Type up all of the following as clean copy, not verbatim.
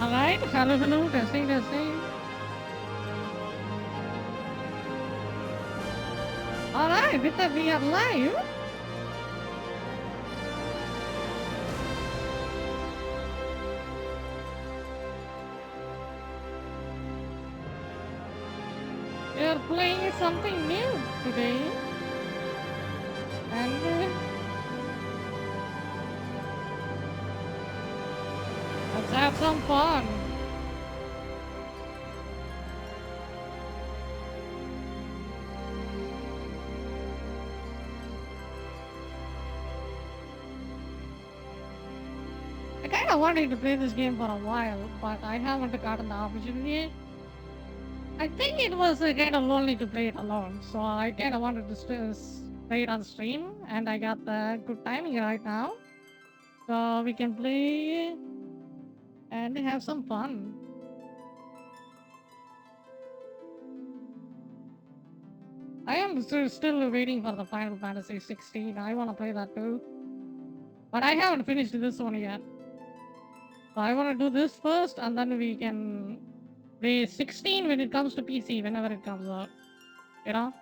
Alright, hello, hello, testing, testing. Alright, with that we are live. We are playing something new today. And let's have some fun. I kind of wanted to play this game for a while, but I haven't gotten the opportunity. I think it was kind of lonely to play it alone, so I kind of wanted to play it on stream, and I got the good timing right now. So we can play and have some fun. I am still waiting for the Final Fantasy 16. I want to play that too. But I haven't finished this one yet. So I want to do this first, and then we can play 16 when it comes to PC, whenever it comes out. You know?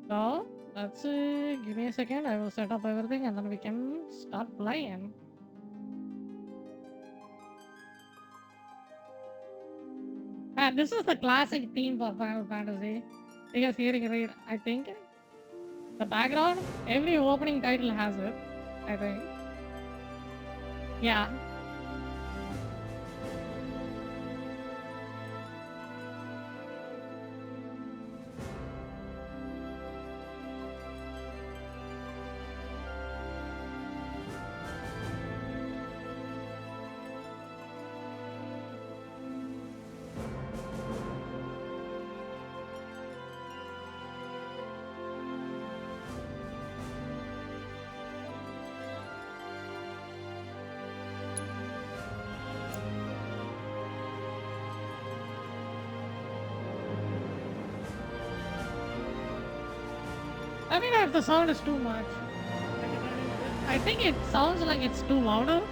So, let's give me a second. I will set up everything, and then we can start playing. And this is the classic theme for Final Fantasy. You guys hearing it, I think. The background, every opening title has it, I think. Yeah. I mean, if the sound is too much. I think it sounds like it's too louder.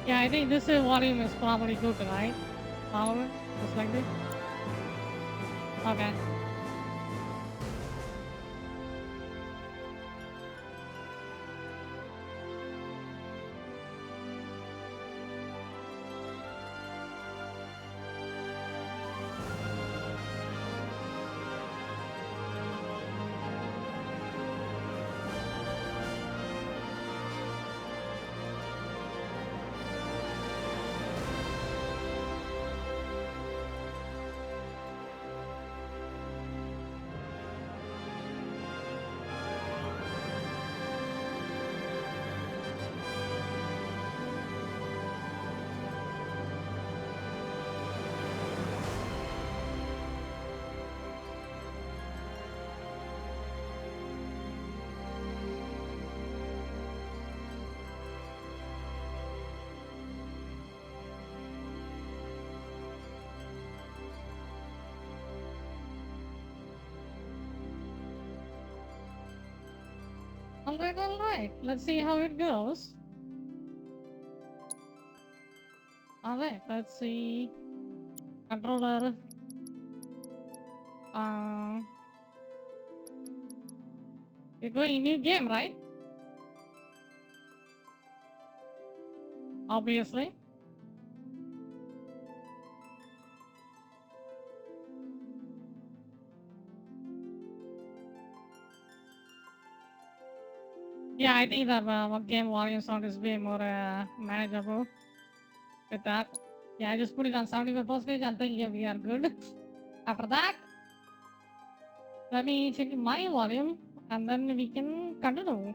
Yeah, I think this volume is probably good, right? Power, just like this. Okay. Alright, alright. Let's see how it goes. Alright, let's see. Controller. You're going new game, right? Obviously. Yeah, I think that game volume sound is way more manageable with that. Yeah, I just put it on 75% and think yeah, we are good. After that, let me check my volume and then we can continue.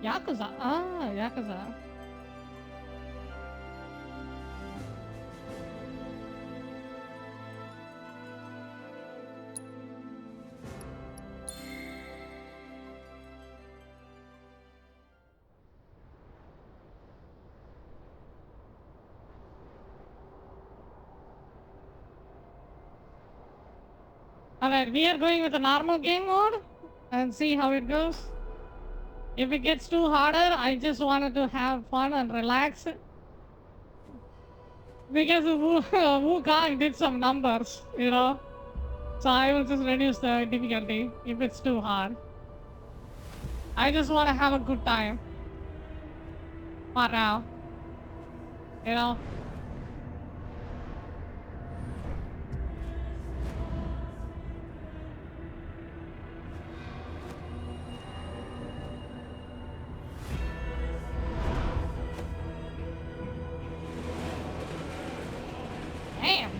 Yakuza. Ah, Yakuza. Alright, we are going with the normal game mode and see how it goes. If it gets too harder, I just wanted to have fun and relax. Because Wukong did some numbers, you know. So I will just reduce the difficulty if it's too hard. I just want to have a good time. For now. You know. Damn.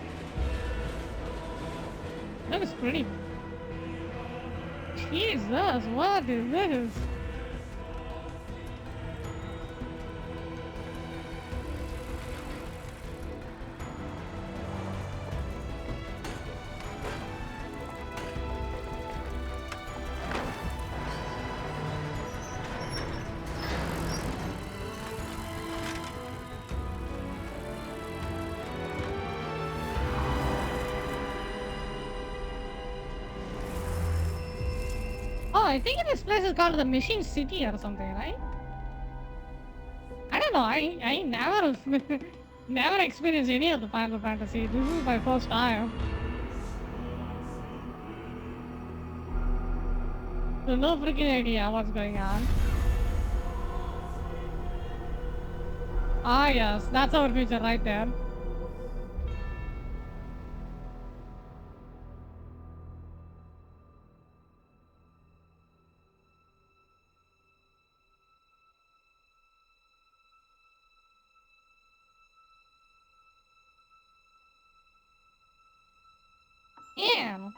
That is pretty. Jesus, what is this? Oh, I think this place is called the Machine City or something, right? I don't know. I never never experienced any of the Final Fantasy. This is my first time. So no freaking idea what's going on. Ah yes, that's our future right there. Yeah.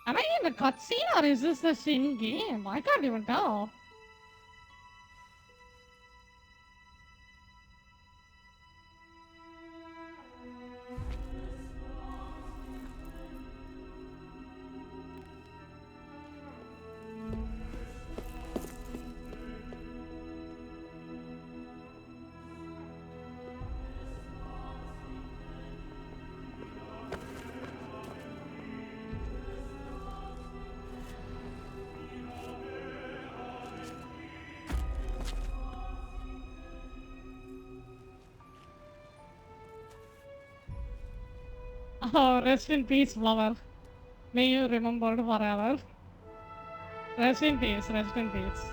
Am I in the cutscene or is this the same game? I can't even tell. Oh, rest in peace, flower. May you remembered forever. Rest in peace, rest in peace.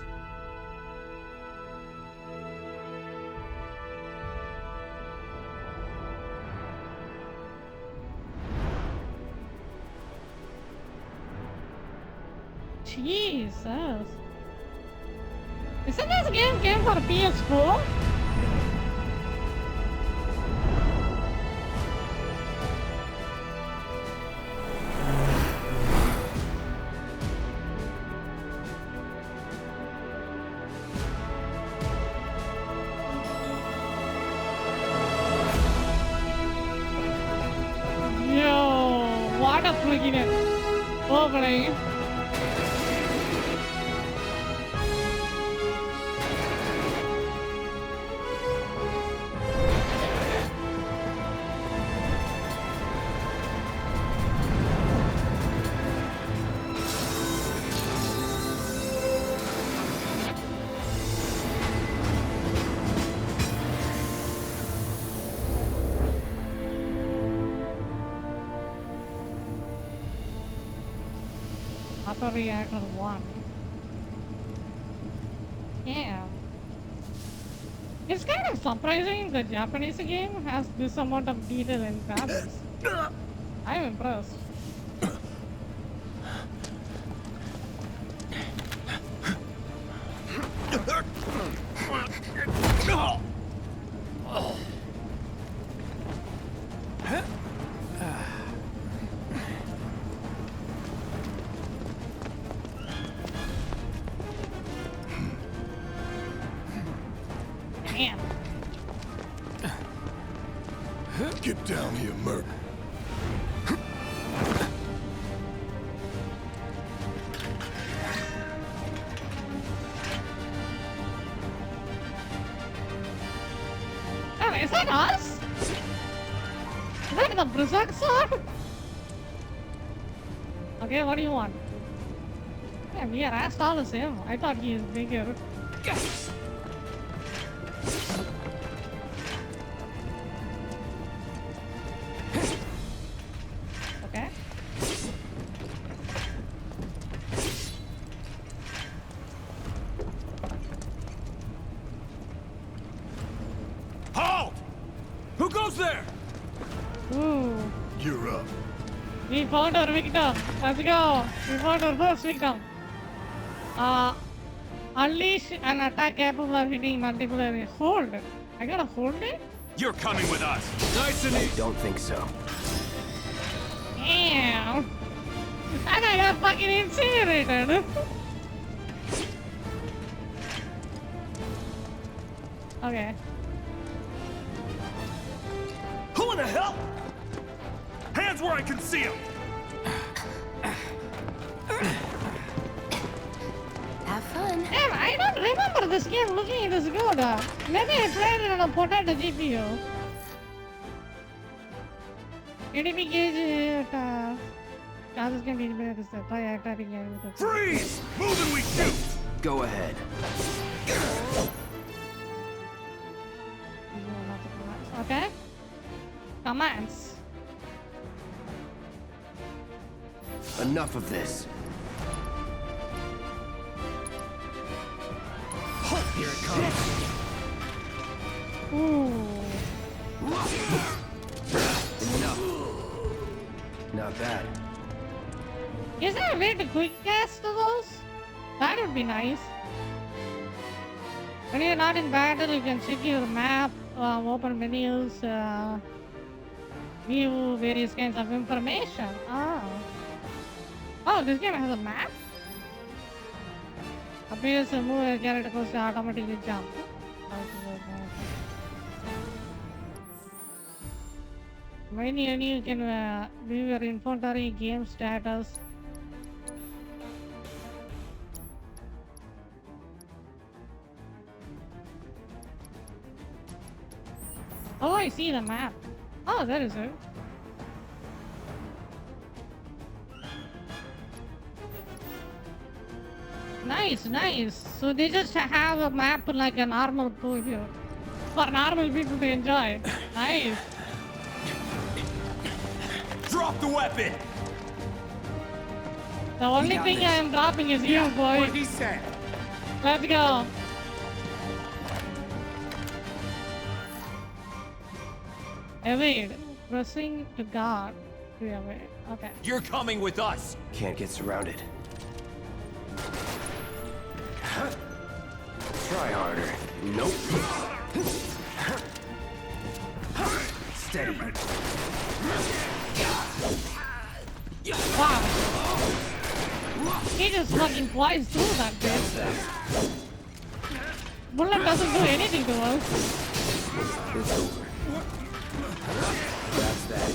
Jesus. Isn't this game came for PS4? Yo, what a freaking opening. Auto reactor 1. Yeah. It's kind of surprising the Japanese game has this amount of detail in graphics. I'm impressed. Damn. Get down here, Merc. Oh, is that us? that the Brizak sword? Okay, what do you want? Yeah, we are as tall as him. I thought he is bigger. Okay. Halt! Who goes there? Ooh. You're up. We found our victim. Let's go. We found our first victim. Unleash an attack capable of hitting multiple areas. Hold. I gotta hold it? You're coming with us. Nice and easy. Don't think so. Damn. I got fucking incinerated. Okay. Who in the hell? Hands where I can see them. Have fun. Damn, I don't remember this game looking this good. Maybe I played it on a potato GPU. Enemy gauge causes can be better to try attacking it. Freeze! Move and we shoot. Go ahead. Okay. Commands. Enough of this. Here it comes. Ooh. Enough. Not bad. Is there a way to quick cast those? That would be nice. When you're not in battle, you can check your map, open menus, view various kinds of information. Oh, this game has a map? Appears to move a character goes to automatically jump. When you can view your inventory, game status. Oh, I see the map. Oh, that is it. Nice, nice. So they just have a map like a normal pool here for normal people to enjoy. Nice. Drop the weapon. The only thing I am dropping is you, boy. What he said. Let's go. Evade. Pressing to guard to evade. Okay. You're coming with us. Can't get surrounded. Try harder. Nope. Steady. Wow. He just fucking flies through that bitch. Bullet doesn't do anything to us. It's over. That's that.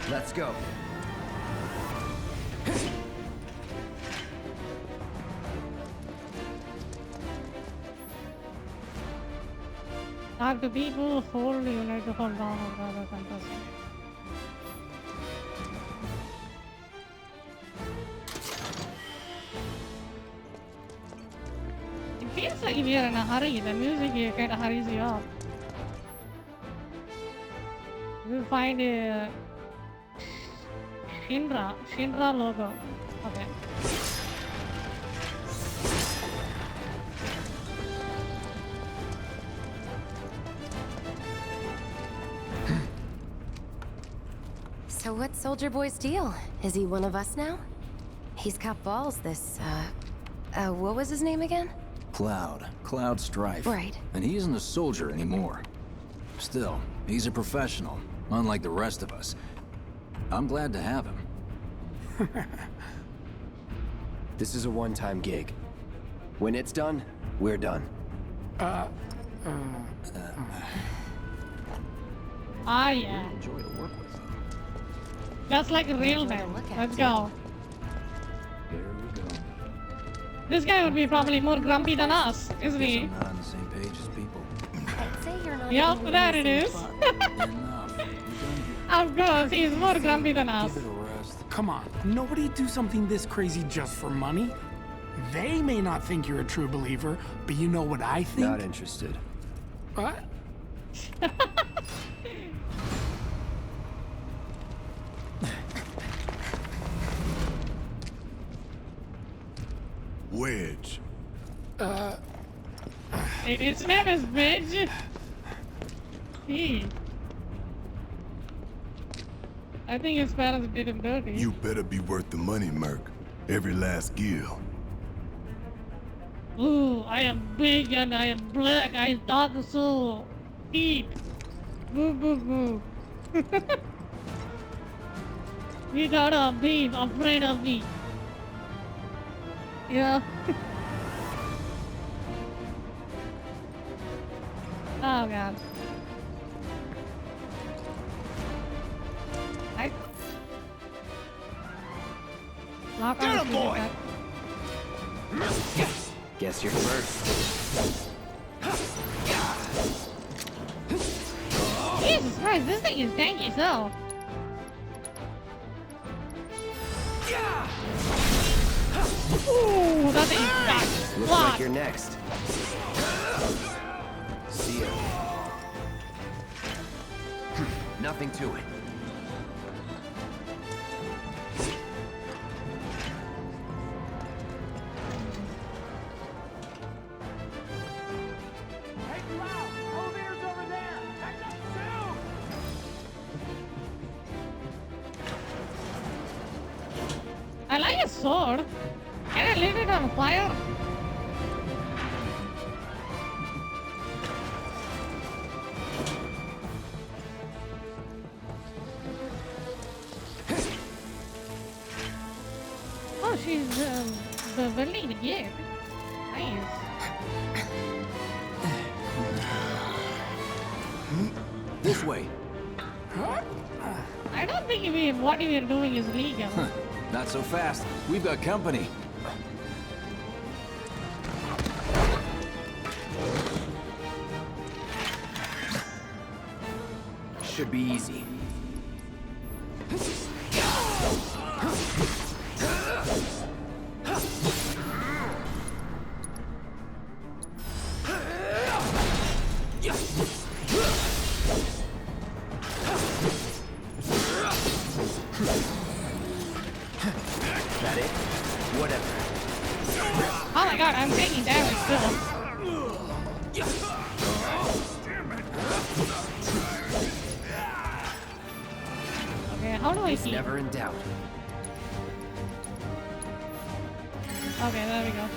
Let's go. Talk to people, hold unit to hold down or rather contesting. It feels like we are in a hurry. The music here kind of hurries you up. We'll find a Shinra logo. Okay. So what's Soldier Boy's deal? Is he one of us now? He's got balls, this, what was his name again? Cloud Strife. Right. And he isn't a soldier anymore. Still, he's a professional, unlike the rest of us. I'm glad to have him. This is a one-time gig. When it's done, we're done. Ah, yeah. Enjoy to work with them. Just like a real man. Let's go. There we go. This guy would be probably more grumpy than us, isn't he? I'm not on the same page as people. I'd say you're not Yep, even in there the it same is. club. Enough. Of course, he's more grumpy than us. Give it a rest. Come on, nobody do something this crazy just for money. They may not think you're a true believer, but you know what I think? Not interested. What? Wedge. His name is Midge. He. I think his parents did him dirty. You better be worth the money, Merc. Every last gill. Ooh, I am big and I am black. I thought so. Eat. Boo boo boo. You gotta be afraid of me. Yeah. Oh god. Get him, boy! Guess you're first. Jesus Christ, this thing is tanky so. Ooh, that thing is fast. Looks like you're next. See ya. Nothing to it. I like his sword. Can I leave it on fire? Oh, she's the lead again. Nice. This way. I don't think what we're doing is legal. Not so fast. We've got company. Should be easy. That it? Whatever. Oh my god, I'm taking damage still. Okay, how do I It's heal? never in doubt. Okay, there we go.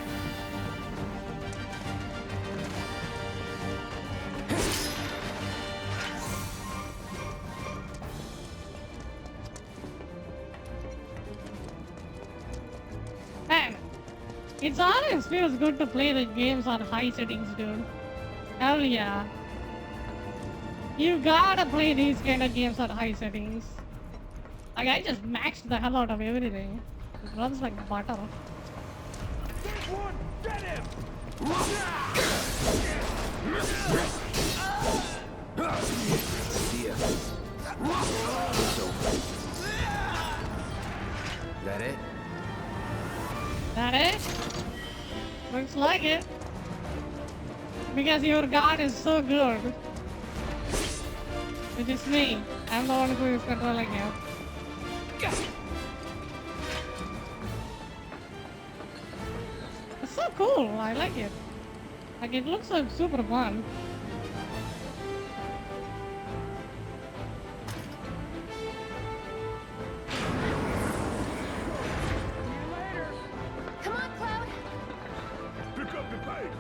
Man, it always feels good to play the games on high settings, dude. Hell yeah. You gotta play these kind of games on high settings. Like, I just maxed the hell out of everything. It runs like butter. There's one! Get him! See ya. It's over. That it? That it? Looks like it. Because your god is so good. Which is me. I'm the one who is controlling you. It's so cool. I like it. Like, it looks like super fun. Come on, Cloud. Pick up the pace!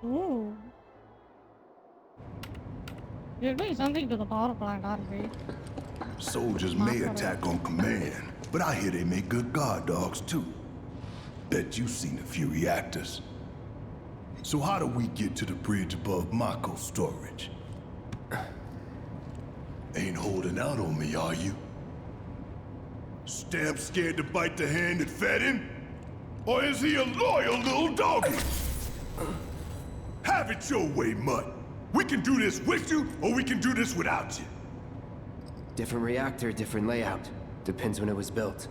Ooh. You're doing something to the power plant, aren't we? Soldiers may attack on command, but I hear they make good guard dogs too. Bet you've seen a few reactors. So how do we get to the bridge above Mako storage? Ain't holding out on me, are you? Stamp scared to bite the hand that fed him? Or is he a loyal little doggy? Have it your way, Mutt. We can do this with you, or we can do this without you. Different reactor, different layout. Depends when it was built.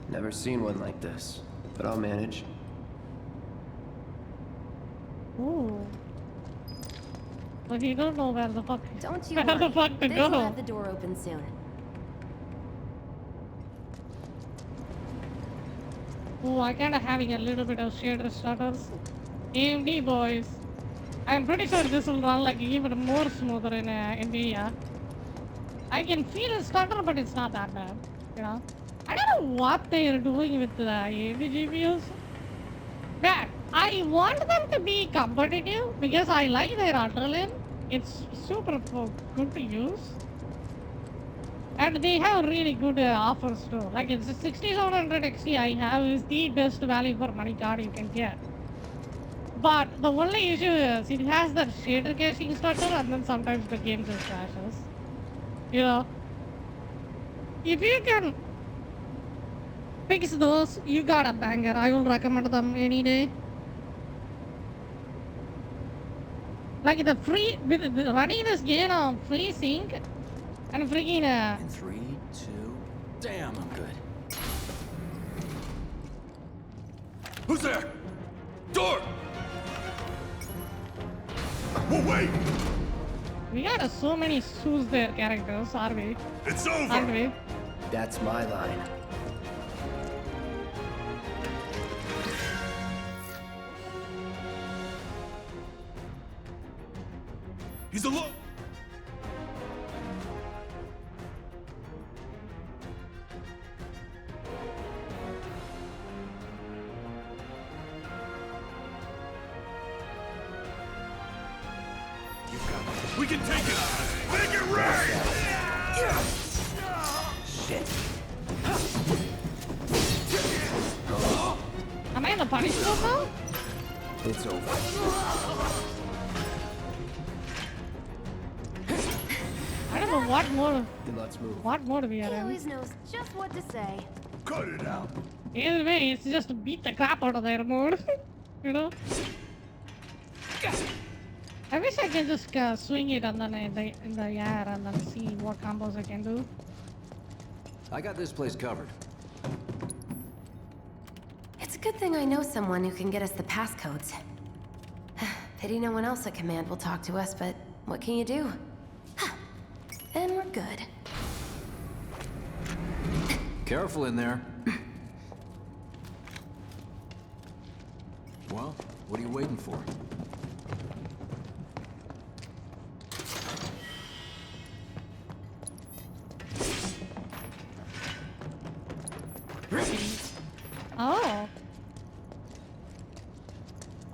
Never seen one like this, but I'll manage. Ooh. But you don't know where the fuck. Don't you where worry. the fuck to This will go. have the door open soon. Oh, I kinda having a little bit of shader stutters. AMD boys. I'm pretty sure this will run like even more smoother in Nvidia. I can feel a stutter, but it's not that bad. You know? I don't know what they are doing with the AMD GPUs. But I want them to be competitive because I like their adrenaline. It's super good to use. And they have really good offers too. Like it's a 6700 XT I have is the best value for money card you can get. But the only issue is it has that shader caching stutter and then sometimes the game just crashes. You know? If you can fix those, you got a banger. I will recommend them any day. Like the free, running this game on free sync and freaking In 3, 2... Damn, I'm good. Who's there? Door! Well, wait! we got so many Sues there characters, are we? It's Aren't over! we? That's my line. He's alone! We can take it! Make it rain! Shit. Am I in the punishment now? It's over. I don't know what more. Then let's move. What more do we He are in? always knows just what to say. Cut it out! Either way, it's just to beat the crap out of their mode. You know? I wish I could just swing it and then in the air and then see what combos I can do. I got this place covered. It's a good thing I know someone who can get us the passcodes. Pity no one else at command will talk to us, but what can you do? And we're good. Careful in there. Well, what are you waiting for? Oh.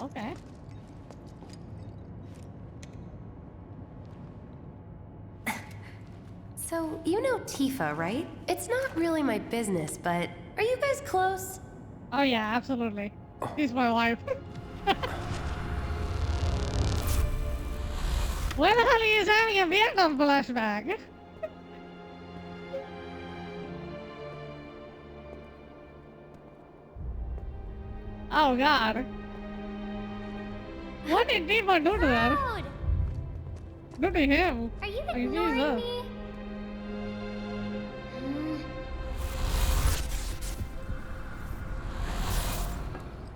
Okay. So, you know Tifa, right? It's not really my business, but are you guys close? Oh yeah, absolutely. She's my wife. Where the hell are you having a Vietnam flashback? Oh god. What did Tifa do to her? Cloud! Do to him? Are you Oh, ignoring Jesus. me?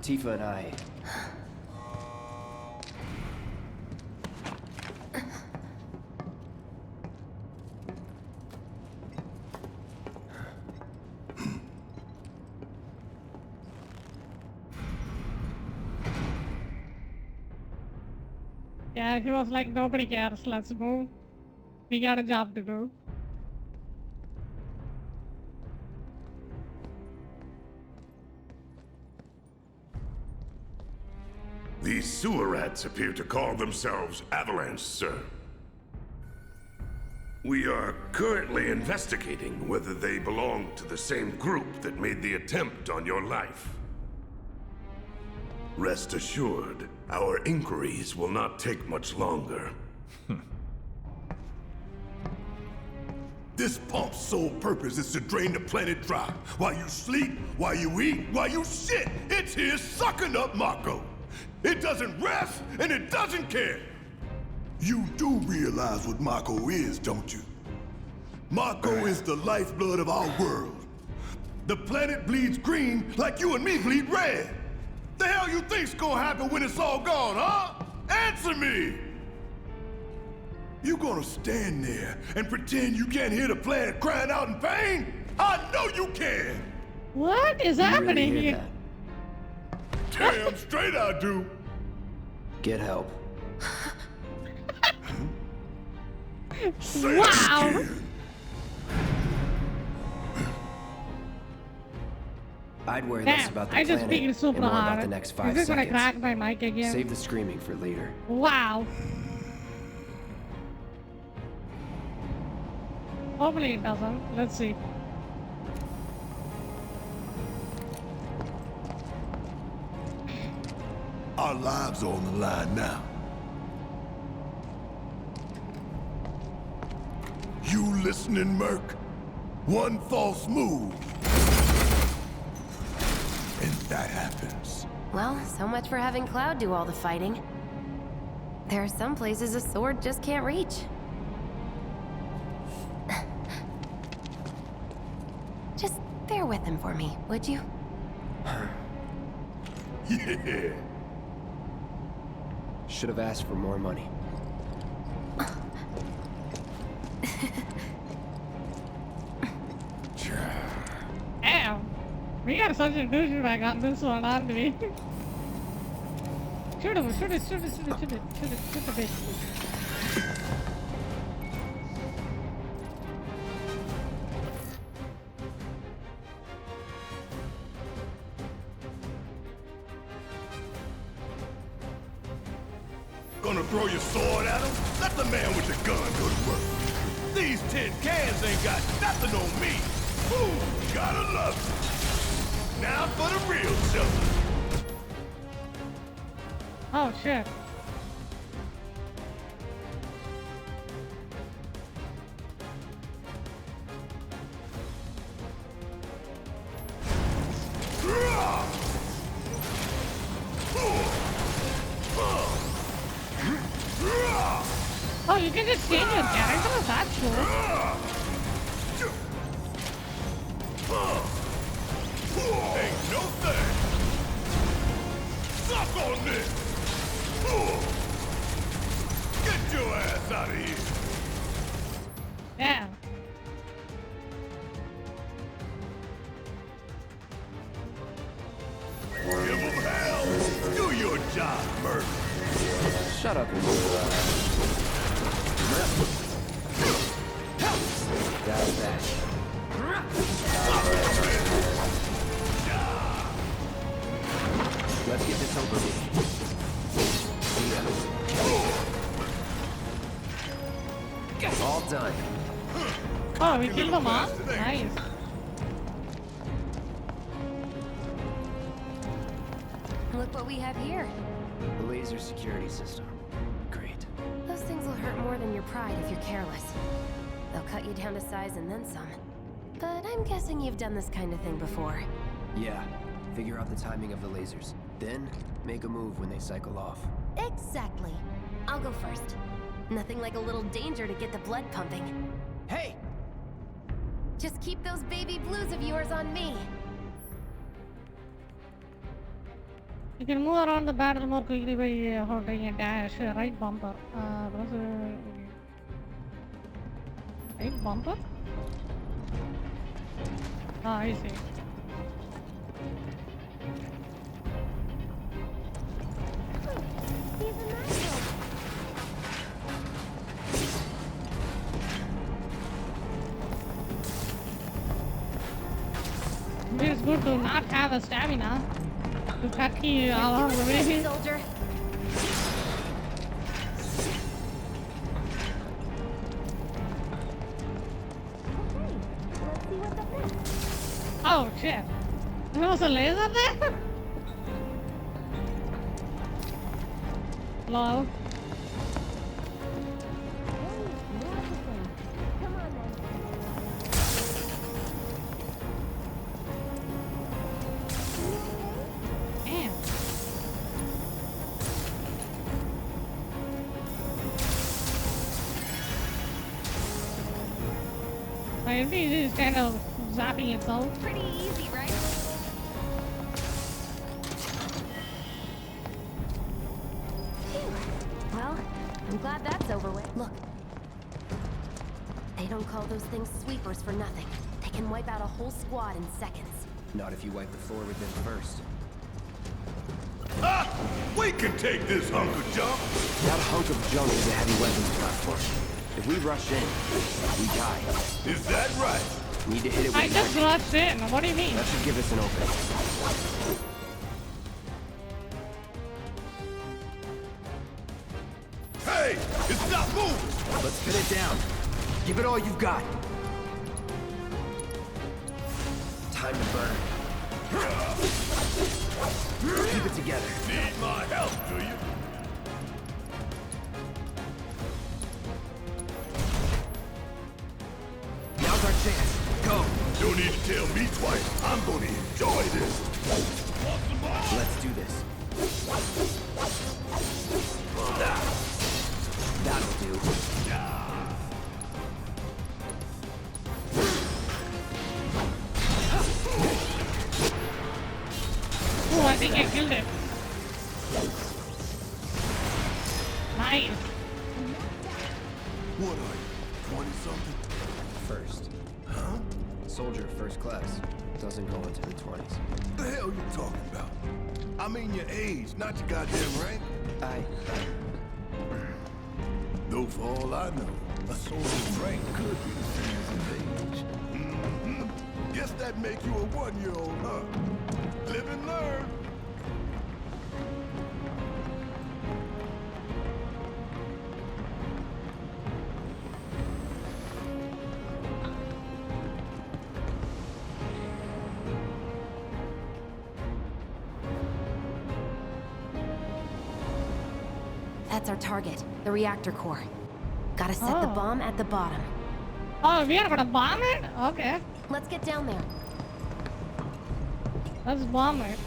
Tifa and I. Yeah, he was like, nobody cares, let's move. We got a job to do. These sewer rats appear to call themselves Avalanche, sir. We are currently investigating whether they belong to the same group that made the attempt on your life. Rest assured, our inquiries will not take much longer. Hmm. This pump's sole purpose is to drain the planet dry. While you sleep, while you eat, while you shit, it's here sucking up Mako. It doesn't rest, and it doesn't care. You do realize what Mako is, don't you? Mako is the lifeblood of our world. The planet bleeds green like you and me bleed red. The hell you think's gonna happen when it's all gone, huh? Answer me! You gonna stand there and pretend you can't hear the planet crying out in pain? I know you can! What is happening Really hear here? that? Damn straight I do! Get help. Say Wow. it again. I'd worry less Damn, about the I just planet speaking and super more about hard. the next Is 5 this gonna seconds. crack my mic again? Save the screaming for later. Wow. Hopefully it doesn't. Let's see. Our lives are on the line now. You listening, Merc? One false move. And that happens. Well, so much for having Cloud do all the fighting. There are some places a sword just can't reach. Just bear with him for me, would you? Yeah. Should have asked for more money. Damn. We got such a douchebag on this one, aren't we? Shoot him, shoot it, shoot it, shoot it, shoot it, shoot it, shoot the bitch. Gonna throw your sword at him? Let the man with the gun go to work. These tin cans ain't got nothing on me. Ooh, gotta love it. Now for the real show. Oh shit. Oh, you can just change your character? That's cool. Ain't no thing. Suck on this. Get your ass out of here. Yeah. Give them hell. Do your job, Merc. Shut up and move around. That's that. Let's get this over with. All done. Oh, we killed them all? Nice. Look what we have here. The laser security system. Great. Those things will hurt more than your pride if you're careless. They'll cut you down to size and then some. But I'm guessing you've done this kind of thing before. Yeah. Figure out the timing of the lasers. Then, make a move when they cycle off. Exactly. I'll go first. Nothing like a little danger to get the blood pumping. Hey! Just keep those baby blues of yours on me. You can move around the battle more quickly by holding a dash, right bumper. Those right bumper? Ah, I see. It's good to not have a stamina. To cut you along the way. Soldier. Oh shit. There was a laser there? Lol. NPC is kind of zapping itself. Pretty easy, right? Phew. Well, I'm glad that's over with. Look. They don't call those things sweepers for nothing. They can wipe out a whole squad in seconds. Not if you wipe the floor with them first. Ah! We can take this hunk of junk! That hunk of junk is a heavy weapons platform. If we rush in, we die. Is that right? Need to hit it with I just rushed in. What do you mean? That should give us an opening. Hey! It's not moving! Let's pin it down. Give it all you've got. Time to burn. Keep it together. Need my help, do you? Now's our chance. Go. Don't need to tell me twice. I'm gonna enjoy this. Let's do this. That'll do. Oh, I think I killed it. Nice. What are you, 20-something? First. Huh? Soldier first class. Doesn't go into the 20s. The hell you talking about? I mean your age, not your goddamn rank. Though for all I know, a soldier's rank could be the same as his age. Guess that make you a one-year-old, huh? Live and learn. That's our target, the reactor core. Gotta set the Oh. bomb at the bottom. Oh, we are gonna bomb it? Okay. Let's get down there. Let's bomb it.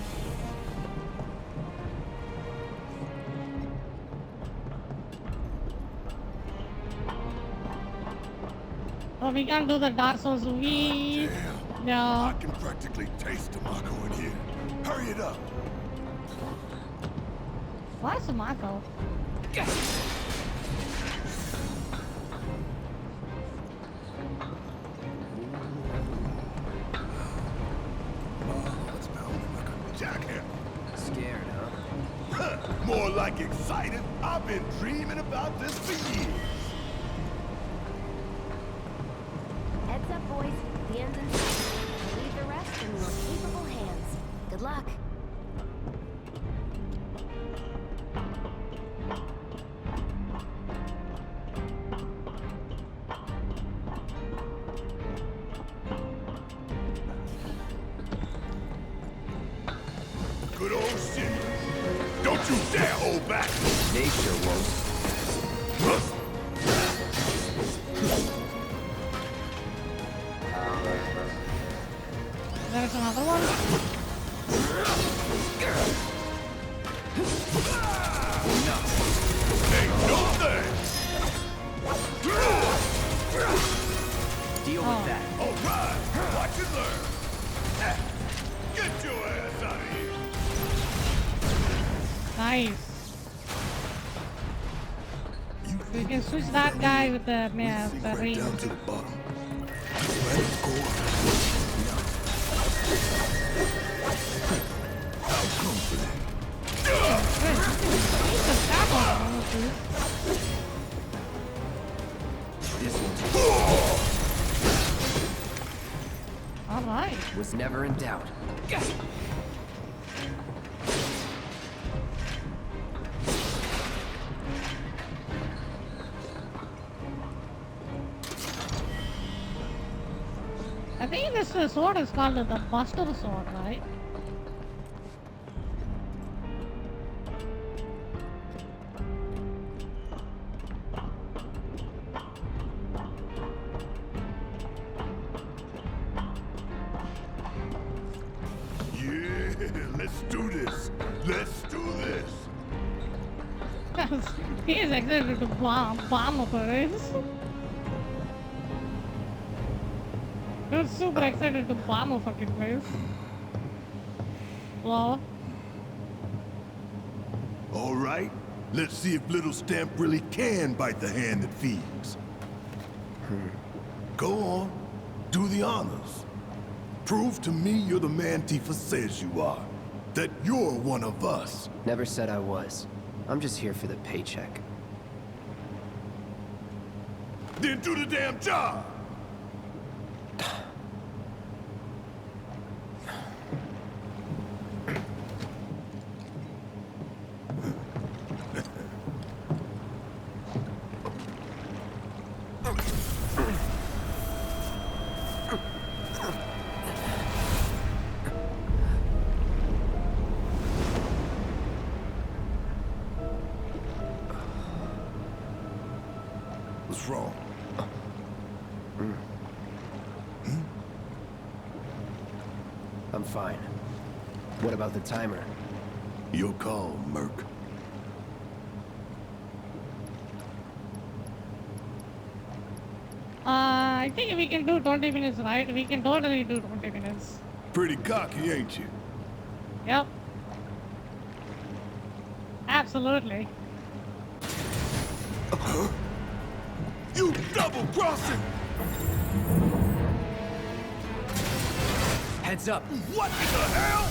Oh, we can do the Dark Souls. We... Damn. No. I can practically taste tobacco in here. Hurry it up. What's Tomato? Oh, it's pounding like a jackhammer. Scared, huh? More like excited. I've been dreaming about this for years. Heads up, boys. The end's in sight. Leave the rest in your capable hands. Good luck. Good old shit. Don't you dare hold back. They sure won't. There's another one. Ain't no thing. Deal with that. All right. Watch and learn. Get your ass out of here. Nice. We can switch that guy with the Sink right ring. down to the bottom. Let it go up. How comforting. This one All right. was never in doubt. I think this sword is called the Buster Sword, right? Yeah, let's do this. Let's do this. He is excited to bomb operates. Dude, super excited to bomb a fucking place. Well, All right, let's see if little Stamp really can bite the hand that feeds. Go on, do the honors. Prove to me you're the man Tifa says you are. That you're one of us. Never said I was. I'm just here for the paycheck. Then do the damn job! What's wrong? I'm fine. What about the timer? Your call, Merc. I think we can do 20 minutes, right? We can totally do 20 minutes. Pretty cocky, ain't you? Yep. Absolutely. You double-crossing! Heads up! What in the hell?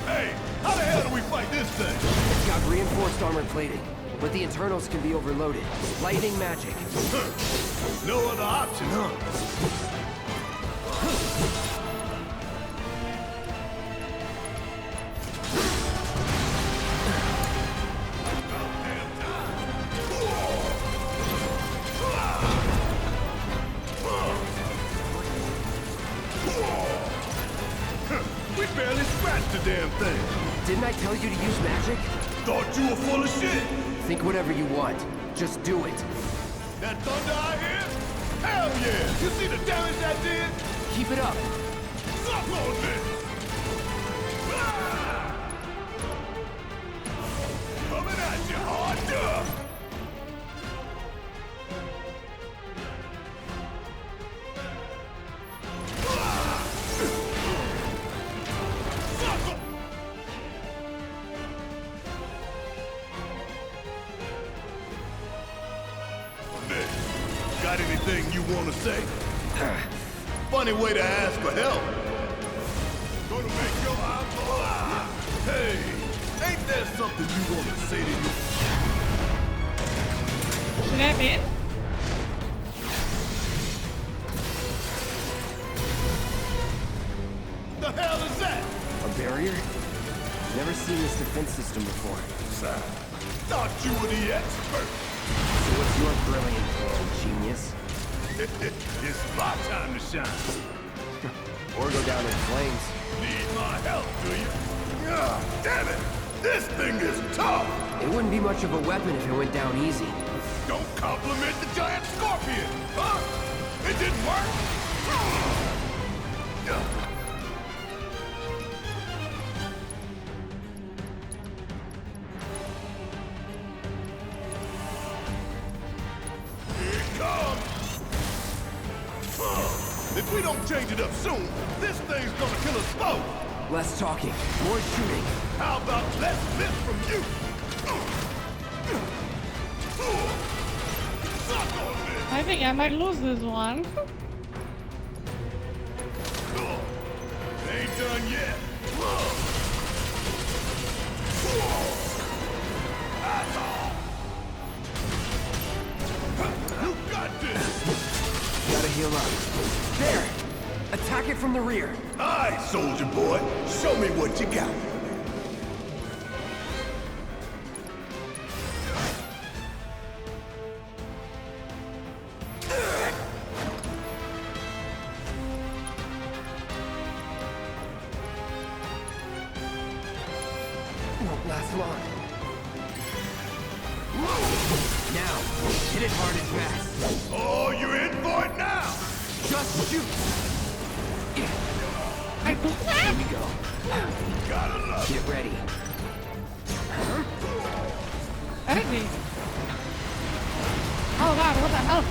Hey, how the hell do we fight this thing? It's got reinforced armor plating, but the internals can be overloaded. Lightning magic. No other option, huh? We barely scratched the damn thing. Didn't I tell you to use magic? Thought you were full of shit. Think whatever you want. Just do it. That thunder I hear? Hell yeah! You see the damage that did? Keep it up. Suck on this! Ah! Coming at you hard, duh! Ah! Suck on- Got anything you want to say? Funny way to ask for help. Gonna make your eyeball. Ah! Hey, ain't there something you want to say to you? Should I be in? The hell is that? A barrier? Never seen this defense system before. Thought you were the expert. So what's your brilliant plan, genius? It's my time to shine. Or go down in flames. Need my help, do you? Ah, damn it! This thing is tough! It wouldn't be much of a weapon if it went down easy. Don't compliment the giant scorpion, huh? It didn't work? Here it comes! If we don't change it up soon, this thing's gonna kill us both! Less talking, more shooting. How about less miss from you? Suck on this! I think I might lose this one. Ain't done yet. That's all. You got this! Gotta heal up. There! Attack it from the rear. Aye, soldier boy. Show me what you got. Won't last long. Now, hit it hard and fast. Oh, you're in for it now! Just shoot. I took Here that? we go. Gotta love it. Get ready. Enemy. hell?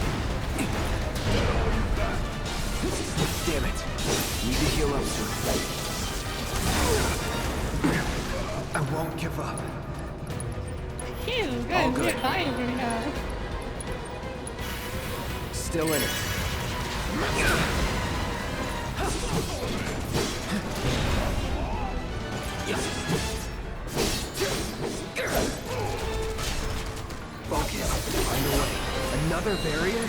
Damn it. Need to heal up soon. I won't give up. Jesus, All guys, good. you're dying right now. Still in it. Focus. Find a way. Another barrier?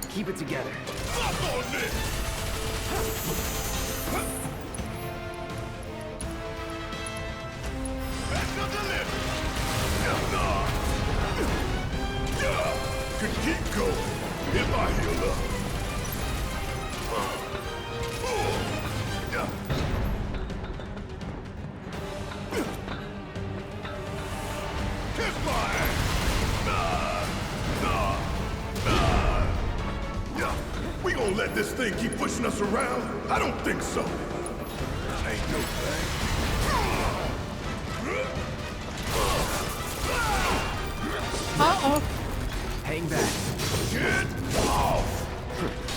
Keep it together. Could keep going if I heal up. Kiss my ass! We gonna let this thing keep pushing us around? I don't think so. Ain't no thing. Uh-oh. Hang back. Get off!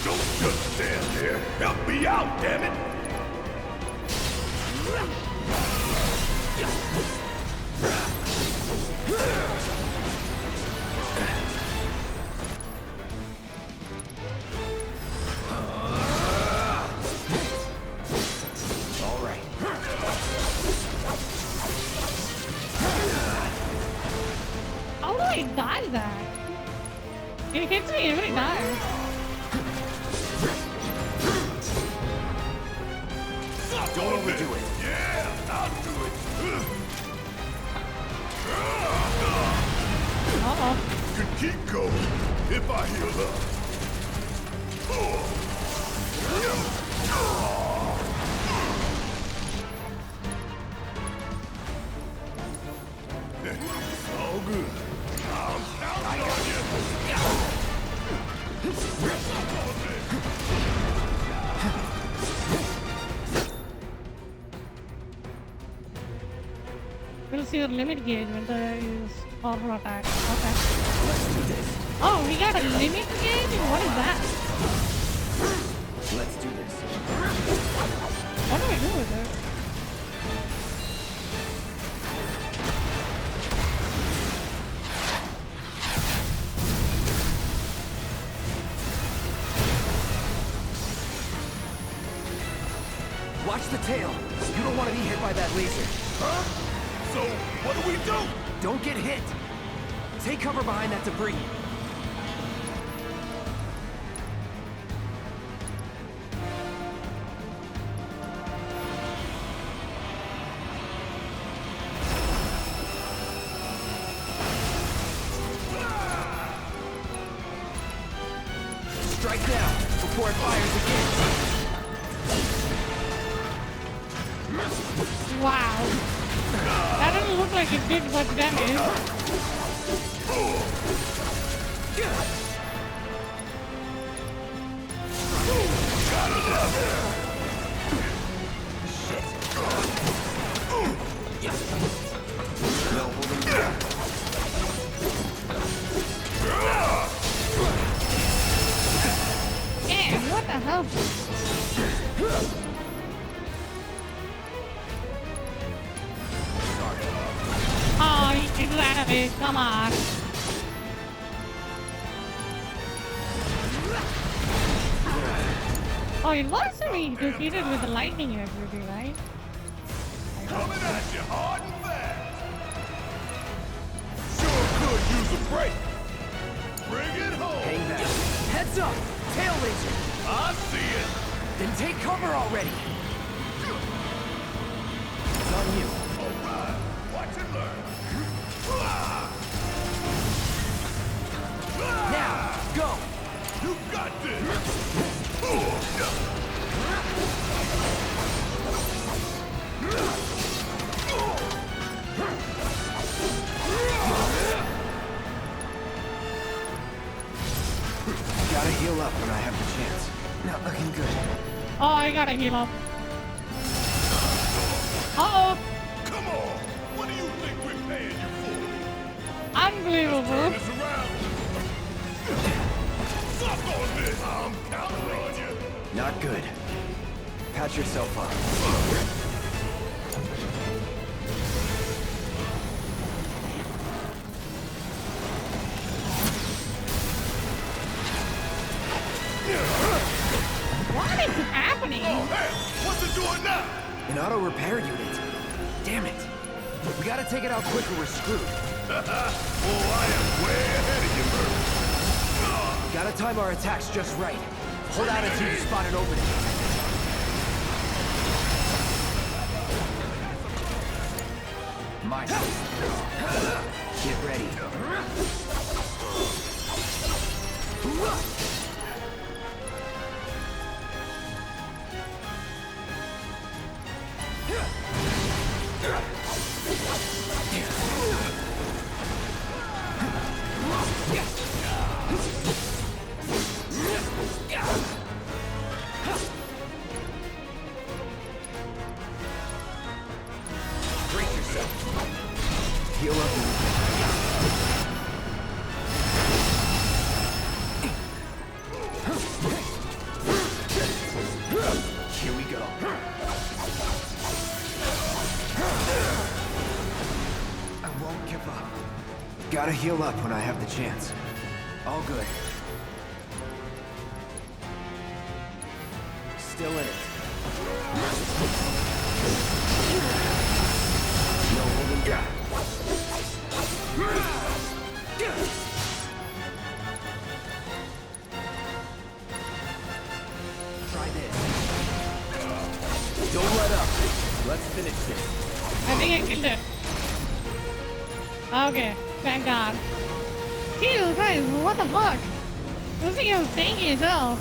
Don't just stand there. Help me out, damn it! All right. How do I die that? It hits me every time. Don't overdo it. Yeah, I'll do it. Uh-oh. Could keep going if I heal up. It's all good. I'm out on you. We'll see your limit gauge when the use powerful attack. Okay. Oh, we got a limit gauge? What is that? Let's do this. What do I do with it? Watch the tail. You don't want to be hit by that laser. Huh? So, what do we do? Don't get hit. Take cover behind that debris. Strike now before it fires again. Wow. That doesn't look like it did much damage. Damn, what the hell? Oh, you get out of it. Come on. Oh, it was to be defeated with the lightning and everything, right? Coming at you hard and fast. Sure could use a break. Bring it home. Hang back. Heads up! Tail laser! I see it. Then take cover already! It's on you. All right. Watch and learn. Now, go! You got this. Gotta heal up when I have the chance. Not looking good. Oh, I gotta heal up. Uh-oh. Come on. What do you think we're paying you for? Unbelievable. Turn this around. I'm counting on you. Not good. Patch yourself up. What is happening? Oh, hell! What's it doing now? An auto repair unit. Damn it. We gotta take it out quick or we're screwed. Oh, I am way ahead of you, Murphy. Gotta time our attacks just right. Hold out until you spot an opening. My Get ready. Brace yourself. Heal up. Here we go. I won't give up. Gotta heal up when I have the chance. All good. Still in it. No holding back. Try this. Don't let up. Let's finish this. I think I killed it. Okay, thank God. Jesus Christ, what the fuck? This thing is tanky as hell.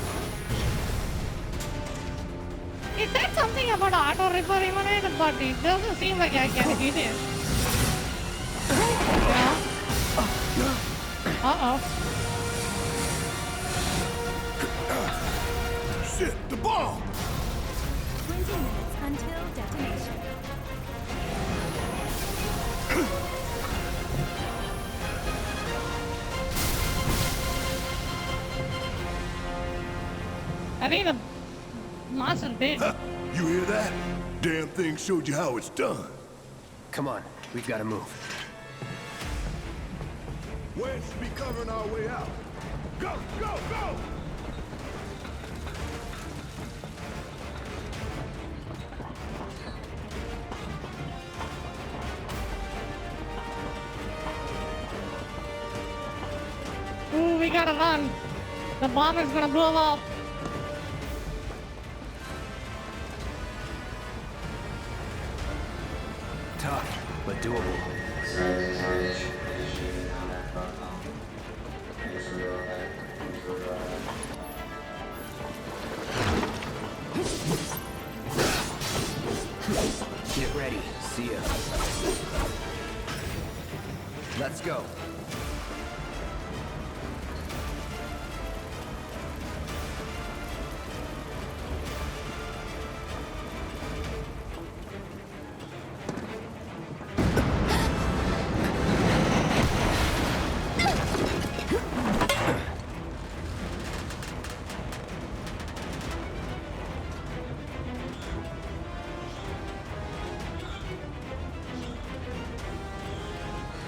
It said something about auto repair even it, but it doesn't seem like I can hit it. Yeah. Uh-oh. Shit, the bomb! 20 minutes until detonation. I think the monster did. You hear that? Damn thing showed you how it's done. Come on, we've got to move. Wedge should be covering our way out. Go, go, go! Ooh, we gotta run. The bomb is gonna blow up. Tough, but doable. Get ready. See ya. Let's go.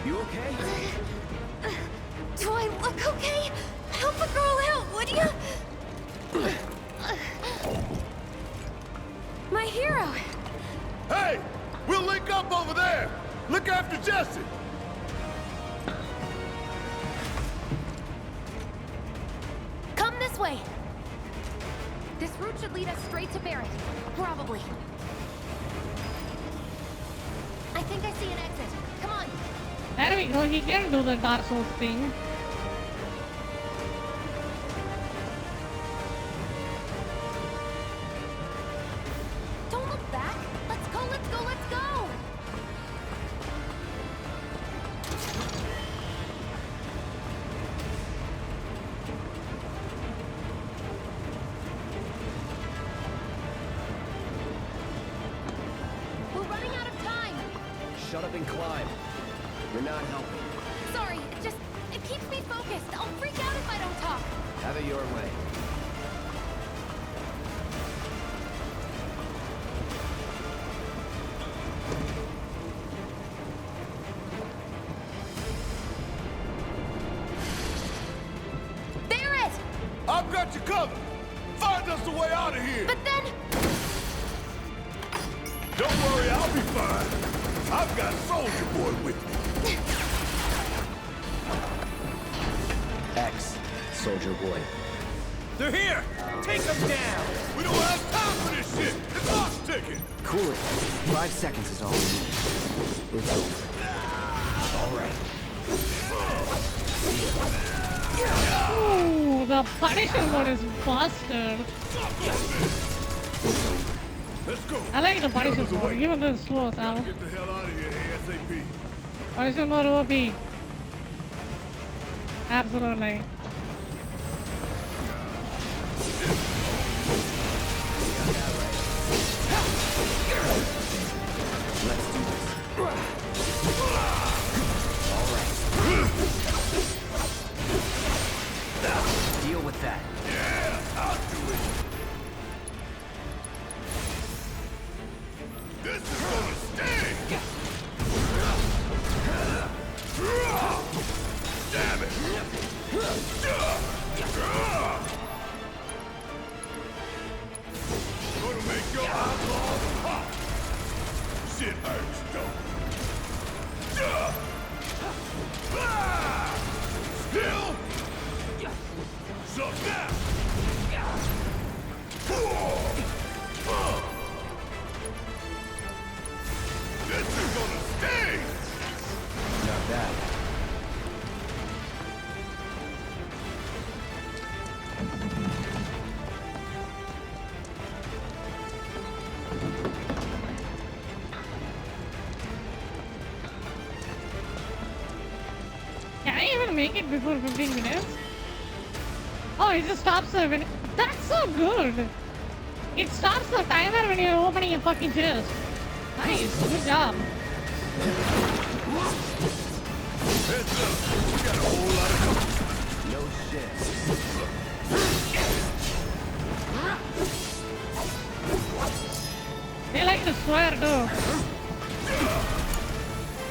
You okay? Do I look okay? Help a girl out, would you? My hero. Hey! We'll link up over there! Look after Jesse! Come this way. This route should lead us straight to Barrett. Probably. I think I see an exit. Come on. There we go, he can do the Dark Souls thing. Don't look back. Let's go, let's go, let's go. We're running out of time. Shut up and climb. You're not helping. Sorry, it keeps me focused. I'll freak out if I don't talk. Have it your way. I've got you covered. Find us a way out of here. But then... Don't worry, I'll be fine. I've got Soldier Boy with me. X, Soldier Boy. They're here! Take them down! We don't have time for this shit. It's lost ticket. Cool it. 5 seconds is all we need. It's over. All right. Ooh, the Punisher mode is busted. Let's go. I like the Punisher mode, even though it's slow as hell. Get the hell out of here ASAP. Punisher mode OP. Absolutely. Let's do this. All right. Deal with that. Yeah, I'll do it. This is gonna sting. Damn it. Gonna make your eyeballs pop. Shit hurts, don't Still? Shut down! This is gonna sting! Not bad. Can I even make it before 15 minutes? Oh, it just stops the minute. That's so good! It stops the timer when you're opening a fucking chest. Nice, good job. Heads up, we got a whole lot of company. No shit. They like to swear too.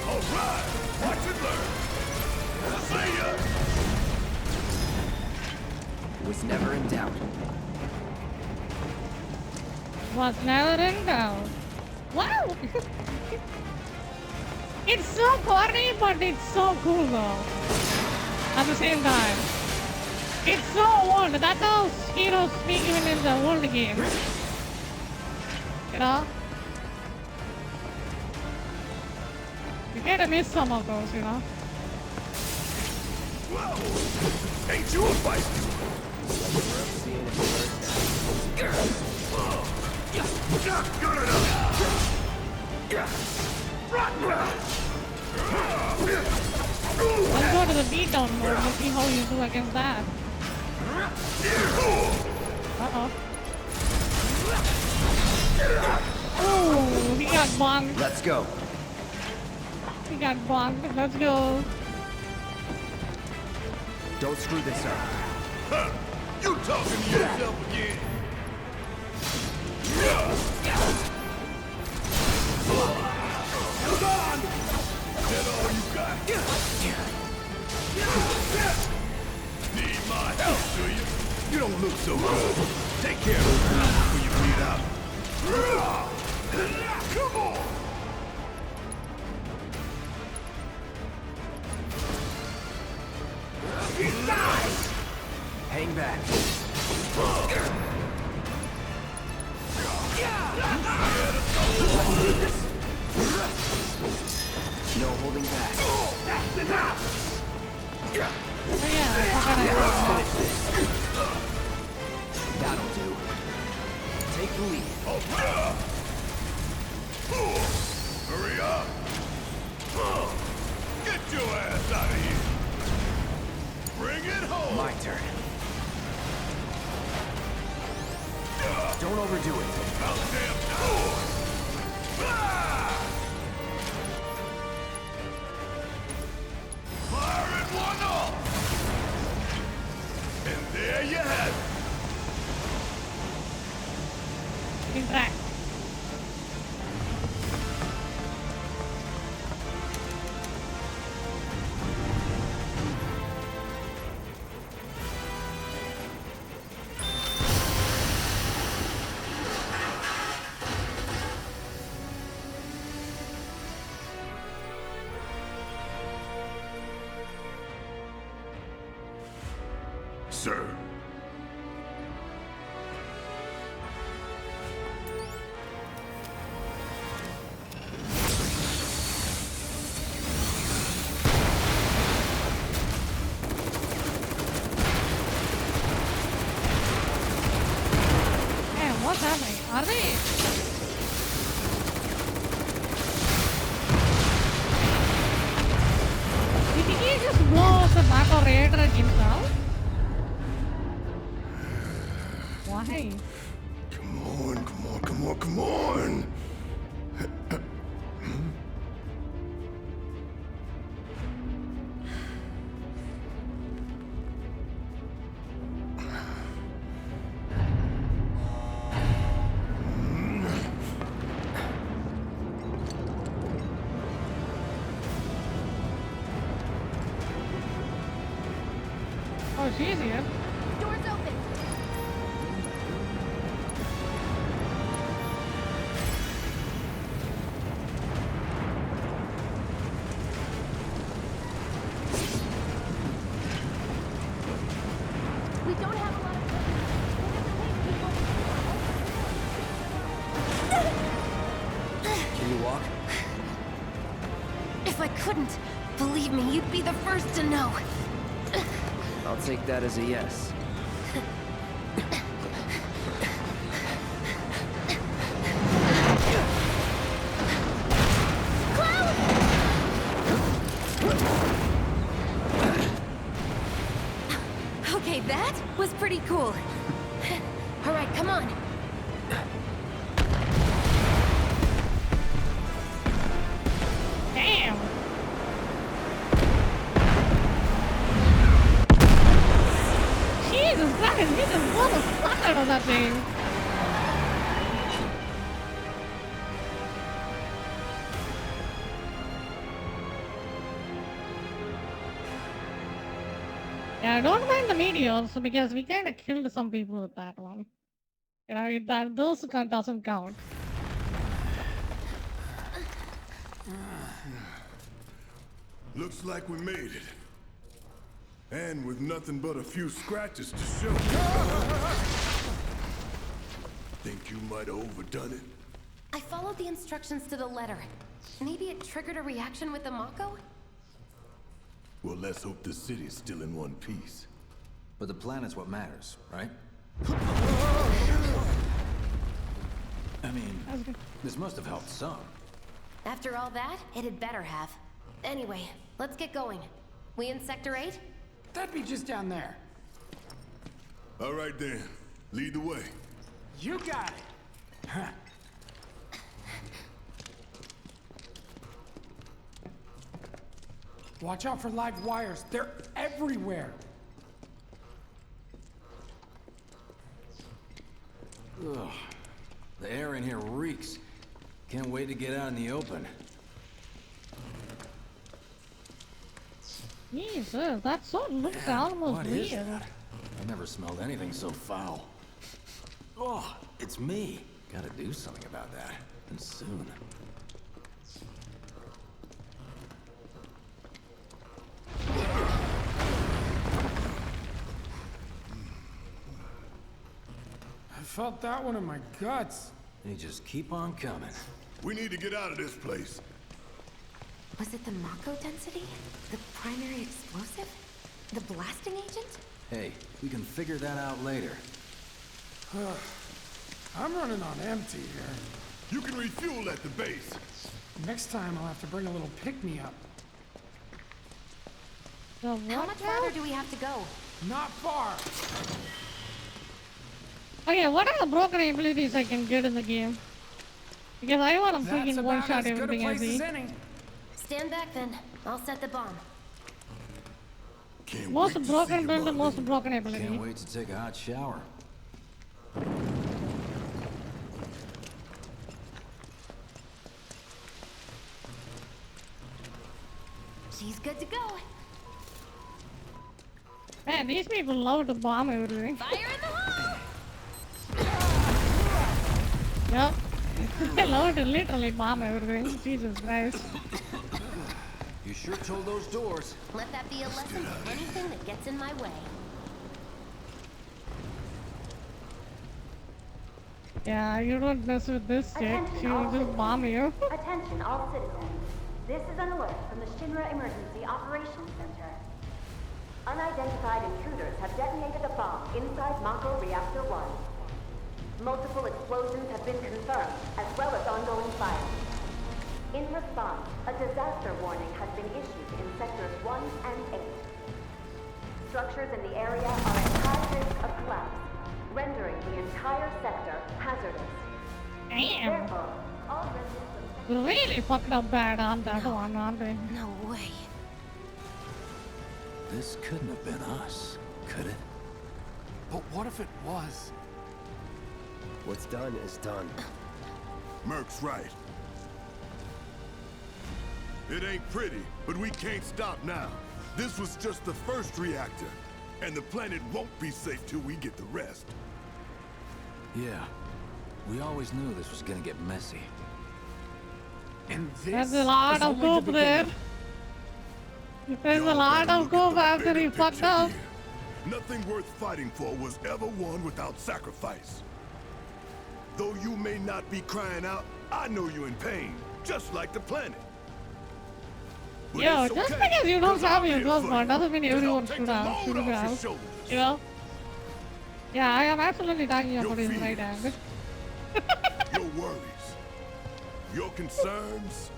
Alright, watch and learn. See ya! Was never in doubt. Was never in doubt. Wow! It's so corny, but it's so cool though. At the same time. It's so old. That's how heroes speak even in the old games. You know? You gotta miss some of those, you know? Whoa! Ain't you a fight? Not good enough! Let's go to the beatdown mode and see how you do against that. Uh-oh. Oh, he got bonked. Let's go. He got bonked. Let's go. Don't screw this up. Huh. You talking to yourself again? Hold on! Is that all you got? Need my help, do you? You don't look so good. Take care of those wounds before you bleed out. Come on! He's died! Hang back. No holding back. That's enough! Oh yeah, how can I That'll do. Take the lead. Hurry up! Get your ass out of here! Bring it home! My turn. Don't overdo it. About damn time! Firing one off! And there you have it! interact? sir. Man, what's happening? Are they? Did he just blow up the back of Raider himself? Why? Come on, come on, come on, come on! Oh, she's here. Doors open. We don't have a lot of time. Can you walk? If I couldn't, believe me, you'd be the first to know. I'll take that as a yes. Okay, that was pretty cool. All right, come on. Damn. Jesus Christ, he just blew the fuck out of that thing. Yeah, I don't mind the meteors because we kind of killed some people with that one. You know, that those doesn't count. Looks like we made it. And with nothing but a few scratches to show. Think you might have overdone it? I followed the instructions to the letter. Maybe it triggered a reaction with the Mako? Well, let's hope the city's still in one piece. But the planet's what matters, right? I mean, this must have helped some. After all that, it had better have. Anyway, let's get going. We in Sector 8? That'd be just down there. All right then, lead the way. You got it. Huh. Watch out for live wires. They're everywhere. Ugh. The air in here reeks. Can't wait to get out in the open. Jesus, that sort of looks almost What weird. is that? I never smelled anything so foul. Oh, it's me. Gotta do something about that. And soon. I felt that one in my guts. They just keep on coming. We need to get out of this place. Was it the Mako density? The primary explosive? The blasting agent? Hey, we can figure that out later. I'm running on empty here. You can refuel at the base. Next time I'll have to bring a little pick-me-up. The How what much now? farther do we have to go? Not far. Okay, what are the broken abilities I can get in the game? Because I want to That's freaking about one-shot as good a everything I place as see. any. Stand back then. I'll set the bomb. Can't Most wait to see broken you, build, the Marlene. most broken ability. Can't wait to take a hot shower. She's good to go. Man, these people love to bomb everything. Fire in the hole! Yep. They love to literally bomb everything. Jesus Christ. You sure told those doors. Let that be a lesson to anything that gets in my way. Yeah, you don't mess with this chick. She will just bomb you. Attention all citizens. This is an alert from the Shinra Emergency Operations Center. Unidentified intruders have detonated a bomb inside Mako Reactor 1. Multiple explosions have been confirmed, as well as ongoing fire. In response, a disaster warning has been issued in sectors 1 and 8. Structures in the area are at high risk of collapse, rendering the entire sector hazardous. Damn. Therefore, all residents of Really fucked up bad on that one, aren't they? No way. This couldn't have been us, could it? But what if it was? What's done is done. Merc's right. It ain't pretty, but we can't stop now. This was just the first reactor, and the planet won't be safe till we get the rest. Yeah. We always knew this was gonna get messy. And this There's a lot is of only the goop there. beginning. There's a Y'all lot better of look at goop the after bigger he fucked picture up. here. Nothing worth fighting for was ever won without sacrifice. Though you may not be crying out, I know you're in pain, just like the planet. But Yo, it's just okay, because you don't 'cause have I'm your here close for one you. doesn't mean And I'll everyone take should the have. load Should off your have. shoulders. You know? Yeah, I am absolutely talking Your about his right fears. hand. Your worries, your concerns,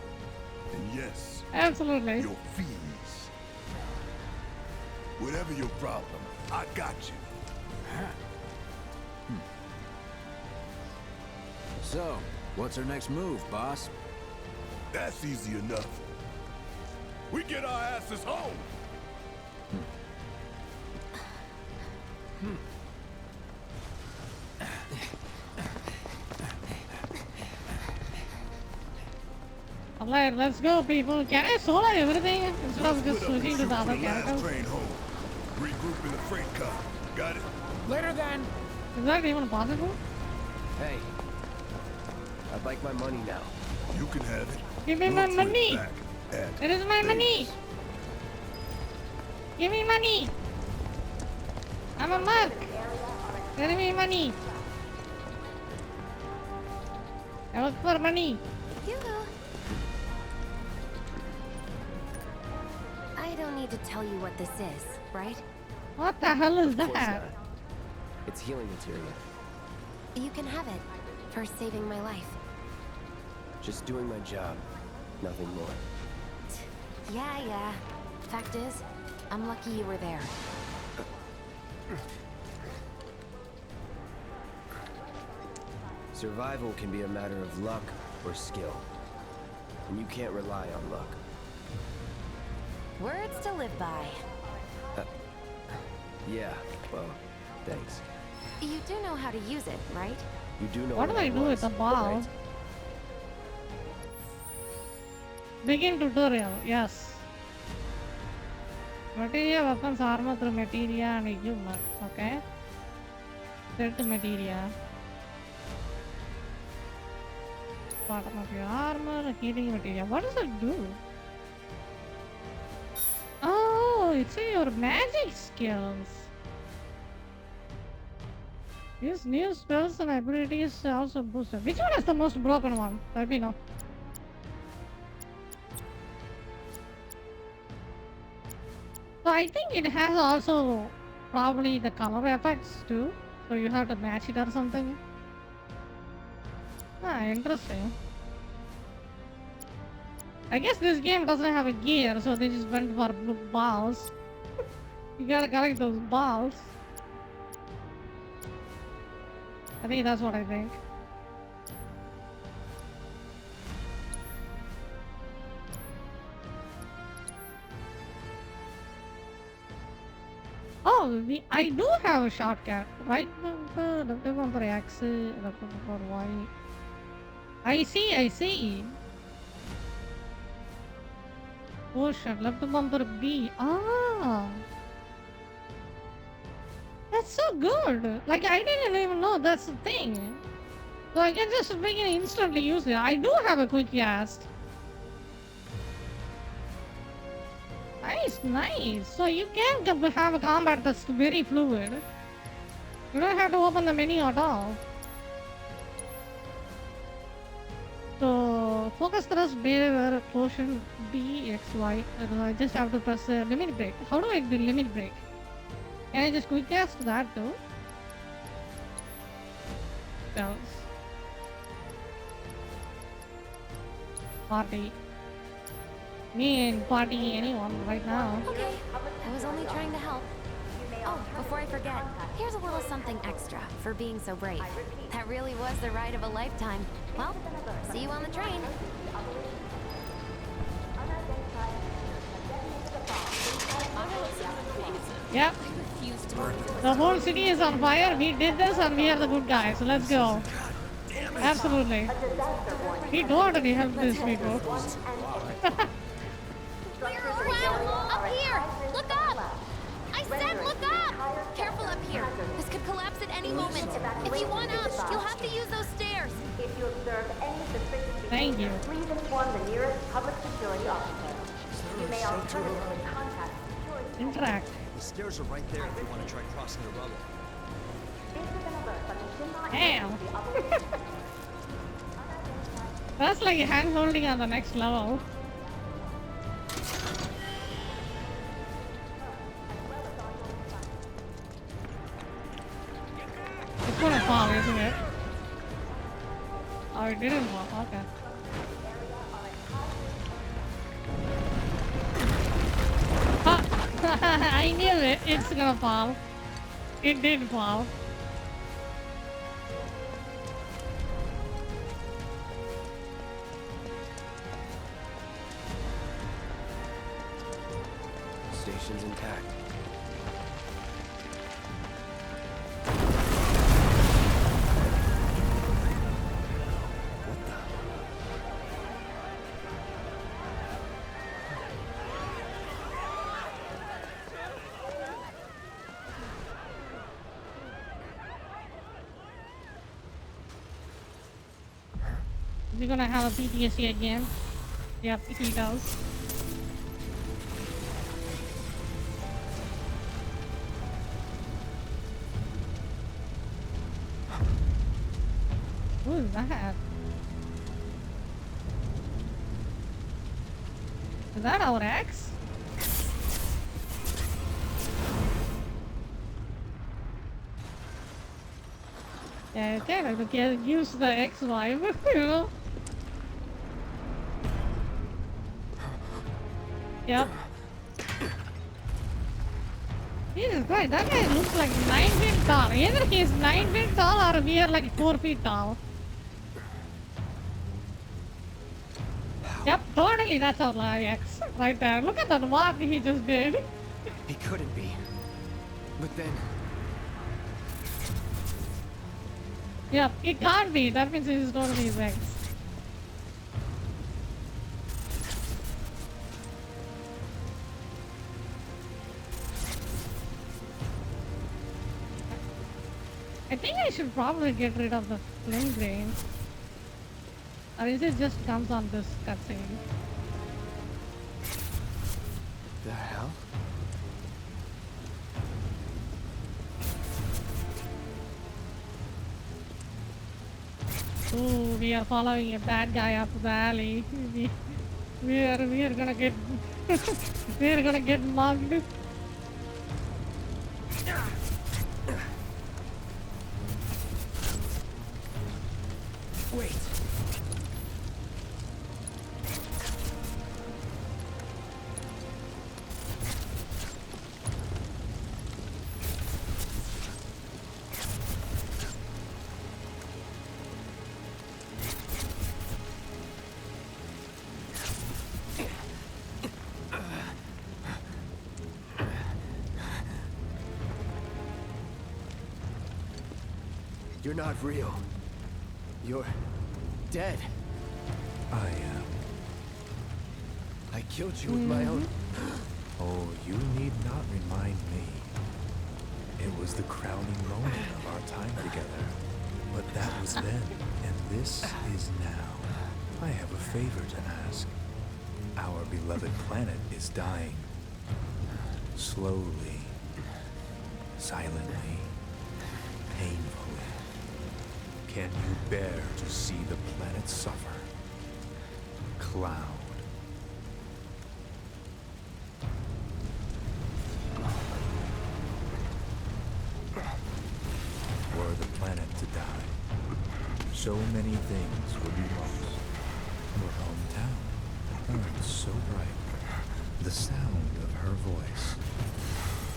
and yes, Absolutely. your fears. Whatever your problem, I got you. So, what's our next move, boss? That's easy enough. We get our asses home. Alright, let's go, people. Can I solo everything instead of just Split up and switching to shoot the for other the last characters? train home. Regroup in the freight car. Got it? Later then. Is that even possible? Hey. I'd like my money now. You can have it. Give me We'll my trade money. back at It is my money. Dave's. Give me money. I'm a mug. Give me money. I look for money. Yoo-hoo. I don't need to tell you what this is, right? What the hell is Of course that? not. It's healing material. You can have it for saving my life. Just doing my job. Nothing more. Yeah. Fact is, I'm lucky you were there. Survival can be a matter of luck or skill. And you can't rely on luck. Words to live by. Yeah, well, thanks. You do know how to use it, right? You do know What do I do with the ball? right? Begin tutorial, yes. Material, weapons, armor through materia and equipment. Okay. Set materia. Bottom of your armor, healing material. What does it do? Oh, it's your magic skills. Use new spells and abilities also boosted. Which one is the most broken one? Let me know. So I think it has also probably the color effects too. So you have to match it or something. Ah, interesting. I guess this game doesn't have a gear, so they just went for blue balls. You gotta collect those balls. I think that's what I think. Oh, I do have a shortcut. Right bumper, left bumper X, left bumper Y. I see. Oh shit, left bumper B. Ah. That's so good. Like, I didn't even know that's the thing. So I can just freaking instantly use it. I do have a quick cast. Nice. So you can have a combat that's very fluid. You don't have to open the menu at all. So focus thrust bear portion B X Y, and I just have to press the limit break. How do I do limit break? Can I just quick cast that too? Spells. Party. Me and party anyone right now. Okay, I was only trying to help. Oh, before I forget, here's a little something extra for being so brave. That really was the ride of a lifetime. Well, see you on the train. Yep. The whole city is on fire. We did this and we are the good guys. So let's go. Absolutely. We totally help these people. Wow! Up here! Look up! I said look up! Careful up here. This could collapse at any moment. If you want up, you'll have to use those stairs. If you observe any suspicious Thank you. behavior, please inform the nearest public security officer. You may alternatively contact security. Interact. The stairs are right there if you want to try crossing the rubble. This is an alert from the Shinra Damn. Emergency Operations. That's like hand holding on the next level. It's gonna fall, isn't it? Oh, it didn't fall. Okay. I knew it. It's gonna fall. It did fall. Station's intact. Is he gonna have a PTSD again? Yep, he does. Who's that? Is that our ex? Yeah, kind of okay, use the ex-wife, you know? Yep. Jesus Christ, that guy looks like 9 feet tall. Either he's 9 feet tall or we are like 4 feet tall. Yep, totally that's our ex right there. Look at that walk he just did. He couldn't be. But then, Yep, it can't be. That means he's totally his ex. I think I should probably get rid of the flame grain. Or is it just comes on this cutscene? the hell? Ooh, we are following a bad guy up the alley. We are gonna get we are gonna get mugged. Wait. You're not real. You're dead. I am. I killed you with my own... Oh, you need not remind me. It was the crowning moment of our time together. But that was then, and this is now. I have a favor to ask. Our beloved planet is dying. Slowly. Silently. Painfully. Can you bear to see the planet suffer? Cloud. Were the planet to die, so many things would be lost. Your hometown burned so bright. The sound of her voice,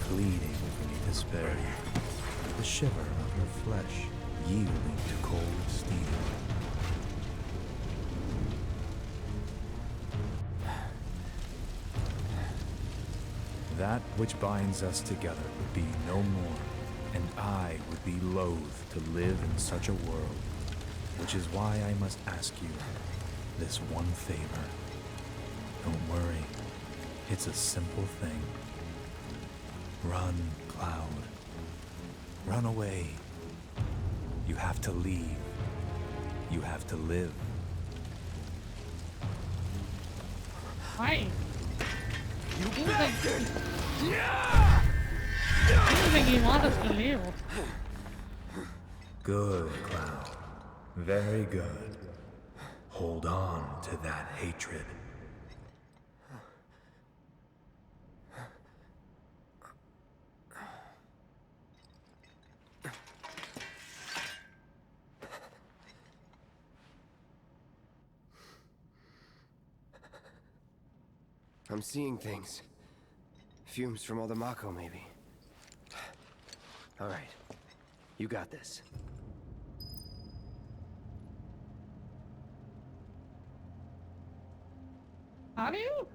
pleading beneath his barrier. The shiver of her flesh, yielding to cold steel. That which binds us together would be no more, and I would be loath to live in such a world, which is why I must ask you this one favor. Don't worry, it's a simple thing. Run, Cloud. Run away. You have to leave. You have to live. Why? You bastard! I didn't think he wanted us to leave. Good, Cloud. Very good. Hold on to that hatred. I'm seeing things. Fumes from all the Mako, maybe. All right. You got this. How do you?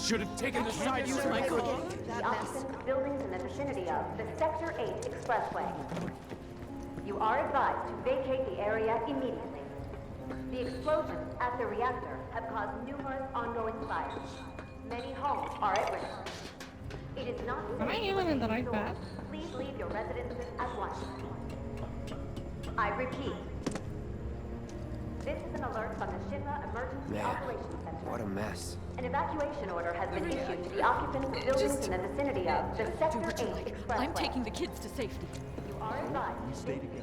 Should have taken the side you like. The occupants, buildings in the vicinity of the Sector 8 Expressway. You are advised to vacate the area immediately. The explosions at the reactor have caused numerous ongoing fires. Many homes are at risk. It is not Am I even in the right path? Please leave your residences at once. I repeat. This is an alert from the Shinra Emergency Operations Center. What a mess. An evacuation order has been issued to the occupants of buildings in the vicinity of the Sector 8 Expressway. I'm taking the kids to safety. You are advised. You stay together.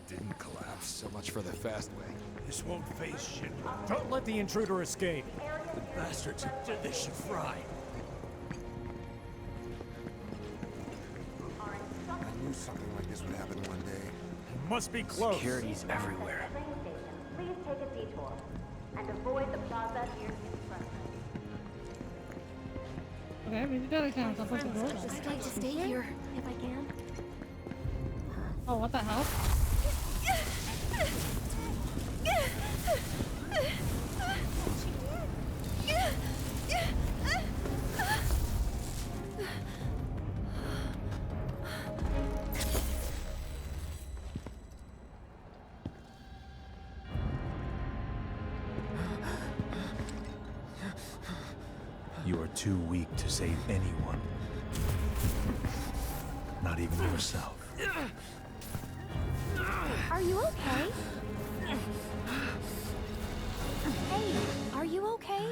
Didn't collapse. So much for the fast way. This won't phase Shinra. Don't let the intruder escape. The bastards who did this should fry. I knew something like this would happen one day. It must be close. Security's everywhere. Train station. Please take a detour and avoid the plaza near the expressway. Okay, we did it. I'm supposed to go. I'd like to stay here, if I can. Oh, what the hell? You are too weak to save anyone. Not even yourself. Are you okay? Hey, are you okay?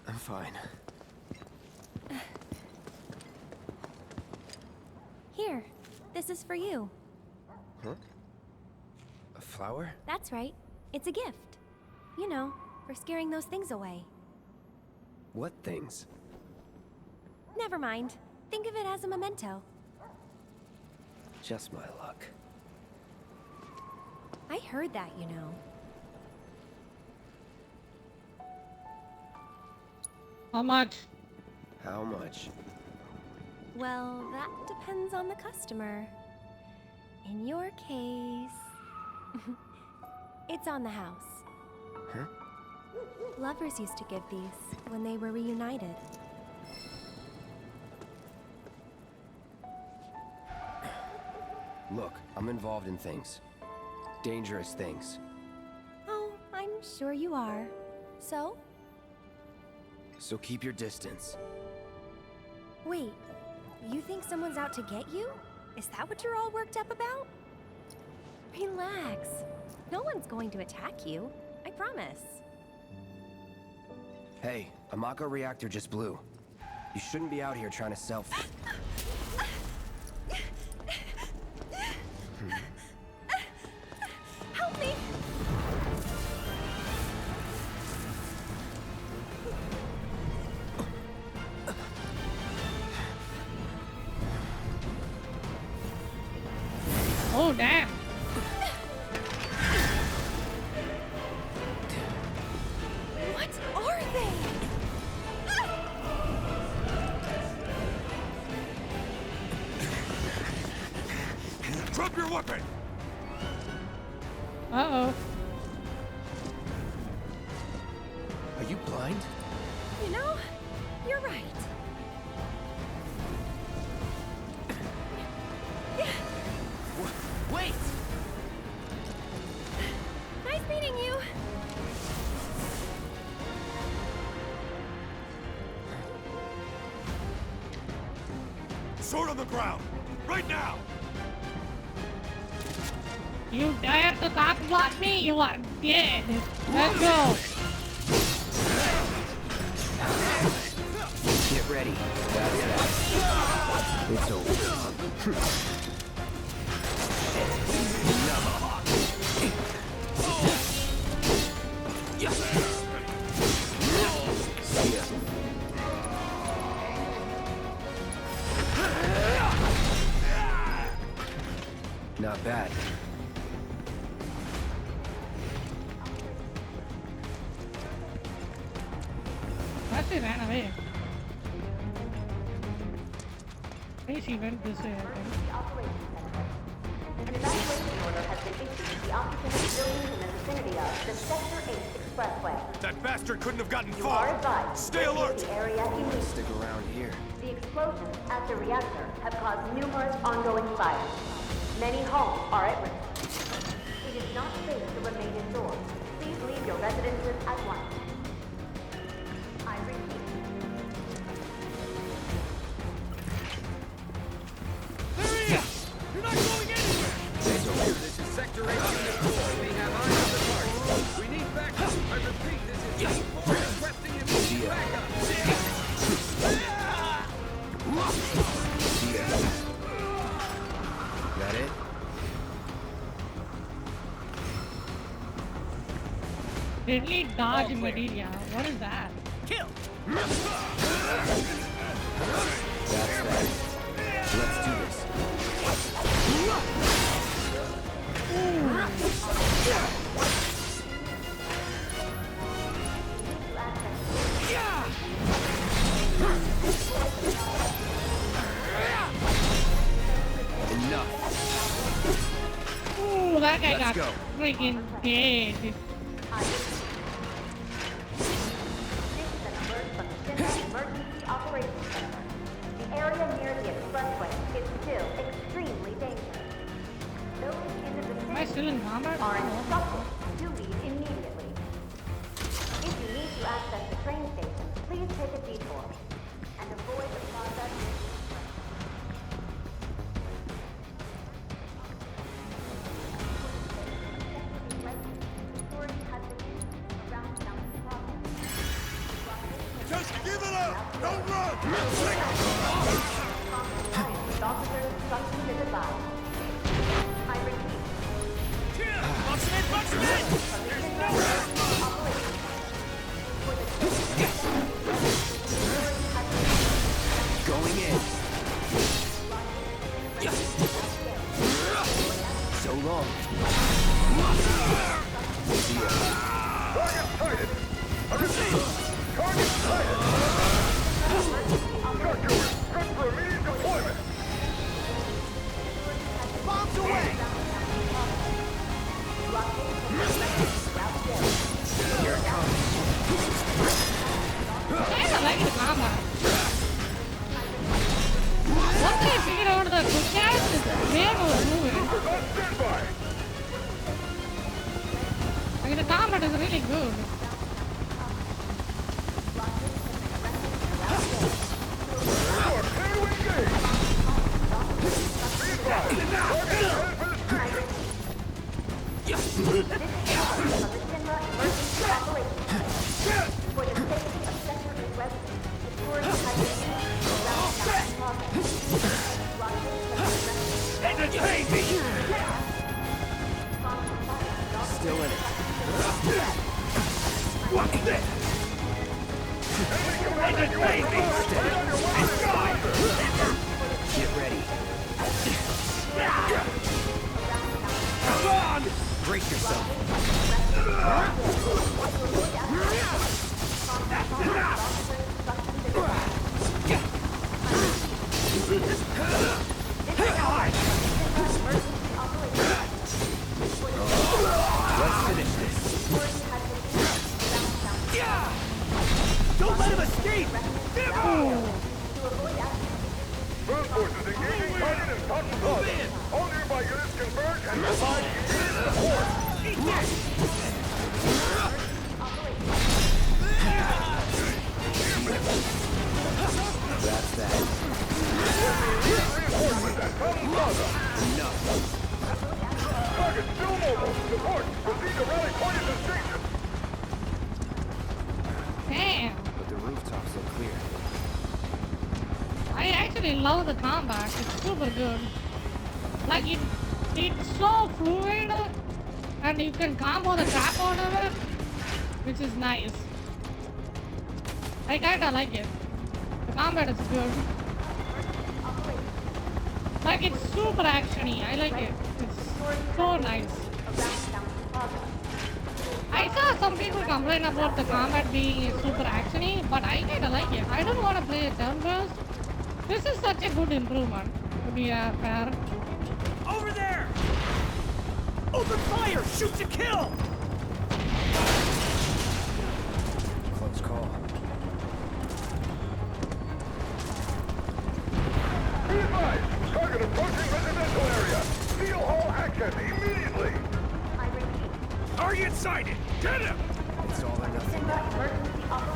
I'm fine. Here, this is for you. Huh? A flower? That's right. It's a gift. You know, for scaring those things away. What things? Never mind. Think of it as a memento. Just my luck. I heard that, you know. How much? How much? Well, that depends on the customer. In your case, it's on the house. Huh? Lovers used to give these when they were reunited. Look, I'm involved in things. Dangerous things. Oh, I'm sure you are. So? So keep your distance. Wait, you think someone's out to get you? Is that what you're all worked up about? Relax. No one's going to attack you. I promise. Hey, a Mako reactor just blew. You shouldn't be out here trying to self... Help me! Oh, damn. What are they? Drop your weapon! Uh-oh. Are you blind? You know, you're right. Wait! Nice meeting you. Sword on the ground! Right now! You dare to talk about me, you are dead. Let's go. Get ready. That's that. It's over. Not bad. Actually ran away. I think she went this way, I think. An evacuation order has been issued to the occupants of buildings in the vicinity of the Sector 8 Expressway. That bastard couldn't have gotten You are far! advised Stay to alert! leave the area immediately. Stick around here. The explosions at the reactor have caused numerous ongoing fires. Many homes are at risk. It is not safe to remain indoors. Please leave your residences at once. I repeat. There he is! You're not going anywhere! This is Sector 8 Unit 4. We have eyes on the target. We need backup. I repeat, this is Unit 4 requesting immediate backup. That it? Deadly dodge material. What is that? Kill! That's that. Let's do this. Enough. Ooh, that guy Let's got go. freaking dead. This is an alert from the Shinra Emergency Operations Center. The area near the expressway is still extremely dangerous. Those in the Am I still in combat? are instructed to leave immediately. If you need to access the train station, please take a detour and avoid the process. Just give it up! Don't run! Officers, instructions is advised. I repeat. There's no Going in. So long. See ya. Target sighted. I repeat, target sighted. Circular, good for immediate deployment. bombs away! Rocket really good. Entertain me! Still in it. What's this? Entertain me! Get ready. Come on! Brace yourself. Let's finish this. Don't let him escape! Ground forces engaging target and toxic target. All nearby units converge and provide immediate support. That's that. Reinforcements at Fountain Plaza. Enough. Target still mobile. Support. Proceed to rally point at the station. Damn. But the rooftops look clear. I actually love the combat. It's super good. Like it's so fluid, and you can combo the crap out of it, which is nice. I kinda like it. The combat is good. Like it's super actiony. I like it. It's so nice. I saw some people complain about the combat being super actiony, but I kinda like it. I don't want to play a turn-based. This is such a good improvement, to be fair. Over there! Open fire! Shoot to kill! Close call. Be advised. Target approaching residential area. Steel Hall action immediately. I repeat, Target sighted! Get him! It's all or nothing. emergency operations center.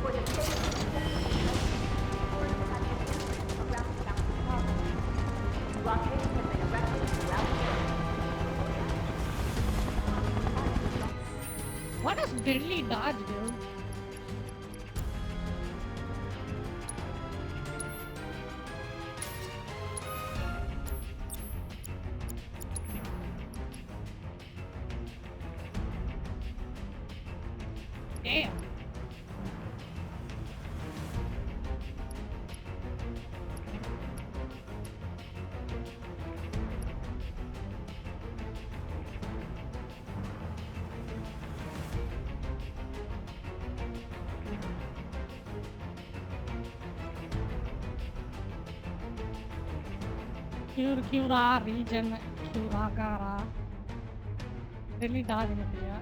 For the safety of the around Fountain Plaza. Blockades have been erected throughout the What does deadly dodge do? Damn. Cura region Curagara. Deadly dodge in India.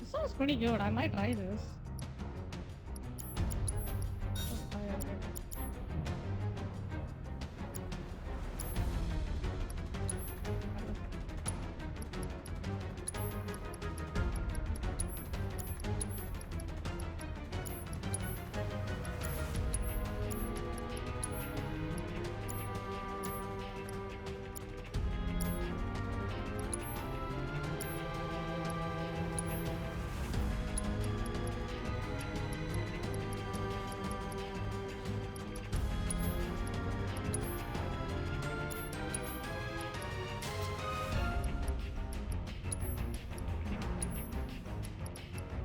This sounds pretty good. I might try this.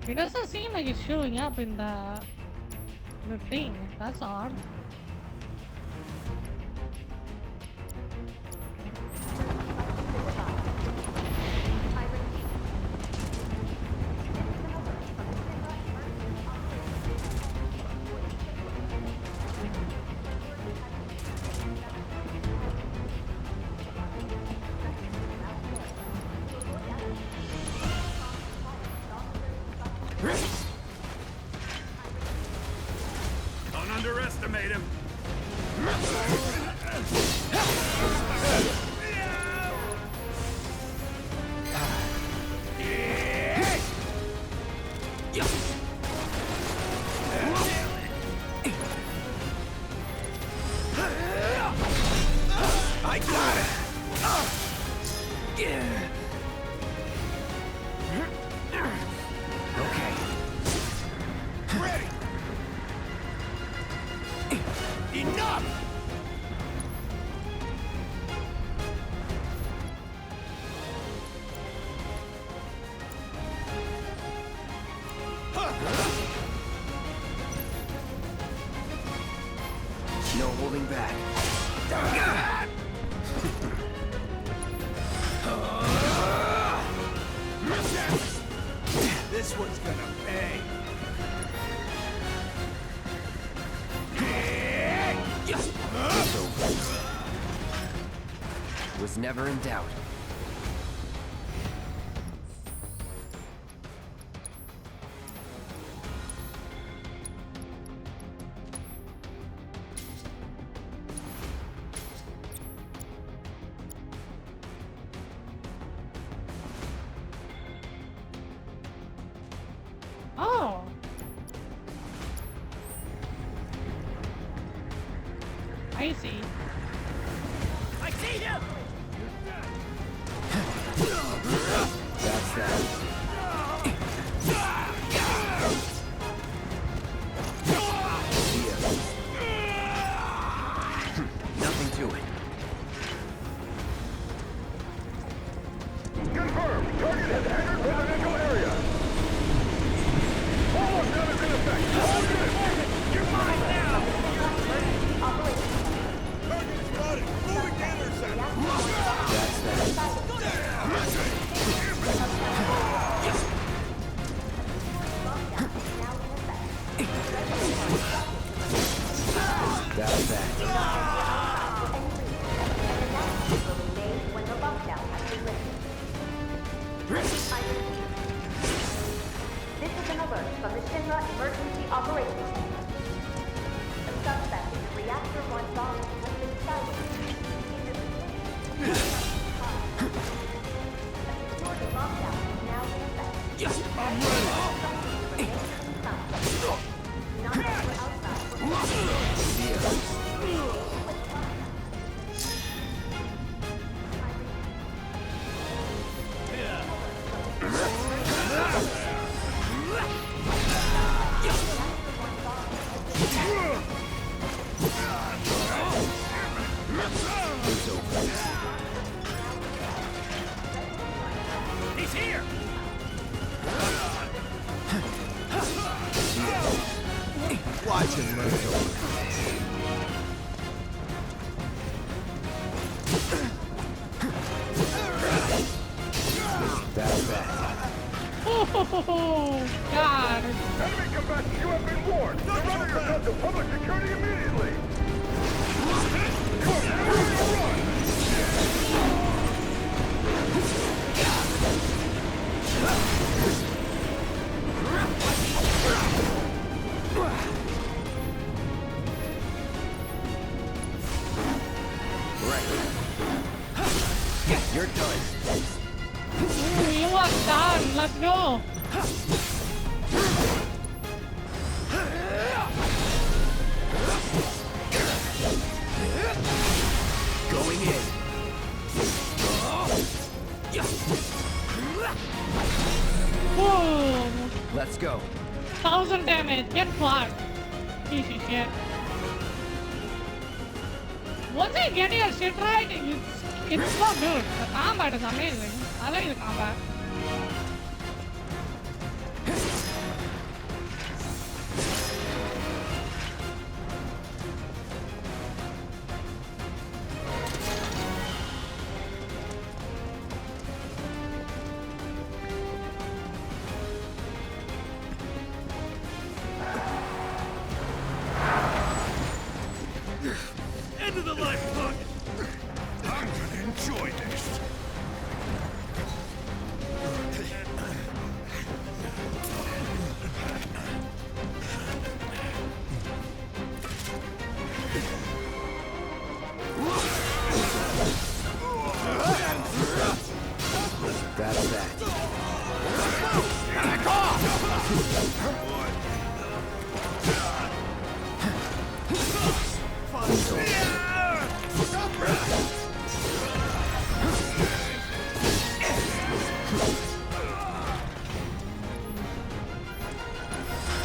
It doesn't seem like it's showing up in the thing. That's odd. Don't underestimate him. back. This one's gonna pay. Was never in doubt. Oh. I see. I see him! That's that. Nothing to it. Confirmed. Target has entered residential area. All lockdown is in effect. All units, you're mine now! Target spotted. Moving to intercept. That's that. That's that. When the lockdown has been lifted. This is an alert from the Shinra Emergency Operations Center. A suspect in the Reactor 1 bomb has been sighted. A security lockdown is now in effect. I'm ready! Not enter outside. He's here! Watch him move. That's that. Oh, God. Enemy combatants, you have been warned. Surrender yourself to public security immediately. You are ready to run. Right. You're done. Ooh, you are done. Let's go. Going in. Boom. Let's go. 1,000 damage. Get fucked. Piece of shit. Once you get your shit right, it's so good. The combat is amazing. I like the combat. End of the life, punk! I'm gonna enjoy this. That's that. Back off!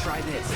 Try this.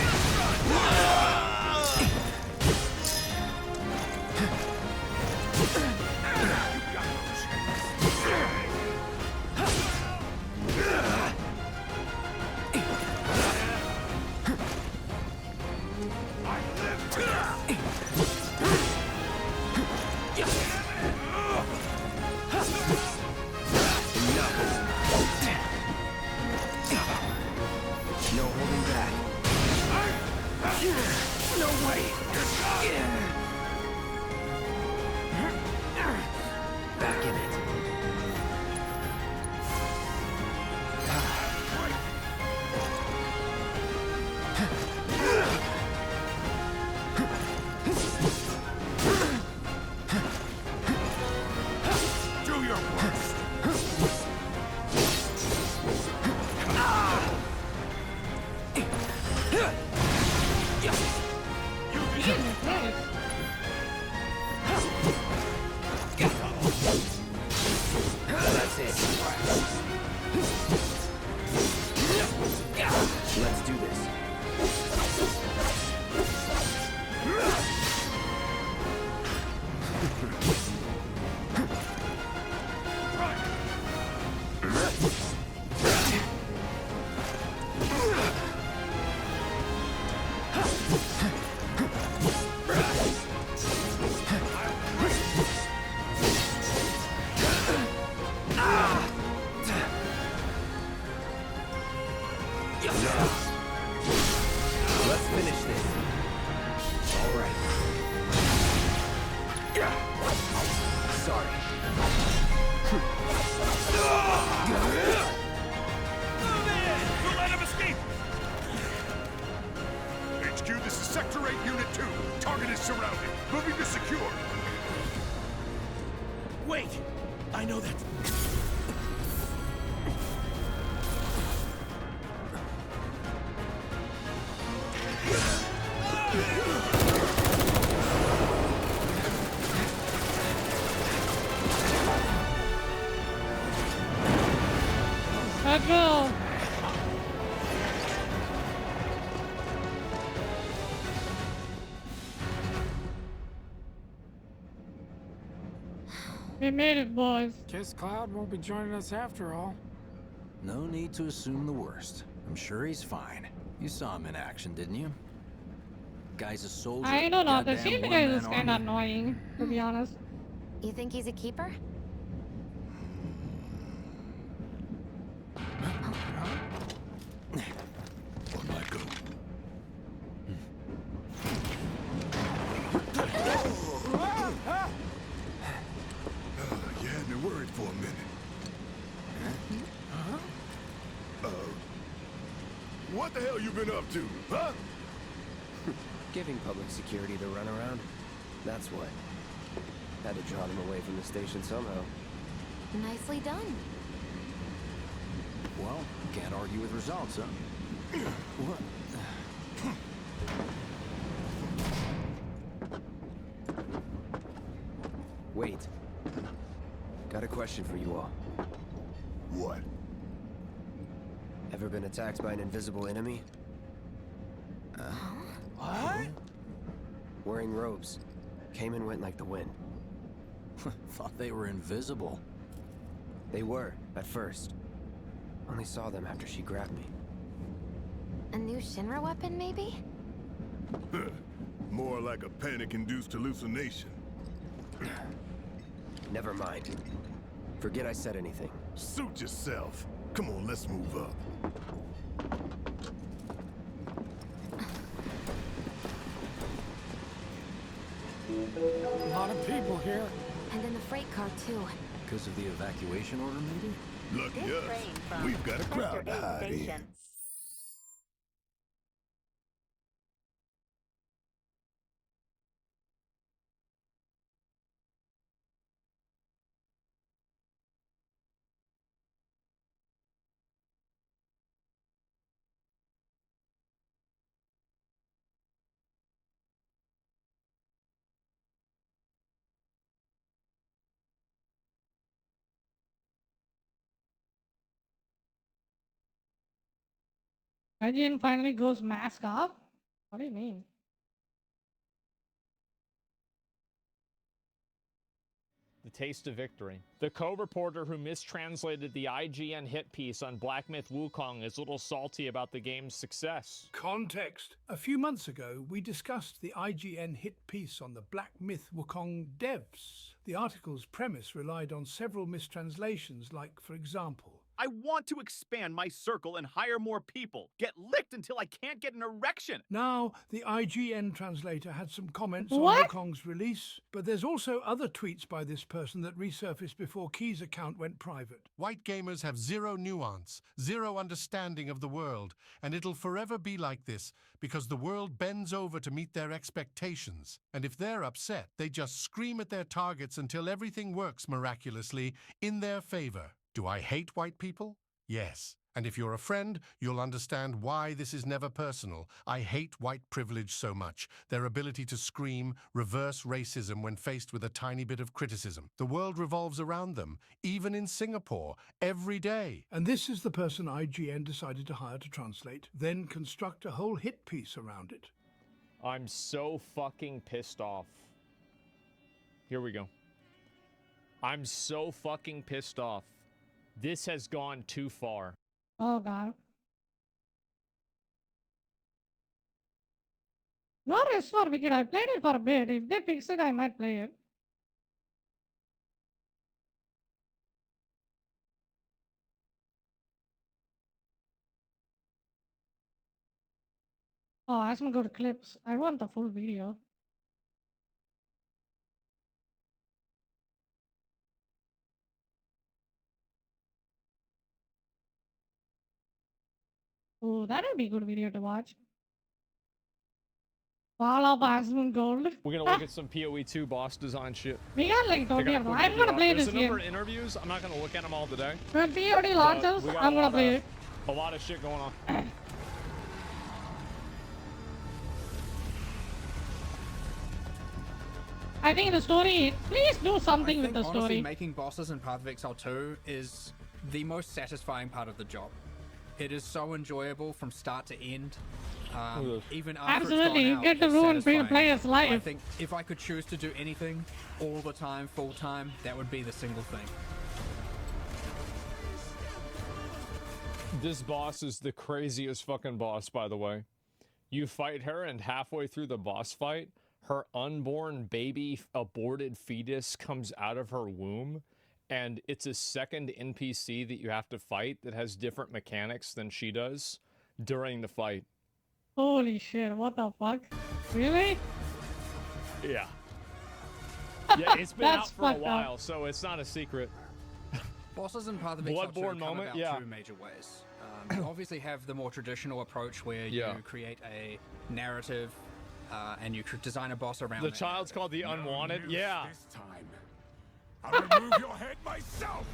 Now, let's finish this. All right. Sorry. Move in! Don't let him escape! HQ, this is Sector 8, Unit 2. Target is surrounded. Moving to secure. Wait! I know that. Let's go. We made it, boys. Guess Cloud won't be joining us after all. No need to assume the worst. I'm sure he's fine. You saw him in action, didn't you? Guy's a soldier. I don't know. The Goddamn same guy one-man is kind of army. annoying, to be honest. You think he's a keeper? On my go. You had me worried for a minute. What the hell you been up to, huh? Giving public security the runaround. That's what. Had to draw them away from the station somehow. Nicely done. Well, can't argue with results, huh? What? Wait. Got a question for you all. What? Ever been attacked by an invisible enemy? What? Wearing robes. Came and went like the wind. Thought they were invisible. They were, at first. Only saw them after she grabbed me. A new Shinra weapon, maybe? More like a panic-induced hallucination. Never mind. Forget I said anything. Suit yourself. Come on, let's move up. A lot of people here. And in the freight car, too. Because of the evacuation order, maybe? Lucky us. We've got a crowd to hide in. Guardian finally goes mask off? What do you mean? The Taste of Victory. The co-reporter who mistranslated the IGN hit piece on Black Myth Wukong is a little salty about the game's success. Context. A few months ago, we discussed the IGN hit piece on the Black Myth Wukong devs. The article's premise relied on several mistranslations, like, for example, I want to expand my circle and hire more people. Get licked until I can't get an erection. Now, the IGN translator had some comments What? on Wukong's release, but there's also other tweets by this person that resurfaced before Key's account went private. White gamers have zero nuance, zero understanding of the world, and it'll forever be like this because the world bends over to meet their expectations. And if they're upset, they just scream at their targets until everything works miraculously in their favor. Do I hate white people? Yes. And if you're a friend, you'll understand why this is never personal. I hate white privilege so much. Their ability to scream, reverse racism when faced with a tiny bit of criticism. The world revolves around them, even in Singapore, every day. And this is the person IGN decided to hire to translate, then construct a whole hit piece around it. I'm so fucking pissed off. Here we go. I'm so fucking pissed off. This has gone too far. Oh god. Not as far because I played it for a bit. If they fix it, I might play it. Oh, I haven't got clips. I want the full video. Oh, that'd be a good video to watch. Fall of Asmund Gold. We're gonna look at some PoE2 boss design shit. We got like They got a 20 of them. quick I'm video gonna up. play There's this a number game. of interviews. I'm not gonna look at them all today. When POD launches, We got I'm a gonna lot play of- it. A lot of shit going on. I think the story, please do something with the Honestly, story. making bosses in Path of Exile 2 is the most satisfying part of the job. It is so enjoyable from start to end. Even after Absolutely, you it's gone out, get to it's ruin satisfying. players' life. I think if I could choose to do anything all the time, full time, that would be the single thing. This boss is the craziest fucking boss, by the way. You fight her, and halfway through the boss fight, her unborn baby aborted fetus comes out of her womb, and it's a second NPC that you have to fight that has different mechanics than she does during the fight. Holy shit, what the fuck? Really? Yeah. Yeah, it's been out That's for a fucked up. while, so it's not a secret. Bosses in Path of Exile 2 Bloodborne come moment, about yeah. two major ways. You obviously have the more traditional approach where you create a narrative and you design a boss around The that. child's called the Unwanted, yeah. This time, I'll remove your head myself.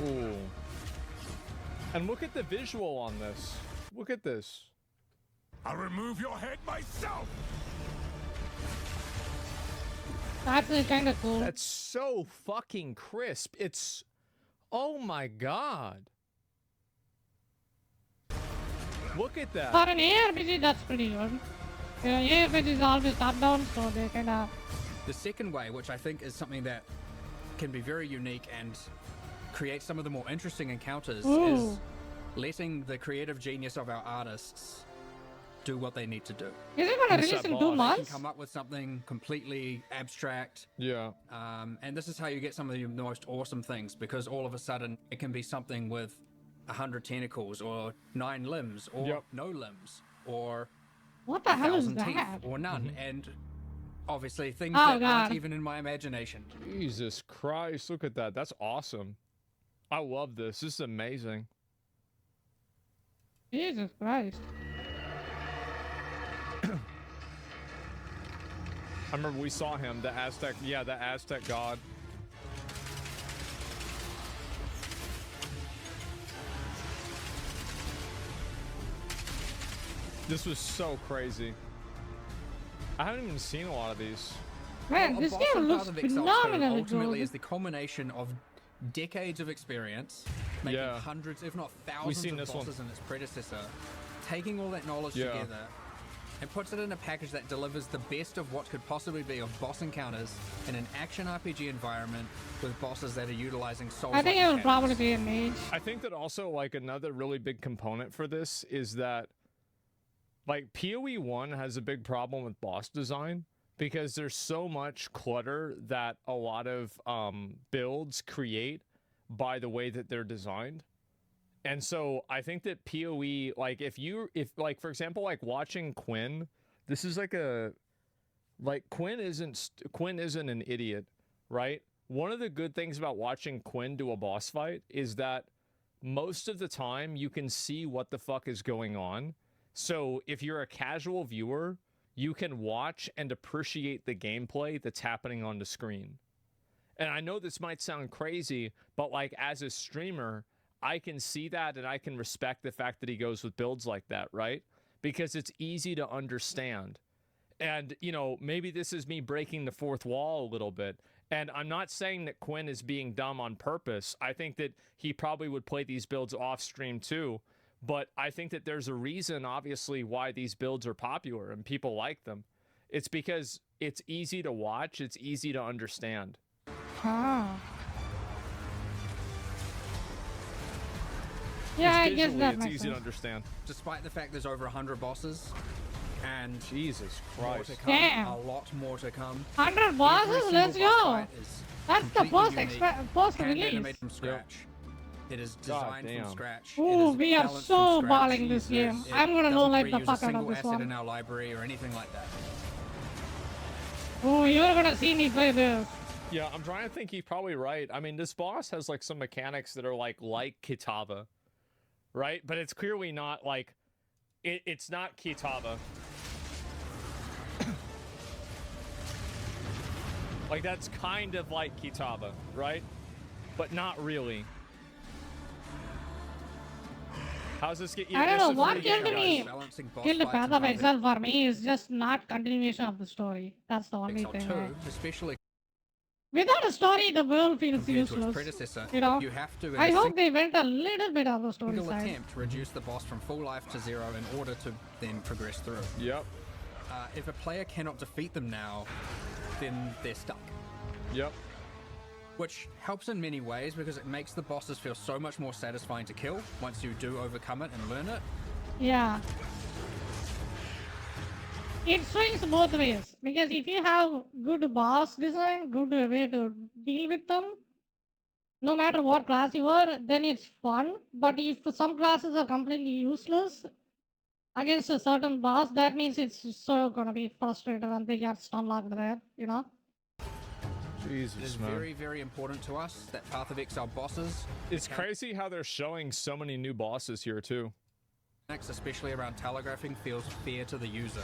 Ooh. And look at the visual on this. Look at this. I'll remove your head myself. That's kind of cool. That's so fucking crisp. It's... Oh my god. Look at that. For an ARPG, that's pretty good. You know, ARPG is always top-down, so they kind of... The second way, which I think is something that can be very unique and create some of the more interesting encounters, Ooh. is letting the creative genius of our artists do what they need to do. Is it gonna release in 2 They months? can come up with something completely abstract. Yeah. And this is how you get some of the most awesome things, because all of a sudden it can be something with 100 tentacles or 9 limbs or no limbs or What the hell is 1,000 teeth that? or none. And obviously things Oh, that God. aren't even in my imagination. Jesus Christ, look at that. That's awesome. I love this. This is amazing. Jesus Christ. I remember we saw him, the Aztec, the Aztec god. This was so crazy. I haven't even seen a lot of these. Man, Well, this a game boss in looks Path of Exile 2 phenomenally ultimately good. is the combination of decades of experience, making Yeah. hundreds, if not We've thousands seen of this one. bosses in its predecessor, taking all that knowledge Yeah. together and puts it in a package that delivers the best of what could possibly be of boss encounters in an action RPG environment with bosses that are utilizing souls. I think it would probably be a mage. I think that also, like, another really big component for this is that, like, PoE 1 has a big problem with boss design because there's so much clutter that a lot of builds create by the way that they're designed. And so I think that PoE, like, if like, for example, like watching Quinn, this is like Quinn isn't an idiot, right? One of the good things about watching Quinn do a boss fight is that most of the time you can see what the fuck is going on. So if you're a casual viewer, you can watch and appreciate the gameplay that's happening on the screen. And I know this might sound crazy, but like as a streamer, I can see that and I can respect the fact that he goes with builds like that, right? Because it's easy to understand. And, you know, maybe this is me breaking the fourth wall a little bit. And I'm not saying that Quinn is being dumb on purpose. I think that he probably would play these builds off stream too. But I think that there's a reason, obviously, why these builds are popular and people like them. It's because it's easy to watch. It's easy to understand. Ah. Yeah, I guess that it's makes easy to sense. understand. Despite the fact there's over 100 bosses, and Jesus more Christ. to come, Damn. a lot more to come. 100 Every bosses, single let's boss go. fight is That's the completely first unique, first release. hand-animated from scratch. It is designed from scratch. Ooh, it is we are balanced so from scratch. balling this game. It I'm gonna doesn't know like the reuse fuck a out of single this asset one. in our library or anything like that. Oh, you're gonna see me play this. Yeah, I'm trying to think. He's probably right. I mean, this boss has like some mechanics that are like Kitava, right? But it's clearly not like it's not Kitava. Like that's kind of like Kitava, right? But not really. How's this get you? I don't know what killed me. Killed the path of exile for me is just not continuation of the story. That's the only thing. Especially without a story, the world feels compared to its useless. predecessor, You know, you have to. I hope they went a little bit on the story Single side. attempt to reduce the boss from full life to 0 in order to then progress through. Yep. If a player cannot defeat them now, then they're stuck. Yep. Which helps in many ways because it makes the bosses feel so much more satisfying to kill once you do overcome it and learn it. Yeah. It swings both ways because if you have good boss design, good way to deal with them, no matter what class you are, then it's fun. But if some classes are completely useless against a certain boss, that means it's so gonna be frustrated and they get stunlocked there, you know? Jesus, it is man. very, very important to us that Path of Exile bosses. It's crazy how they're showing so many new bosses here too. Especially around telegraphing feels fair to the user,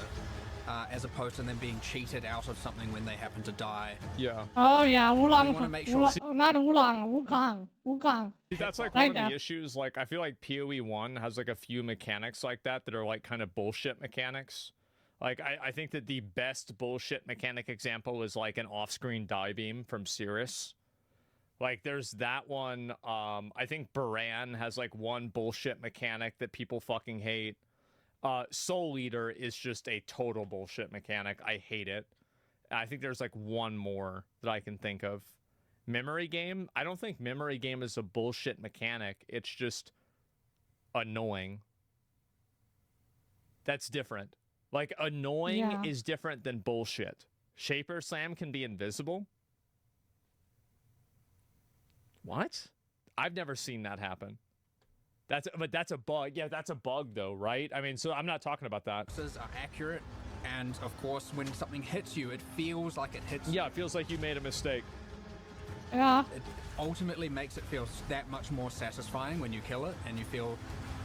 as opposed to them being cheated out of something when they happen to die. Yeah. Oh yeah, Oolong, sure not Oolong, Wukong. See, that's like one of the issues. Like, I feel like PoE 1 has like a few mechanics like that that are like kind of bullshit mechanics. Like, I think that the best bullshit mechanic example is like an off-screen die beam from Cirrus. Like, there's that one. I think Baran has like one bullshit mechanic that people fucking hate. Soul Eater is just a total bullshit mechanic. I hate it. I think there's like one more that I can think of. Memory Game? I don't think Memory Game is a bullshit mechanic. It's just annoying. That's different. Like, annoying is different than bullshit. Shaper Slam can be invisible? What? I've never seen that happen. But that's a bug. Yeah, that's a bug though, right? I mean, so I'm not talking about that. Are accurate, and of course, when something hits you, it feels like it hits. Yeah, it feels like you made a mistake. Yeah. It ultimately makes it feel that much more satisfying when you kill it, and you feel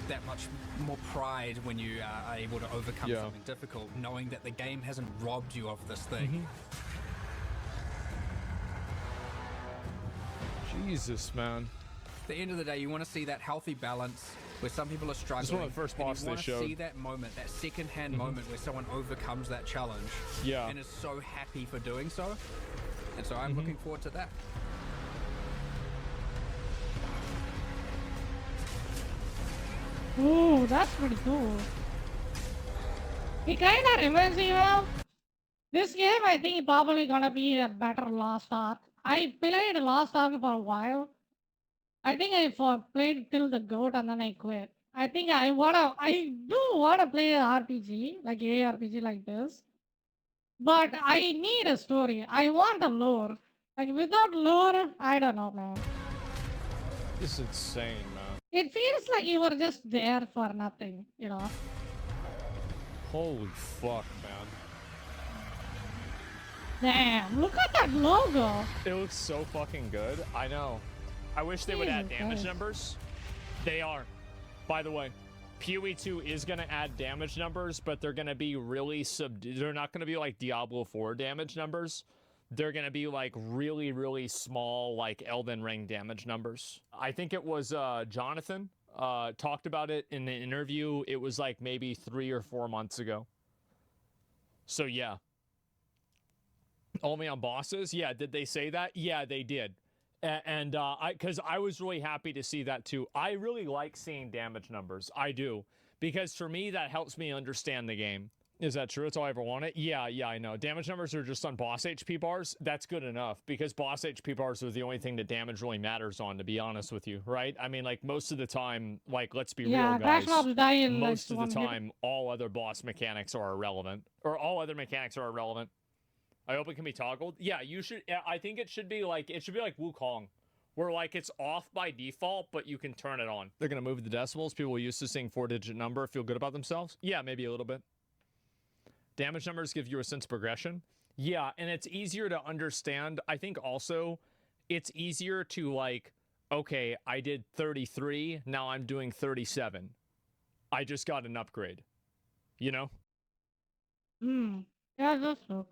that much more pride when you are able to overcome something difficult, knowing that the game hasn't robbed you of this thing. Jesus, man. At the end of the day, you want to see that healthy balance where some people are struggling. This is one of the first bosses they showed. You want to see that moment, that second-hand moment where someone overcomes that challenge. Yeah. And is so happy for doing so. And so I'm looking forward to that. Ooh, that's pretty cool. It kind of reminds me of this game. I think probably gonna be a better Lost Ark. I played Lost Ark for a while. I think I played till the goat and then I quit. I think I do wanna play an RPG, like ARPG like this. But I need a story. I want a lore. Like without lore, I don't know, man. This is insane, man. It feels like you were just there for nothing, you know? Holy fuck, man. Damn, look at that logo. It looks so fucking good. I know. I wish they would add damage numbers. They are. By the way, PoE 2 is going to add damage numbers, but they're going to be really they're not going to be like Diablo 4 damage numbers. They're going to be like really, really small, like Elden Ring damage numbers. I think it was Jonathan talked about it in an interview. It was like maybe 3 or 4 months ago. So yeah. Only on bosses? Yeah, did they say that? Yeah, they did. And because I was really happy to see that too. I really like seeing damage numbers. I do. Because for me, that helps me understand the game. Is that true? That's all I ever wanted? Yeah, I know. Damage numbers are just on boss HP bars. That's good enough because boss HP bars are the only thing that damage really matters on, to be honest with you, right? I mean, like, most of the time, like, let's be real, guys. Most of the time, all other boss mechanics are irrelevant. Or all other mechanics are irrelevant. I hope it can be toggled. Yeah, you should. I think it should be like Wukong, where like it's off by default, but you can turn it on. They're gonna move the decibels. People used to seeing 4-digit number feel good about themselves. Yeah, maybe a little bit. Damage numbers give you a sense of progression. Yeah, and it's easier to understand. I think also it's easier to like, okay, I did 33, now I'm doing 37. I just got an upgrade. You know? Hmm. Yeah, that's true.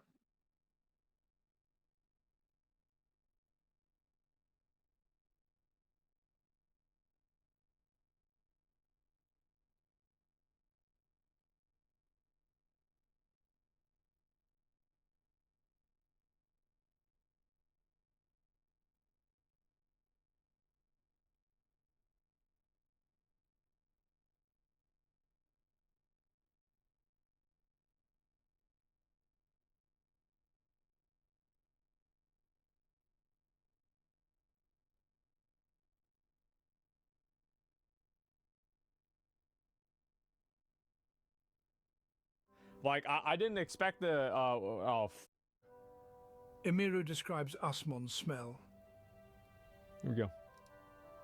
Like, I didn't expect the, Emiru describes Usmon's smell. Here we go.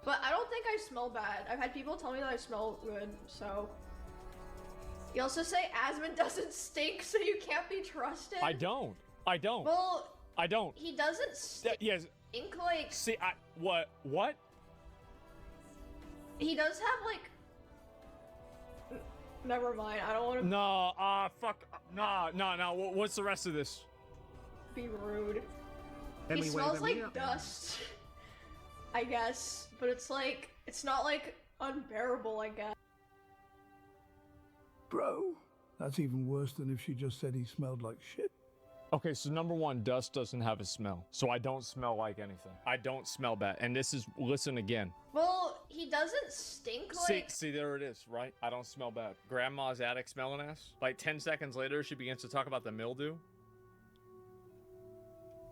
But I don't think I smell bad. I've had people tell me that I smell good, so. You also say Asmund doesn't stink, so you can't be trusted? I don't. Well, I don't. he doesn't stink. Yes. Like. See, what? He does have, like. Never mind, I don't want to. No, fuck. No. What's the rest of this? Be rude. He smells like dust. I guess. But it's like. It's not, like, unbearable, I guess. Bro, that's even worse than if she just said he smelled like shit. Okay, so number one, dust doesn't have a smell. So I don't smell like anything. I don't smell bad. And this is, listen again. Well, he doesn't stink like... See, there it is, right? I don't smell bad. Grandma's attic smelling ass. Like 10 seconds later, she begins to talk about the mildew.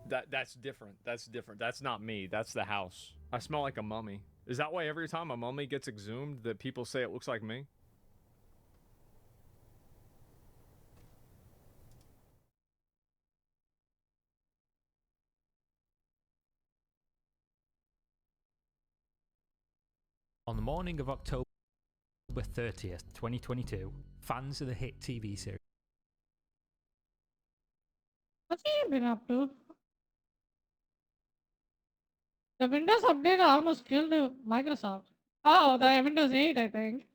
That's different. That's different. That's not me. That's the house. I smell like a mummy. Is that why every time a mummy gets exhumed that people say it looks like me? On the morning of October 30th, 2022, fans of the hit TV series... What's he been up to? The Windows update almost killed Microsoft. Oh, the Windows 8, I think.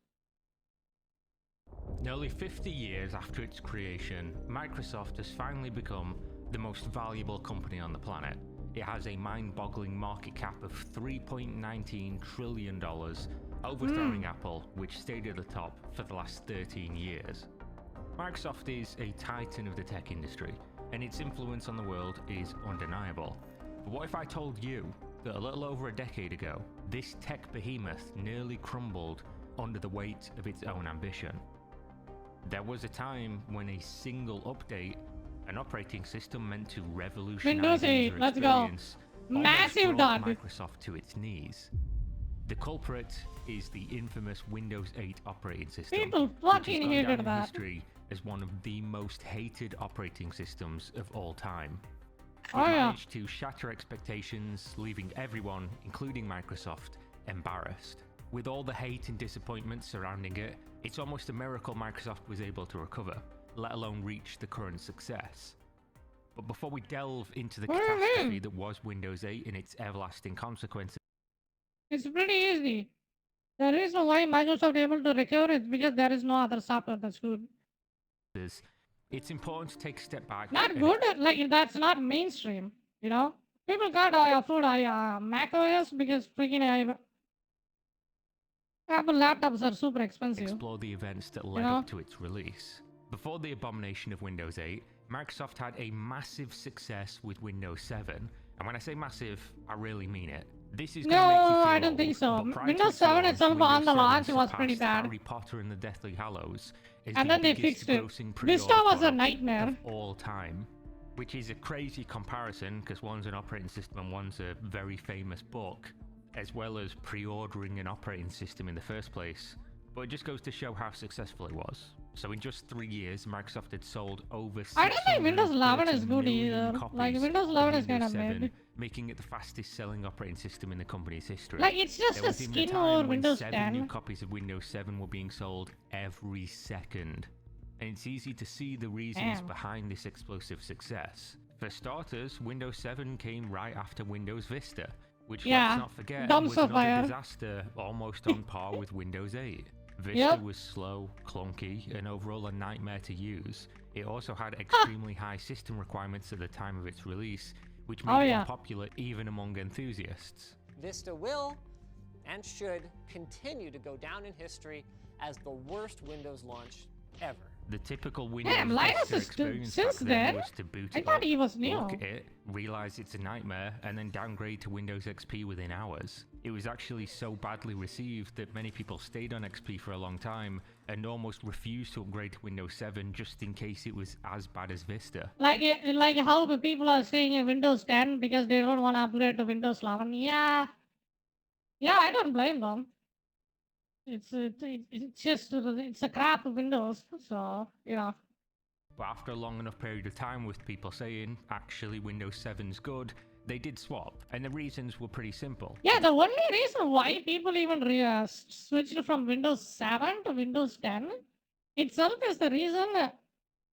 Nearly 50 years after its creation, Microsoft has finally become the most valuable company on the planet. It has a mind-boggling market cap of $3.19 trillion, overthrowing Apple, which stayed at the top for the last 13 years. Microsoft is a titan of the tech industry, and its influence on the world is undeniable. But what if I told you that a little over a decade ago, this tech behemoth nearly crumbled under the weight of its own ambition? There was a time when a single update, an operating system meant to revolutionize Windows 8, let's go. Massive done. Microsoft to its knees. The culprit is the infamous Windows 8 operating system. People fucking hated that. History as one of the most hated operating systems of all time. It Oh yeah. managed to shatter expectations, leaving everyone, including Microsoft, embarrassed. With all the hate and disappointment surrounding it, it's almost a miracle Microsoft was able to recover, let alone reach the current success. But before we delve into the catastrophe that was Windows 8 and its everlasting consequences... It's pretty easy. The reason why Microsoft able to recover is because there is no other software that's good. It's important to take a step back. Not good, like that's not mainstream, you know? People can't afford Mac OS because freaking Apple laptops are super expensive. Explore the events that led up to its release. Before the abomination of Windows 8, Microsoft had a massive success with Windows 7. And when I say massive, I really mean it. This is No, I don't think so. Windows 7 itself on the launch was pretty bad. Harry Potter and the Deathly Hallows is And the then they biggest fixed it. grossing Vista pre-order was a product nightmare. of all time, which is a crazy comparison because one's an operating system and one's a very famous book, as well as pre-ordering an operating system in the first place. But it just goes to show how successful it was. So in just 3 years, Microsoft had sold over I don't think Windows 11 is 630 good million either. copies Like, Windows of 11 is Windows kind of 7, mid. making it the fastest selling operating system in the company's history. Like, it's just There a was even skin time over when Windows 7 new 10. copies of Windows 7 were being sold every second. And it's easy to see the reasons Damn. behind this explosive success. For starters, Windows 7 came right after Windows Vista, which, Yeah, let's not forget, dumb was another fire. disaster almost on par with Windows 8. Vista Yep. was slow, clunky, and overall a nightmare to use. It also had extremely high system requirements at the time of its release, which made Oh, it yeah. unpopular even among enthusiasts. Vista will and should continue to go down in history as the worst Windows launch ever. The typical Windows Damn, Linus Vista is still experience since back then then. was to boot I it thought up, he was new. look at it, realize it's a nightmare, and then downgrade to Windows XP within hours. It was actually so badly received that many people stayed on XP for a long time and almost refused to upgrade to Windows 7 just in case it was as bad as Vista. Like how the people are staying in Windows 10 because they don't want to upgrade to Windows 11. Yeah. Yeah, I don't blame them. It's just it's a crap Windows, so you know. But after a long enough period of time with people saying, actually Windows 7's good, they did swap, and the reasons were pretty simple. Yeah, the only reason why people even switched from Windows 7 to Windows 10 itself is the reason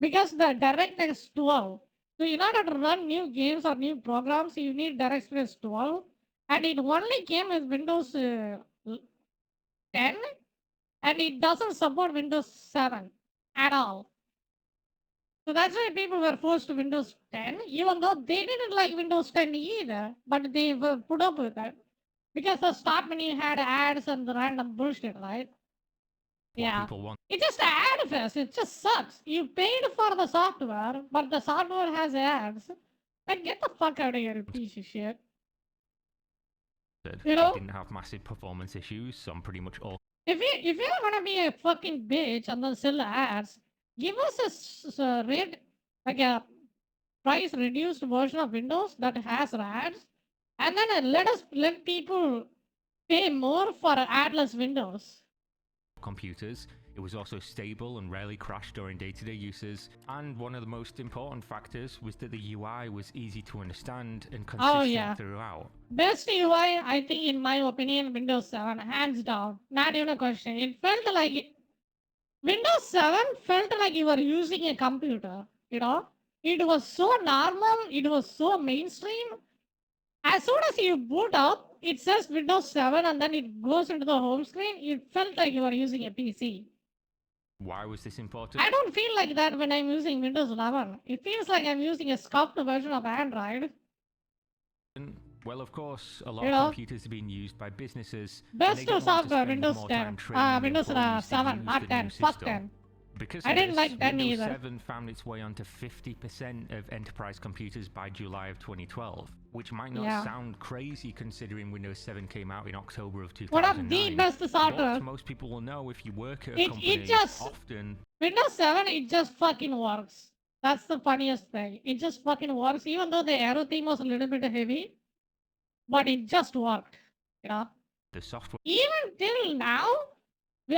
because the DirectX 12. So in order to run new games or new programs, you need DirectX 12, and it only came with Windows 10, and it doesn't support Windows 7 at all. So that's why people were forced to Windows 10, even though they didn't like Windows 10 either, but they were put up with it. Because the start menu had ads and the random bullshit, right? Yeah. People want. It's just an ad fest. It just sucks. You paid for the software, but the software has ads. Like, get the fuck out of here, you piece of shit. You know? It didn't have massive performance issues on pretty much all. If you're gonna be a fucking bitch and then sell ads, give us a rate, like a price reduced version of Windows that has ads, and then let people pay more for adless Windows. Computers. It was also stable and rarely crashed during day-to-day uses, and one of the most important factors was that the UI was easy to understand and consistent throughout. Best UI, I think, in my opinion, Windows 7, hands down. Not even a question. It felt like Windows 7 felt like you were using a computer, you know? It was so normal, it was so mainstream. As soon as you boot up, it says Windows 7 and then it goes into the home screen. It felt like you were using a PC. Why was this important? I don't feel like that when I'm using Windows 11. It feels like I'm using a scuffed version of Android. Well, of course, a lot of computers are being used by businesses. Best software, Windows 10. Windows 7, not 10. Fuck 10. Because I didn't like 10 Windows either. 7 found its way onto 50% of enterprise computers by July of 2012, which might not sound crazy considering Windows 7 came out in October of 2009. One of the best software. But most people will know if you work at a company It just often. Windows 7, it just fucking works. That's the funniest thing. It just fucking works, even though the arrow theme was a little bit heavy, but it just worked. You know. The software. Even till now,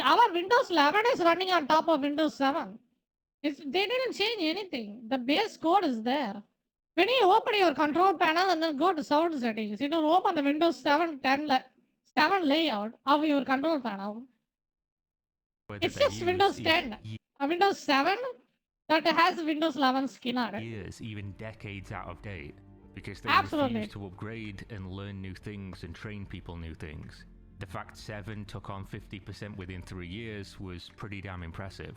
our Windows 11 is running on top of Windows 7. They didn't change anything. The base code is there. When you open your control panel and then go to sound settings, it will open the Windows 7 layout of your control panel. It's just Windows 10. Windows 7 that has Windows 11 skin on it. Years, even decades out of date, because they Absolutely. refuse to upgrade and learn new things and train people new things. The fact 7 took on 50% within 3 years was pretty damn impressive.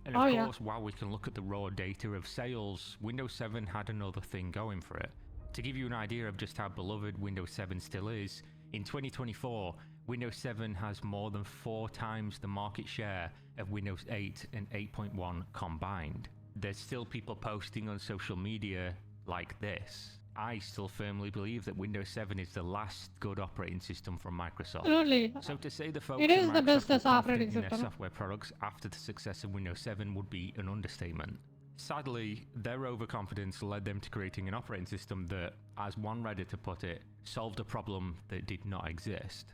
And of course, while we can look at the raw data of sales, Windows 7 had another thing going for it. To give you an idea of just how beloved Windows 7 still is, in 2024, Windows 7 has more than 4 times the market share of Windows 8 and 8.1 combined. There's still people posting on social media like this. I still firmly believe that Windows 7 is the last good operating system from Microsoft. Absolutely. So to say the folks It is at the Microsoft best were operating confident in their system. software products after the success of Windows 7 would be an understatement. Sadly, their overconfidence led them to creating an operating system that, as one Redditor put it, solved a problem that did not exist.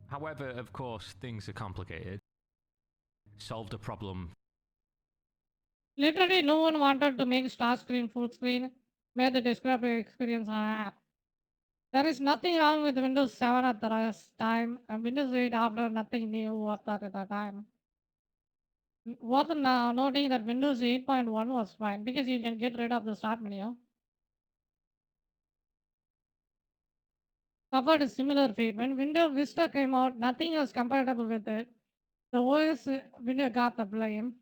However, of course, things are complicated. Solved a problem Literally, no one wanted to make start screen full screen, made the desktop experience an app. There is nothing wrong with Windows 7 at the time, and Windows 8 after nothing new worth that at the time. Worth now noting that Windows 8.1 was fine because you can get rid of the start menu. Suffered a similar fate. When Windows Vista came out, nothing was compatible with it. The OS window got the blame.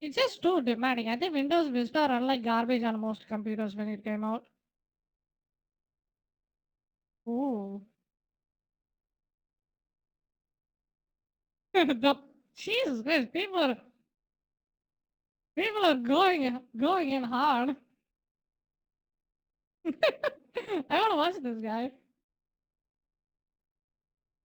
It's just too demanding. I think Windows Vista run like garbage on most computers when it came out. Ooh. the Jesus Christ, people are going in hard. I wanna watch this guy.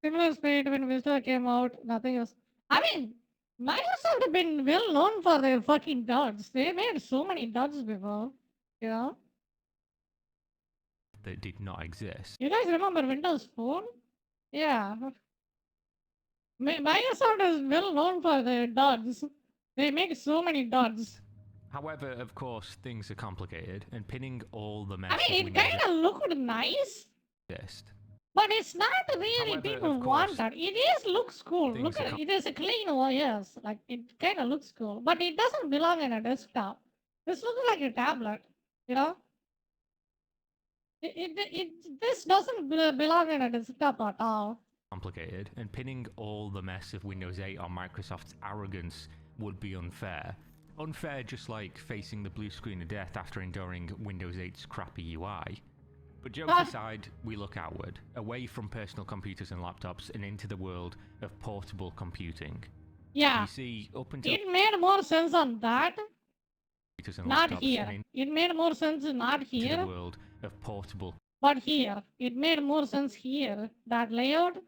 Similar fate when Vista came out, nothing else. I mean, Microsoft have been well known for their fucking duds. They made so many duds before, you know? That did not exist. You guys remember Windows Phone? Yeah. Microsoft is well known for their duds. They make so many duds. However, of course, things are complicated, and pinning all the mess I mean, it kind of looked nice, exist. but it's not really However, people of want course, that. It is looks cool. things Look are at it. It is a clean OS. Like, it kind of looks cool, but it doesn't belong in a desktop. This looks like a tablet, you know? This doesn't belong in a desktop at all. Complicated, and pinning all the mess of Windows 8 on Microsoft's arrogance would be unfair. Unfair just like facing the blue screen of death after enduring Windows 8's crappy UI. But jokes aside, we look outward, away from personal computers and laptops and into the world of portable computing. Yeah. You see, up until It made more sense on that. computers and Not laptops here. and It made more sense not into here. the world of portable But here, it made more sense here. That layout,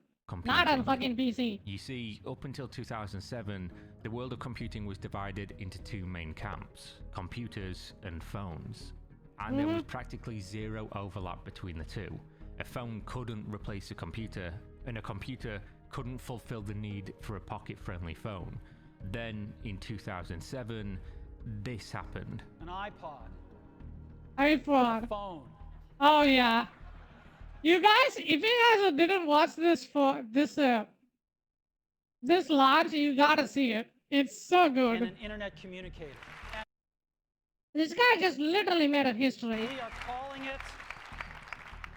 not on fucking PC. You see, up until 2007, the world of computing was divided into two main camps, computers and phones. And there was practically zero overlap between the two. A phone couldn't replace a computer, and a computer couldn't fulfill the need for a pocket-friendly phone. Then, in 2007, this happened. An iPod. iPod. A phone. Oh yeah. You guys, if you guys didn't watch this for this launch, you gotta see it. It's so good. And an internet communicator. This guy just literally made a history. We are calling it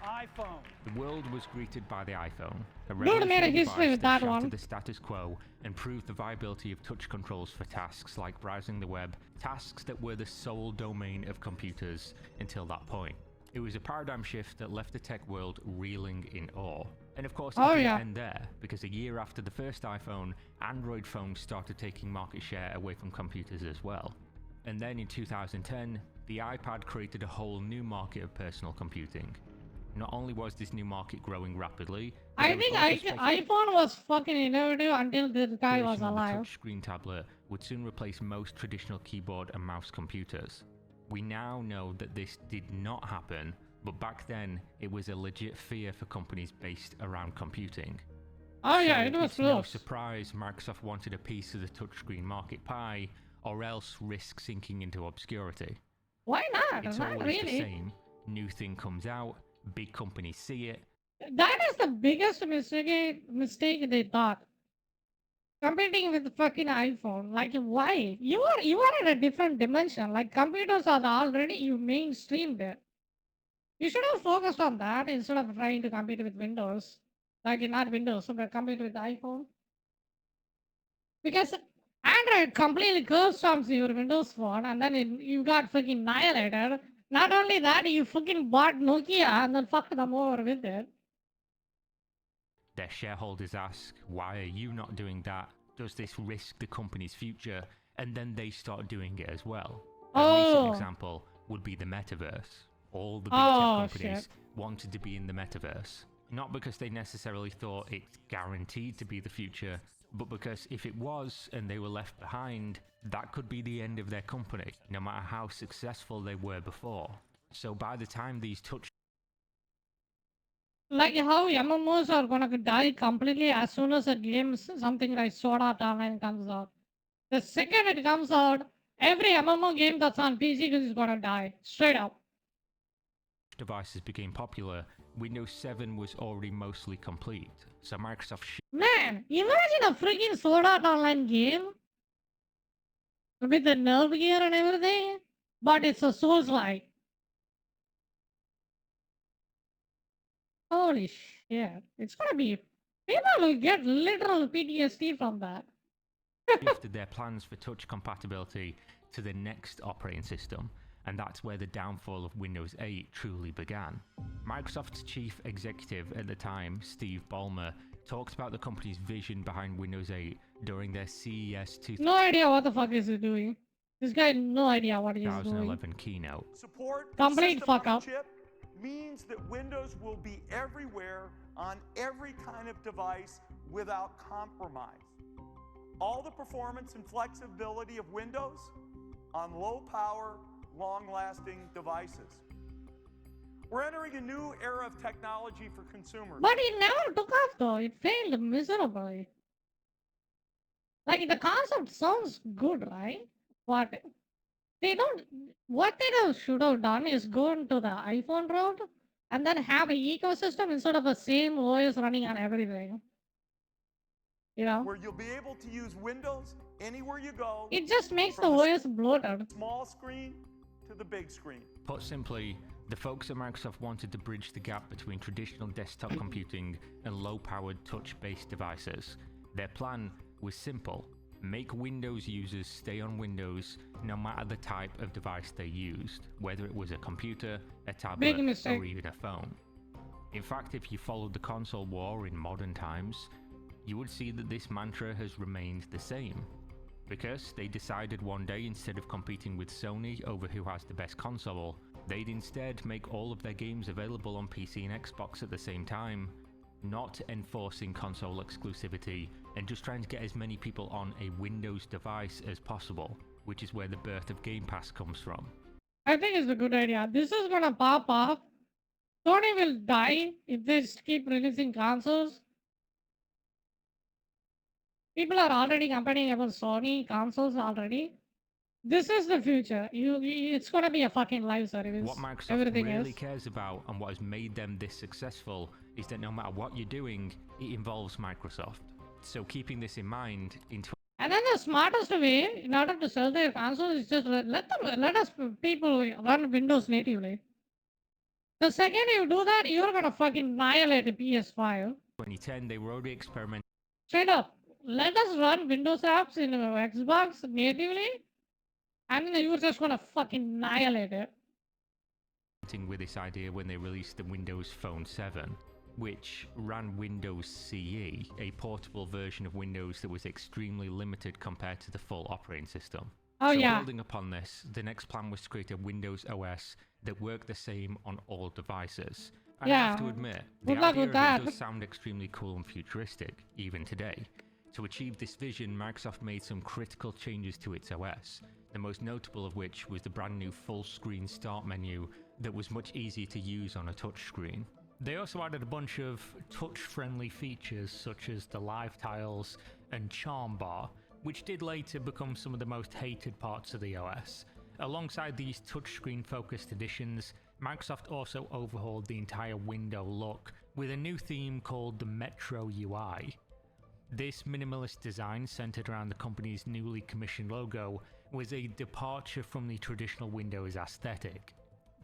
iPhone. The world was greeted by the iPhone. Dude made a history with that one. The status quo and proved the viability of touch controls for tasks like browsing the web, tasks that were the sole domain of computers until that point. It was a paradigm shift that left the tech world reeling in awe. And of course, it didn't end there, because a year after the first iPhone, Android phones started taking market share away from computers as well. And then in 2010, the iPad created a whole new market of personal computing. Not only was this new market growing rapidly, I think iPhone was fucking innovative until this guy was alive. The touchscreen tablet would soon replace most traditional keyboard and mouse computers. We now know that this did not happen, but back then it was a legit fear for companies based around computing. Oh yeah, it was close. No surprise Microsoft wanted a piece of the touchscreen market pie, or else risk sinking into obscurity. Why not? It's Not always really. the same. New thing comes out, big companies see it. That is the biggest mistake they thought. Competing with the fucking iPhone, like why? You are in a different dimension. Like computers are already you mainstreamed it. You should have focused on that instead of trying to compete with Windows. Like not Windows, but compete with iPhone. Because Android completely curb stomps your Windows phone, and then you got fucking annihilated. Not only that, you fucking bought Nokia and then fucked them over with it. Their shareholders ask, why are you not doing that? Does this risk the company's future? And then they start doing it as well. A recent example would be the metaverse. All the big tech companies wanted to be in the metaverse. Not because they necessarily thought it's guaranteed to be the future, but because if it was and they were left behind, that could be the end of their company, no matter how successful they were before. So by the time these like how MMOs are gonna die completely as soon as a game, something like Sword Art Online comes out. The second it comes out, every MMO game that's on PC is gonna die. Straight up. Devices became popular, Windows 7 was already mostly complete, so Microsoft Man, imagine a freaking Sword Art Online game with the nerve gear and everything, but it's a Souls-like. Holy shit. It's gonna be... People will get literal PTSD from that. shifted their plans for touch compatibility to the next operating system, and that's where the downfall of Windows 8 truly began. Microsoft's chief executive at the time, Steve Ballmer, talked about the company's vision behind Windows 8 during their CES No idea what the fuck is he doing. This guy has no idea what he's doing. 2011 keynote. Support Complete system fuck on a up. chip means that Windows will be everywhere on every kind of device without compromise. All the performance and flexibility of Windows on low power, long-lasting devices. We're entering a new era of technology for consumers. But it never took off though. It failed miserably. Like the concept sounds good, right? But they don't. What they should have done is go into the iPhone route and then have an ecosystem instead of the same OS running on everything. You know? Where you'll be able to use Windows anywhere you go. It just makes the from OS bloated. Small screen to the big screen. Put simply, the folks at Microsoft wanted to bridge the gap between traditional desktop computing and low-powered touch-based devices. Their plan was simple: make Windows users stay on Windows no matter the type of device they used, whether it was a computer, a tablet, or even a phone. In fact, if you followed the console war in modern times, you would see that this mantra has remained the same. Because they decided one day, instead of competing with Sony over who has the best console, they'd instead make all of their games available on PC and Xbox at the same time, not enforcing console exclusivity and just trying to get as many people on a Windows device as possible, which is where the birth of Game Pass comes from. I think it's a good idea. This is gonna pop off. Sony will die if they keep releasing consoles. People are already complaining about Sony consoles already. This is the future. It's gonna be a fucking live service. What Microsoft Everything really is. cares about and what has made them this successful is that no matter what you're doing, it involves Microsoft. So keeping this in mind, And then the smartest way in order to sell their consoles is just let us people run Windows natively. The second you do that, you're gonna fucking annihilate the PS5. 2010, they were already experimenting Straight up, let us run Windows apps in Xbox natively, and you're just gonna fucking annihilate it. with this idea when they released the Windows Phone 7, which ran Windows CE, a portable version of Windows that was extremely limited compared to the full operating system. Oh, yeah. Building upon this, the next plan was to create a Windows OS that worked the same on all devices. And I have to admit, the idea of it does sound extremely cool and futuristic, even today. To achieve this vision, Microsoft made some critical changes to its OS, the most notable of which was the brand new full-screen start menu that was much easier to use on a touchscreen. They also added a bunch of touch-friendly features such as the live tiles and charm bar, which did later become some of the most hated parts of the OS. Alongside these touchscreen-focused additions, Microsoft also overhauled the entire window look with a new theme called the Metro UI. This minimalist design, centered around the company's newly commissioned logo, was a departure from the traditional Windows aesthetic.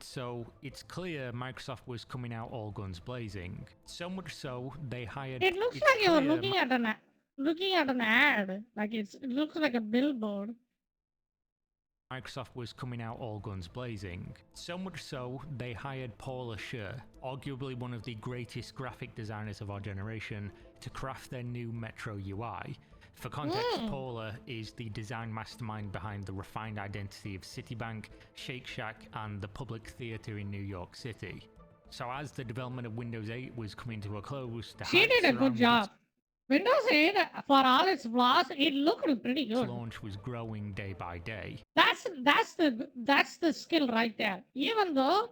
So it's clear Microsoft was coming out all guns blazing. So much so they hired. It looks like you're looking at an ad. Like it looks like a billboard. Microsoft was coming out all guns blazing. So much so they hired Paula Scher, arguably one of the greatest graphic designers of our generation, to craft their new Metro UI. For context, Paula is the design mastermind behind the refined identity of Citibank, Shake Shack, and the Public Theater in New York City. So as the development of Windows 8 was coming to a close, She did a good job. Windows 8, for all its flaws, it looked pretty good. Launch was growing day by day. That's the skill right there. Even though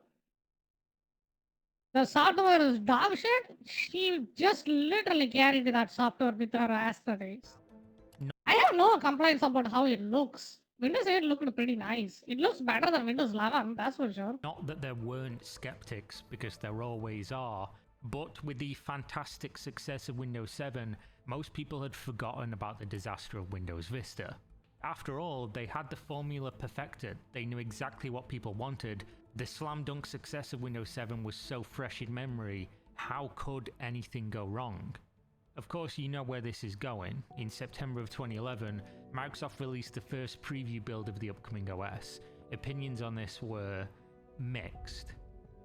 the software is dog shit, she just literally carried that software with her aesthetics. I have no no complaints about how it looks. Windows 8 looked pretty nice. It looks better than Windows 11, that's for sure. Not that there weren't skeptics, because there always are, but with the fantastic success of Windows 7, most people had forgotten about the disaster of Windows Vista. After all, they had the formula perfected, they knew exactly what people wanted, the slam dunk success of Windows 7 was so fresh in memory, how could anything go wrong? Of course, you know where this is going. In September of 2011, Microsoft released the first preview build of the upcoming OS. Opinions on this were mixed.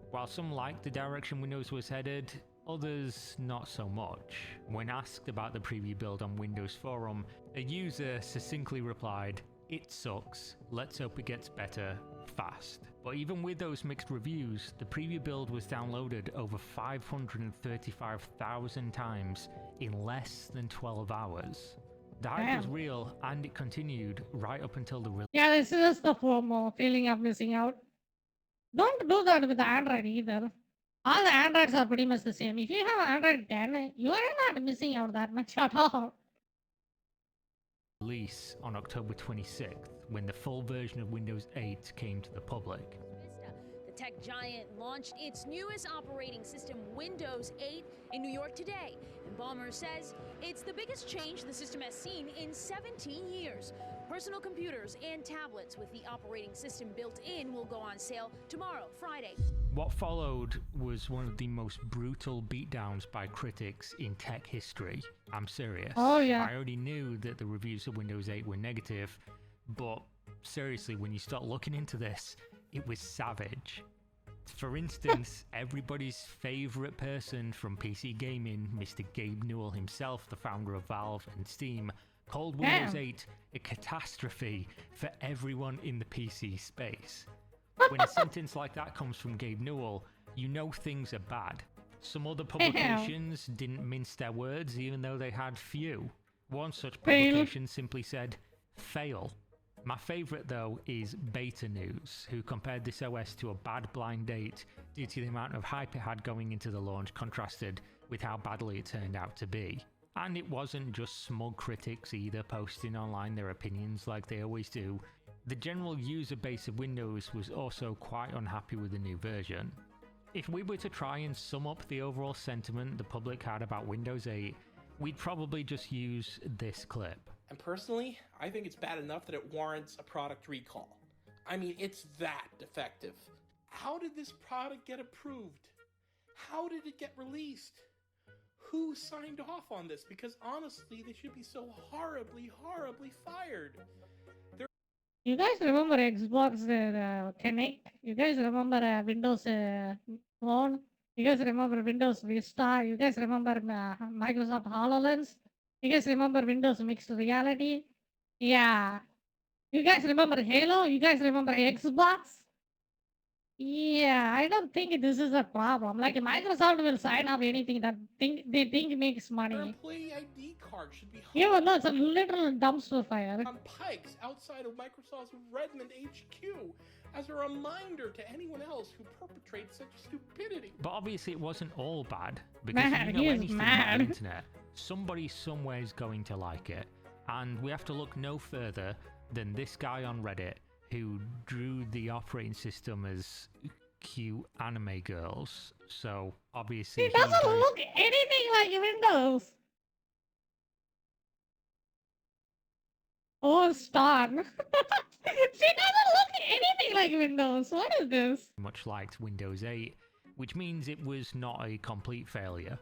While some liked the direction Windows was headed, others not so much. When asked about the preview build on Windows Forum, a user succinctly replied, "It sucks, let's hope it gets better, fast." But even with those mixed reviews, the preview build was downloaded over 535,000 times in less than 12 hours. The hype was real, and it continued right up until the release. Yeah, this is the FOMO, feeling of missing out. Don't do that with Android either. All the Androids are pretty much the same. If you have Android 10, you are not missing out that much at all. Release on October 26th, when the full version of Windows 8 came to the public. The tech giant launched its newest operating system, Windows 8, in New York today. And Ballmer says it's the biggest change the system has seen in 17 years. Personal computers and tablets with the operating system built in will go on sale tomorrow, Friday. What followed was one of the most brutal beatdowns by critics in tech history. I'm serious. Oh, yeah. I already knew that the reviews of Windows 8 were negative, but seriously, when you start looking into this, it was savage. For instance, everybody's favorite person from PC gaming, Mr. Gabe Newell himself, the founder of Valve and Steam, called Windows 8 a catastrophe for everyone in the PC space. When a sentence like that comes from Gabe Newell, you know things are bad. Some other publications didn't mince their words, even though they had few. One such publication simply said, "fail." My favourite though is Beta News, who compared this OS to a bad blind date due to the amount of hype it had going into the launch contrasted with how badly it turned out to be. And it wasn't just smug critics either posting online their opinions like they always do. The general user base of Windows was also quite unhappy with the new version. If we were to try and sum up the overall sentiment the public had about Windows 8, we'd probably just use this clip. And personally, I think it's bad enough that it warrants a product recall. I mean, it's that defective. How did this product get approved? How did it get released? Who signed off on this? Because honestly, they should be so horribly, horribly fired. You guys remember Xbox Connect? You guys remember Windows Phone? You guys remember Windows Vista? You guys remember Microsoft HoloLens? You guys remember Windows Mixed Reality? Yeah. You guys remember Halo? You guys remember Xbox? Yeah, I don't think this is a problem. Like Microsoft will sign up anything that they think makes Their money. employee ID card should be Yeah, well, no, it's a literal dumpster fire. on pikes outside of Microsoft's Redmond HQ as a reminder to anyone else who perpetrates such stupidity. But obviously it wasn't all bad, because Man, if you he know is anything mad. about the internet, somebody somewhere is going to like it. And we have to look no further than this guy on Reddit who drew the operating system as cute anime girls. So obviously It doesn't look anything like Windows. Oh, Star. She doesn't look anything like Windows. What is this? much liked Windows 8, which means it was not a complete failure.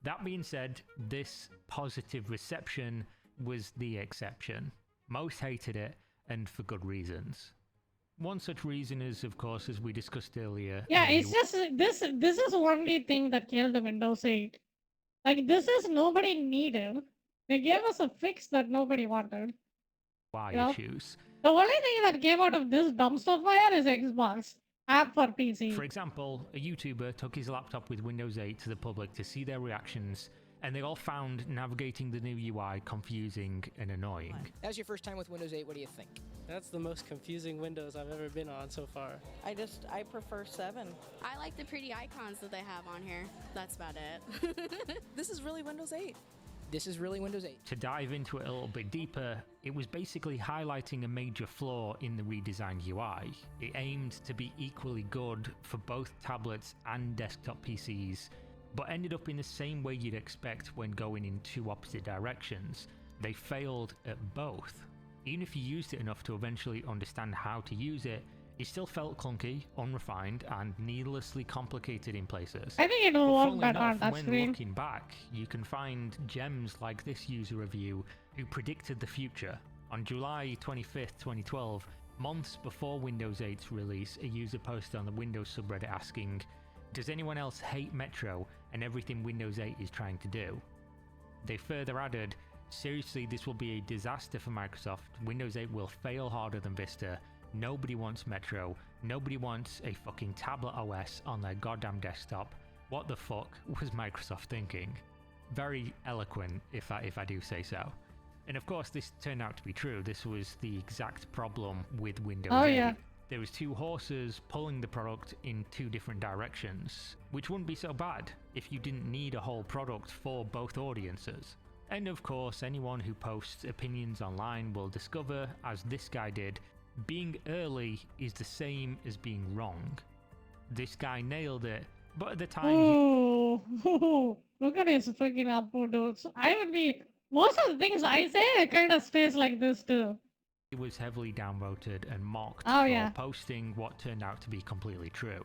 That being said, this positive reception was the exception. Most hated it, and for good reasons. One such reason is, of course, as we discussed earlier. Yeah, it's just this is only thing that killed Windows 8. Like this is nobody needed. They gave us a fix that nobody wanted. UI Yeah. issues. The only thing that came out of this dumpster fire is Xbox app for PC. For example, a YouTuber took his laptop with Windows 8 to the public to see their reactions, and they all found navigating the new UI confusing and annoying. That was your first time with Windows 8, what do you think? That's the most confusing Windows I've ever been on so far. I prefer 7. I like the pretty icons that they have on here. That's about it. This is really Windows 8. this is really Windows 8. To dive into it a little bit deeper, it was basically highlighting a major flaw in the redesigned UI. It aimed to be equally good for both tablets and desktop PCs, but ended up in the same way you'd expect when going in two opposite directions. They failed at both. Even if you used it enough to eventually understand how to use it, it still felt clunky, unrefined, and needlessly complicated in places. I think it will But work funnily better on enough, that when screen. looking back, you can find gems like this user review who predicted the future. On July 25th, 2012, months before Windows 8's release, a user posted on the Windows subreddit asking, "Does anyone else hate Metro and everything Windows 8 is trying to do?" They further added, "Seriously, this will be a disaster for Microsoft. Windows 8 will fail harder than Vista. Nobody wants Metro. Nobody wants a fucking tablet OS on their goddamn desktop. What the fuck was Microsoft thinking?" Very eloquent, if I do say so. And of course, this turned out to be true. This was the exact problem with Windows 8. Yeah. There was two horses pulling the product in two different directions, which wouldn't be so bad if you didn't need a whole product for both audiences. And of course, anyone who posts opinions online will discover, as this guy did, being early is the same as being wrong. This guy nailed it, but at the time Look at his freaking output, dudes. I would be. Most of the things I say, it kind of stays like this too. he was heavily downvoted and mocked Oh, for yeah. posting what turned out to be completely true.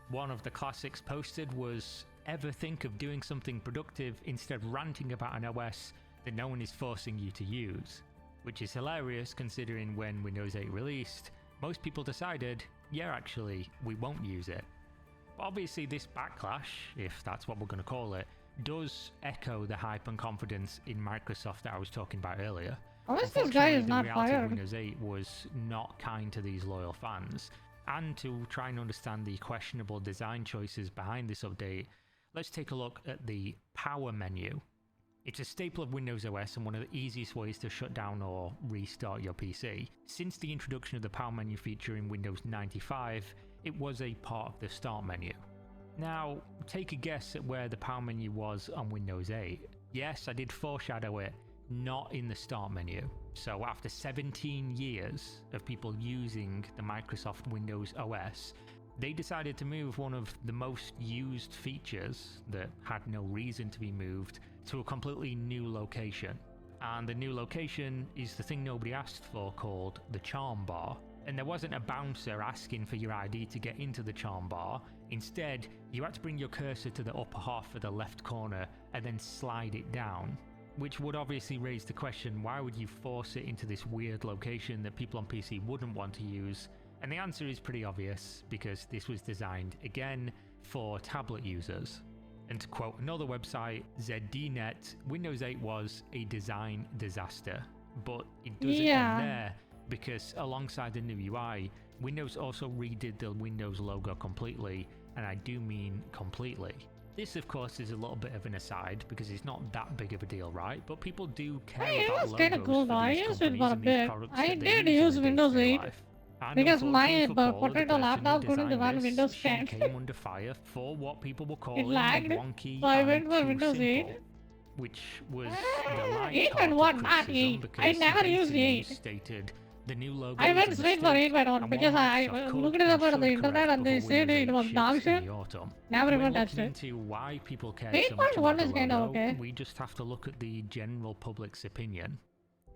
One of the classics posted was, "Ever think of doing something productive instead of ranting about an OS that no one is forcing you to use?" Which is hilarious considering when Windows 8 released, most people decided, yeah, actually, we won't use it. But obviously this backlash, if that's what we're going to call it, does echo the hype and confidence in Microsoft that I was talking about earlier. Unless this guy is Unfortunately, not the reality of fired. Windows 8 was not kind to these loyal fans. And to try and understand the questionable design choices behind this update, let's take a look at the power menu. It's a staple of Windows OS and one of the easiest ways to shut down or restart your PC. Since the introduction of the power menu feature in Windows 95, it was a part of the start menu. Now, take a guess at where the power menu was on Windows 8. Yes, I did foreshadow it, not in the start menu. So after 17 years of people using the Microsoft Windows OS, they decided to move one of the most used features that had no reason to be moved to a completely new location. And the new location is the thing nobody asked for, called the charm bar. And there wasn't a bouncer asking for your ID to get into the charm bar. Instead, you had to bring your cursor to the upper half of the left corner and then slide it down. Which would obviously raise the question, why would you force it into this weird location that people on PC wouldn't want to use? And the answer is pretty obvious, because this was designed, again, for tablet users. And to quote another website, ZDNet, Windows 8 was a design disaster. But it doesn't end there, because alongside the new UI, Windows also redid the Windows logo completely, and I do mean completely. This, of course, is a little bit of an aside, because it's not that big of a deal, right? But people do care Hey, it about was logos kind of cool though. for I these used it companies for a and these bit. products I that they did use use in their Windows day-to-day 8 life. And because unfortunately my for Paula, the potato person who laptop couldn't designed run this, Windows she 10. came under fire for what people were It calling lagged, wonky so I and went for too Windows simple, 8. which was the light 8 part and of 1, not criticism 8. because I never the used beta 8. news stated the new logo I is went a straight for mistake 8 by 1 and because one I Microsoft could looked it and up on should the internet correct and they before said Windows it 8 was dog ships in shit. the autumn. Never When even touched looking it. into why people cared so much 8.1 about the is kinda logo, okay. we just have to look at the general public's opinion.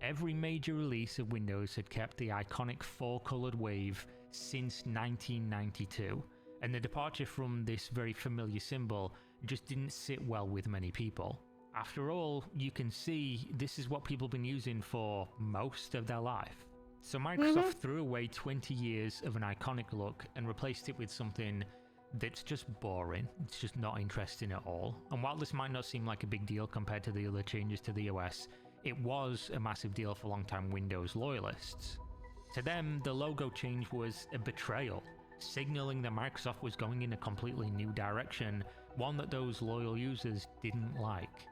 Every major release of Windows had kept the iconic four-coloured wave since 1992, and the departure from this very familiar symbol just didn't sit well with many people. After all, you can see this is what people have been using for most of their life. So Microsoft threw away 20 years of an iconic look and replaced it with something that's just boring. It's just not interesting at all. And while this might not seem like a big deal compared to the other changes to the OS, it was a massive deal for long-time Windows loyalists. To them, the logo change was a betrayal, signaling that Microsoft was going in a completely new direction, one that those loyal users didn't like.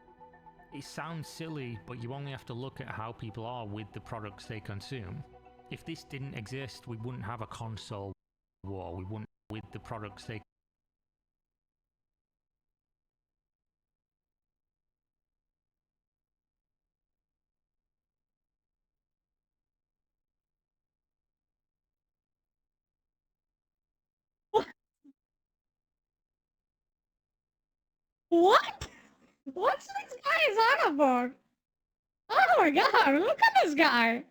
It sounds silly, but you only have to look at how people are with the products they consume. If this didn't exist, we wouldn't have a console war, we wouldn't with the products they What? What's this guy's on about? Oh my god, look at this guy!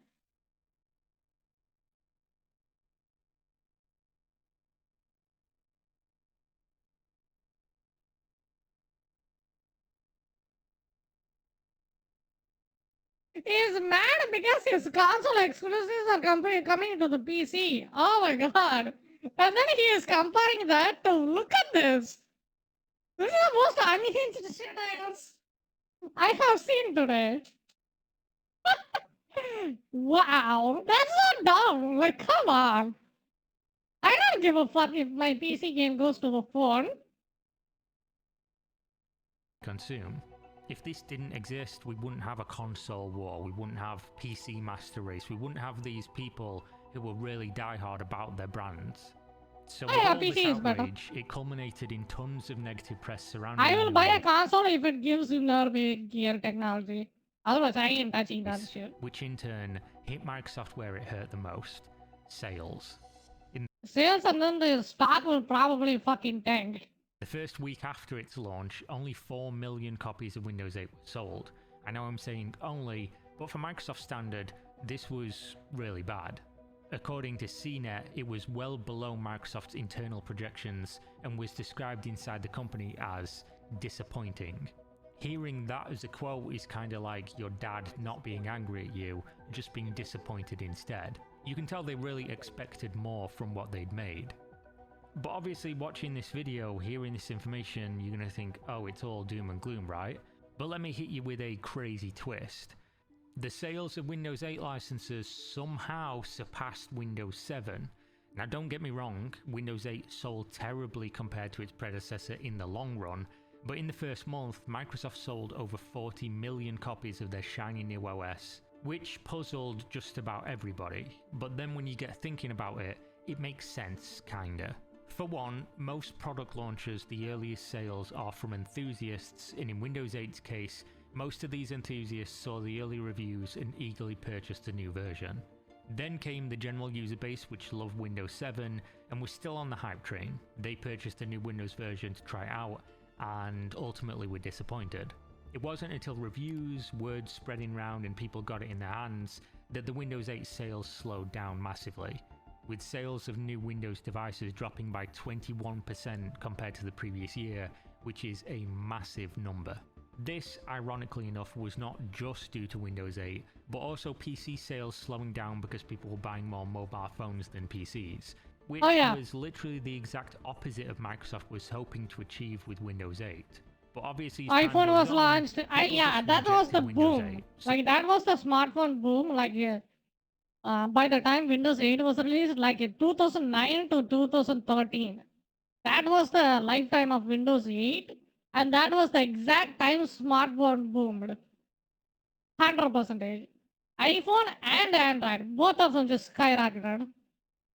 He's mad because his console exclusives are coming to the PC. Oh my god. And then he is comparing that to look at this. This is the most unhinged shit I have seen today. Wow, that's not dumb. Like, come on. I don't give a fuck if my PC game goes to the phone. Consume. If this didn't exist, we wouldn't have a console war, we wouldn't have PC master race, we wouldn't have these people who were really diehard about their brands. So with all this outrage, it culminated in tons of negative press surrounding I will buy a console if it gives you nerdy gear technology. Otherwise, I ain't touching that shit. which in turn hit Microsoft where it hurt the most. Sales. Sales and then the stock will probably fucking tank. The first week after its launch, only 4 million copies of Windows 8 were sold. I know I'm saying only, but for Microsoft standard, this was really bad. According to CNET, it was well below Microsoft's internal projections and was described inside the company as disappointing. Hearing that as a quote is kinda like your dad not being angry at you, just being disappointed instead. You can tell they really expected more from what they'd made. But obviously watching this video, hearing this information, you're gonna think, oh, it's all doom and gloom, right? But let me hit you with a crazy twist. The sales of Windows 8 licenses somehow surpassed Windows 7. Now don't get me wrong, Windows 8 sold terribly compared to its predecessor in the long run, but in the first month, Microsoft sold over 40 million copies of their shiny new OS, which puzzled just about everybody. But then when you get thinking about it, it makes sense, kinda. For one, most product launches, the earliest sales are from enthusiasts, and in Windows 8's case, most of these enthusiasts saw the early reviews and eagerly purchased a new version. Then came the general user base, which loved Windows 7 and was still on the hype train. They purchased a new Windows version to try out, and ultimately were disappointed. It wasn't until reviews, word spreading around and people got it in their hands, that the Windows 8 sales slowed down massively, with sales of new Windows devices dropping by 21% compared to the previous year, which is a massive number. This, ironically enough, was not just due to Windows 8, but also PC sales slowing down because people were buying more mobile phones than PCs, which was literally the exact opposite of Microsoft was hoping to achieve with Windows 8. But obviously, iPhone was launched. Yeah, that was the boom. Like, that was the smartphone boom. Like, by the time Windows 8 was released, like in 2009 to 2013, that was the lifetime of Windows 8, and that was the exact time smartphone boomed. 100%. iPhone and Android, both of them just skyrocketed.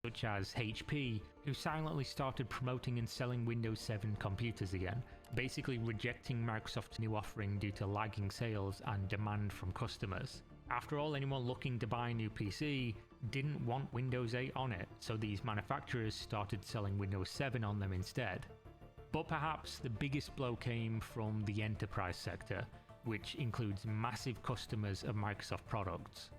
Such as HP, who silently started promoting and selling Windows 7 computers again, basically rejecting Microsoft's new offering due to lagging sales and demand from customers. After all, anyone looking to buy a new PC didn't want Windows 8 on it, so these manufacturers started selling Windows 7 on them instead. But perhaps the biggest blow came from the enterprise sector, which includes massive customers of Microsoft products.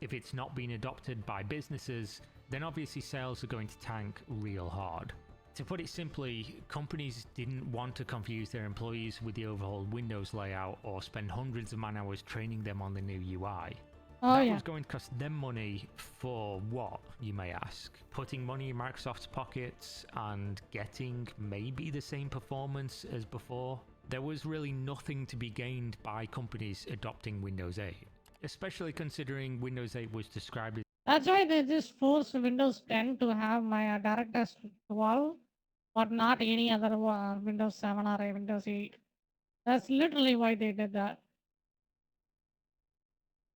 If it's not been adopted by businesses, then obviously sales are going to tank real hard. To put it simply, companies didn't want to confuse their employees with the overhauled Windows layout or spend hundreds of man-hours training them on the new UI. That was going to cost them money for what, you may ask? Putting money in Microsoft's pockets and getting maybe the same performance as before? There was really nothing to be gained by companies adopting Windows 8, especially considering Windows 8 was described as... That's why they just forced Windows 10 to have my DirectX 12, but not any other Windows 7 or Windows 8. That's literally why they did that.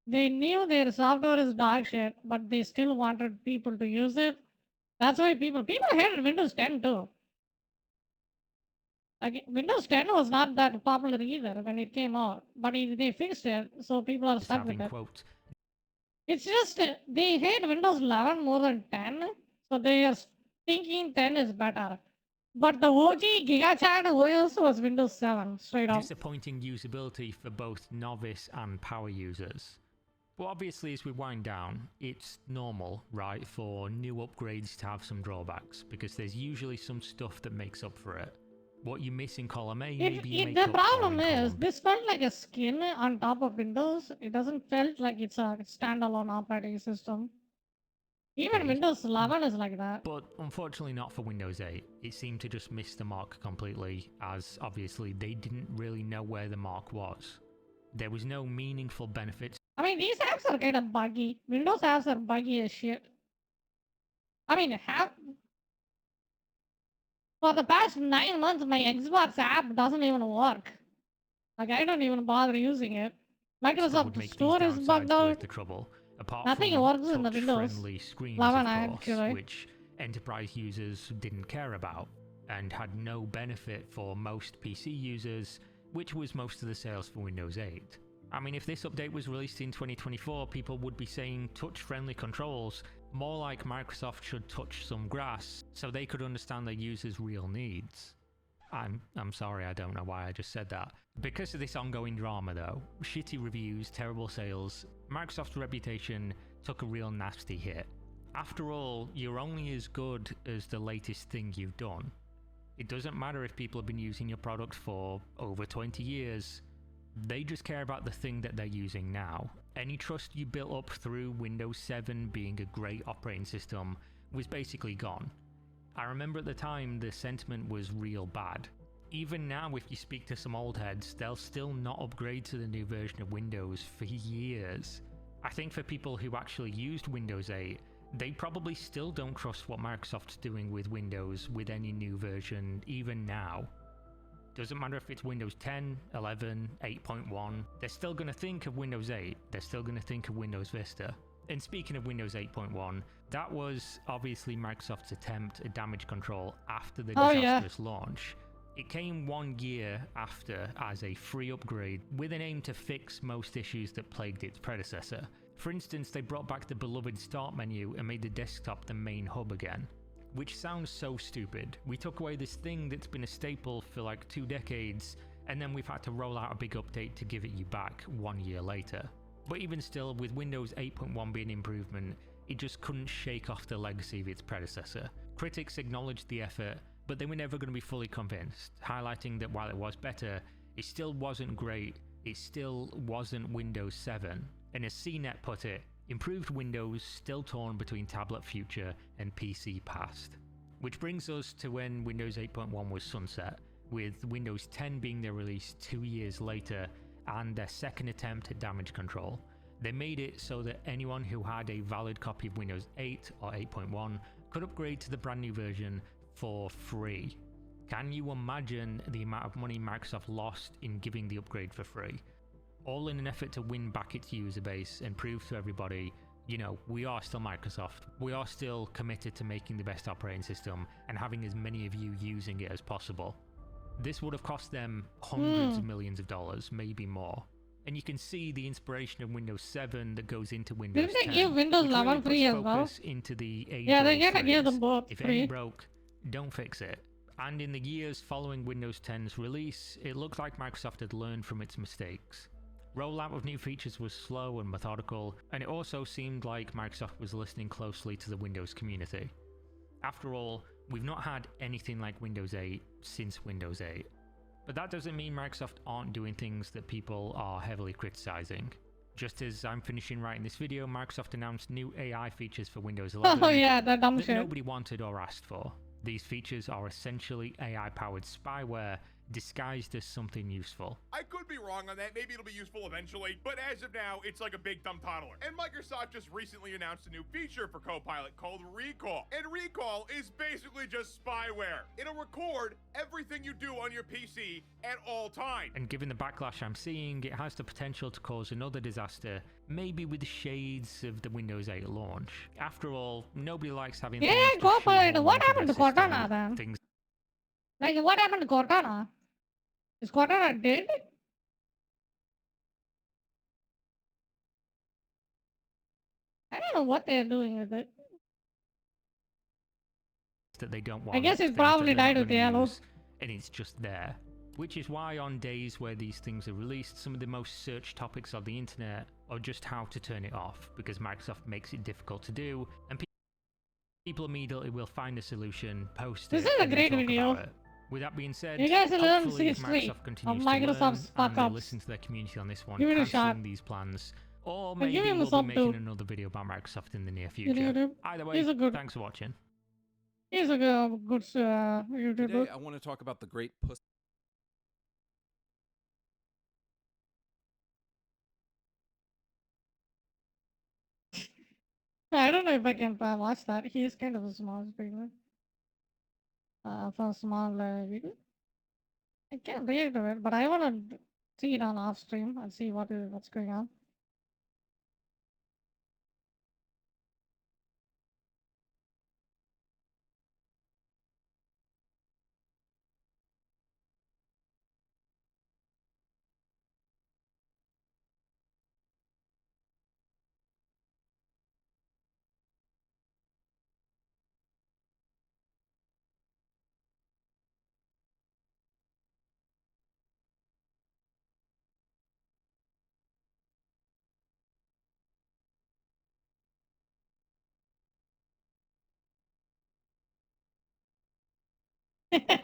They knew their software is dog shit, but they still wanted people to use it. That's why people hated Windows 10 too. Like, Windows 10 was not that popular either when it came out, but they fixed it, so people are stuck with it. Quote, it's just they hate Windows 11 more than 10, so they are thinking 10 is better. But the OG GigaChat OS was Windows 7, straight up. Disappointing usability for both novice and power users. But obviously, as we wind down, it's normal, right, for new upgrades to have some drawbacks, because there's usually some stuff that makes up for it. What you miss in column A, maybe you make The up for problem in is, column B. this felt like a skin on top of Windows. It doesn't felt like it's a standalone operating system. Even Windows 11 is like that. But unfortunately not for Windows 8. It seemed to just miss the mark completely, as obviously they didn't really know where the mark was. There was no meaningful benefits. I mean, these apps are kind of buggy. Windows apps are buggy as shit. I mean, for the past 9 months, my Xbox app doesn't even work. Like, I don't even bother using it. That would Microsoft make Store these is bugged downsides out. worth the trouble. Apart Nothing from works in the Windows touch-friendly screens, 11 of course, actually. which enterprise users didn't care about, and had no benefit for most PC users, which was most of the sales for Windows 8. I mean, if this update was released in 2024, people would be saying touch-friendly controls, more like Microsoft should touch some grass, so they could understand their users' real needs. I'm sorry, I don't know why I just said that. Because of this ongoing drama though, shitty reviews, terrible sales, Microsoft's reputation took a real nasty hit. After all, you're only as good as the latest thing you've done. It doesn't matter if people have been using your product for over 20 years, they just care about the thing that they're using now. Any trust you built up through Windows 7 being a great operating system was basically gone. I remember at the time the sentiment was real bad. Even now, if you speak to some old heads, they'll still not upgrade to the new version of Windows for years. I think for people who actually used Windows 8, they probably still don't trust what Microsoft's doing with Windows with any new version, even now. Doesn't matter if it's Windows 10, 11, 8.1, they're still going to think of Windows 8, they're still going to think of Windows Vista. And speaking of Windows 8.1, that was obviously Microsoft's attempt at damage control after the disastrous launch. It came 1 year after as a free upgrade with an aim to fix most issues that plagued its predecessor. For instance, they brought back the beloved start menu and made the desktop the main hub again. Which sounds so stupid. We took away this thing that's been a staple for like 2 decades, and then we've had to roll out a big update to give it you back 1 year later. But even still, with Windows 8.1 being an improvement, it just couldn't shake off the legacy of its predecessor. Critics acknowledged the effort, but they were never going to be fully convinced, highlighting that while it was better, it still wasn't great, it still wasn't Windows 7. And as CNET put it, improved Windows still torn between tablet future and PC past. Which brings us to when Windows 8.1 was sunset, with Windows 10 being their release 2 years later and their second attempt at damage control. They made it so that anyone who had a valid copy of Windows 8 or 8.1 could upgrade to the brand new version for free. Can you imagine the amount of money Microsoft lost in giving the upgrade for free? All in an effort to win back its user base and prove to everybody, you know, we are still Microsoft. We are still committed to making the best operating system and having as many of you using it as possible. This would have cost them hundreds of millions of dollars, maybe more. And you can see the inspiration of Windows 7 that goes into Windows 10. Didn't they give Windows 11 free as well? Into the Yeah, they're gonna give them phrase, both if free. any broke, don't fix it. And in the years following Windows 10's release, it looked like Microsoft had learned from its mistakes. Rollout of new features was slow and methodical, and it also seemed like Microsoft was listening closely to the Windows community. After all, we've not had anything like Windows 8 since Windows 8. But that doesn't mean Microsoft aren't doing things that people are heavily criticizing. Just as I'm finishing writing this video, Microsoft announced new AI features for Windows 11 Oh yeah, that dumb that shit. nobody wanted or asked for. These features are essentially AI-powered spyware disguised as something useful. I could be wrong on that. Maybe it'll be useful eventually. But as of now, it's like a big dumb toddler. And Microsoft just recently announced a new feature for Copilot called Recall. And Recall is basically just spyware. It'll record everything you do on your PC at all times. And given the backlash I'm seeing, it has the potential to cause another disaster, maybe with shades of the Windows 8 launch. After all, nobody likes having Yeah, things to Copilot. shoehorn What into happened to their system, Cortana then? things Like, what happened to Cortana? Is Cortana dead? I don't know what they're doing with it. that they don't want. I guess it things probably that they're died not with the gonna yellow. use, and it's just there. Which is why on days where these things are released, some of the most searched topics on the internet are just how to turn it off, because Microsoft makes it difficult to do, and people immediately will find a solution, post This it, is a and then great talk video. about it. With that being said, You guys will learn hopefully if history Microsoft of continues to learn Microsoft's and fuck they ups. listen to their community on this one, Give it a shot. cancelling these plans, or And maybe give him a we'll be sub making too. another video about Microsoft in the near You future. know, Either way, he's a good. thanks for watching. He's a good YouTuber. Today I want to talk about the great puss. I don't know if I can watch that. He's kind of a small speaker. For a small video. I can't react to it, but I want to see it on off stream and see what's going on.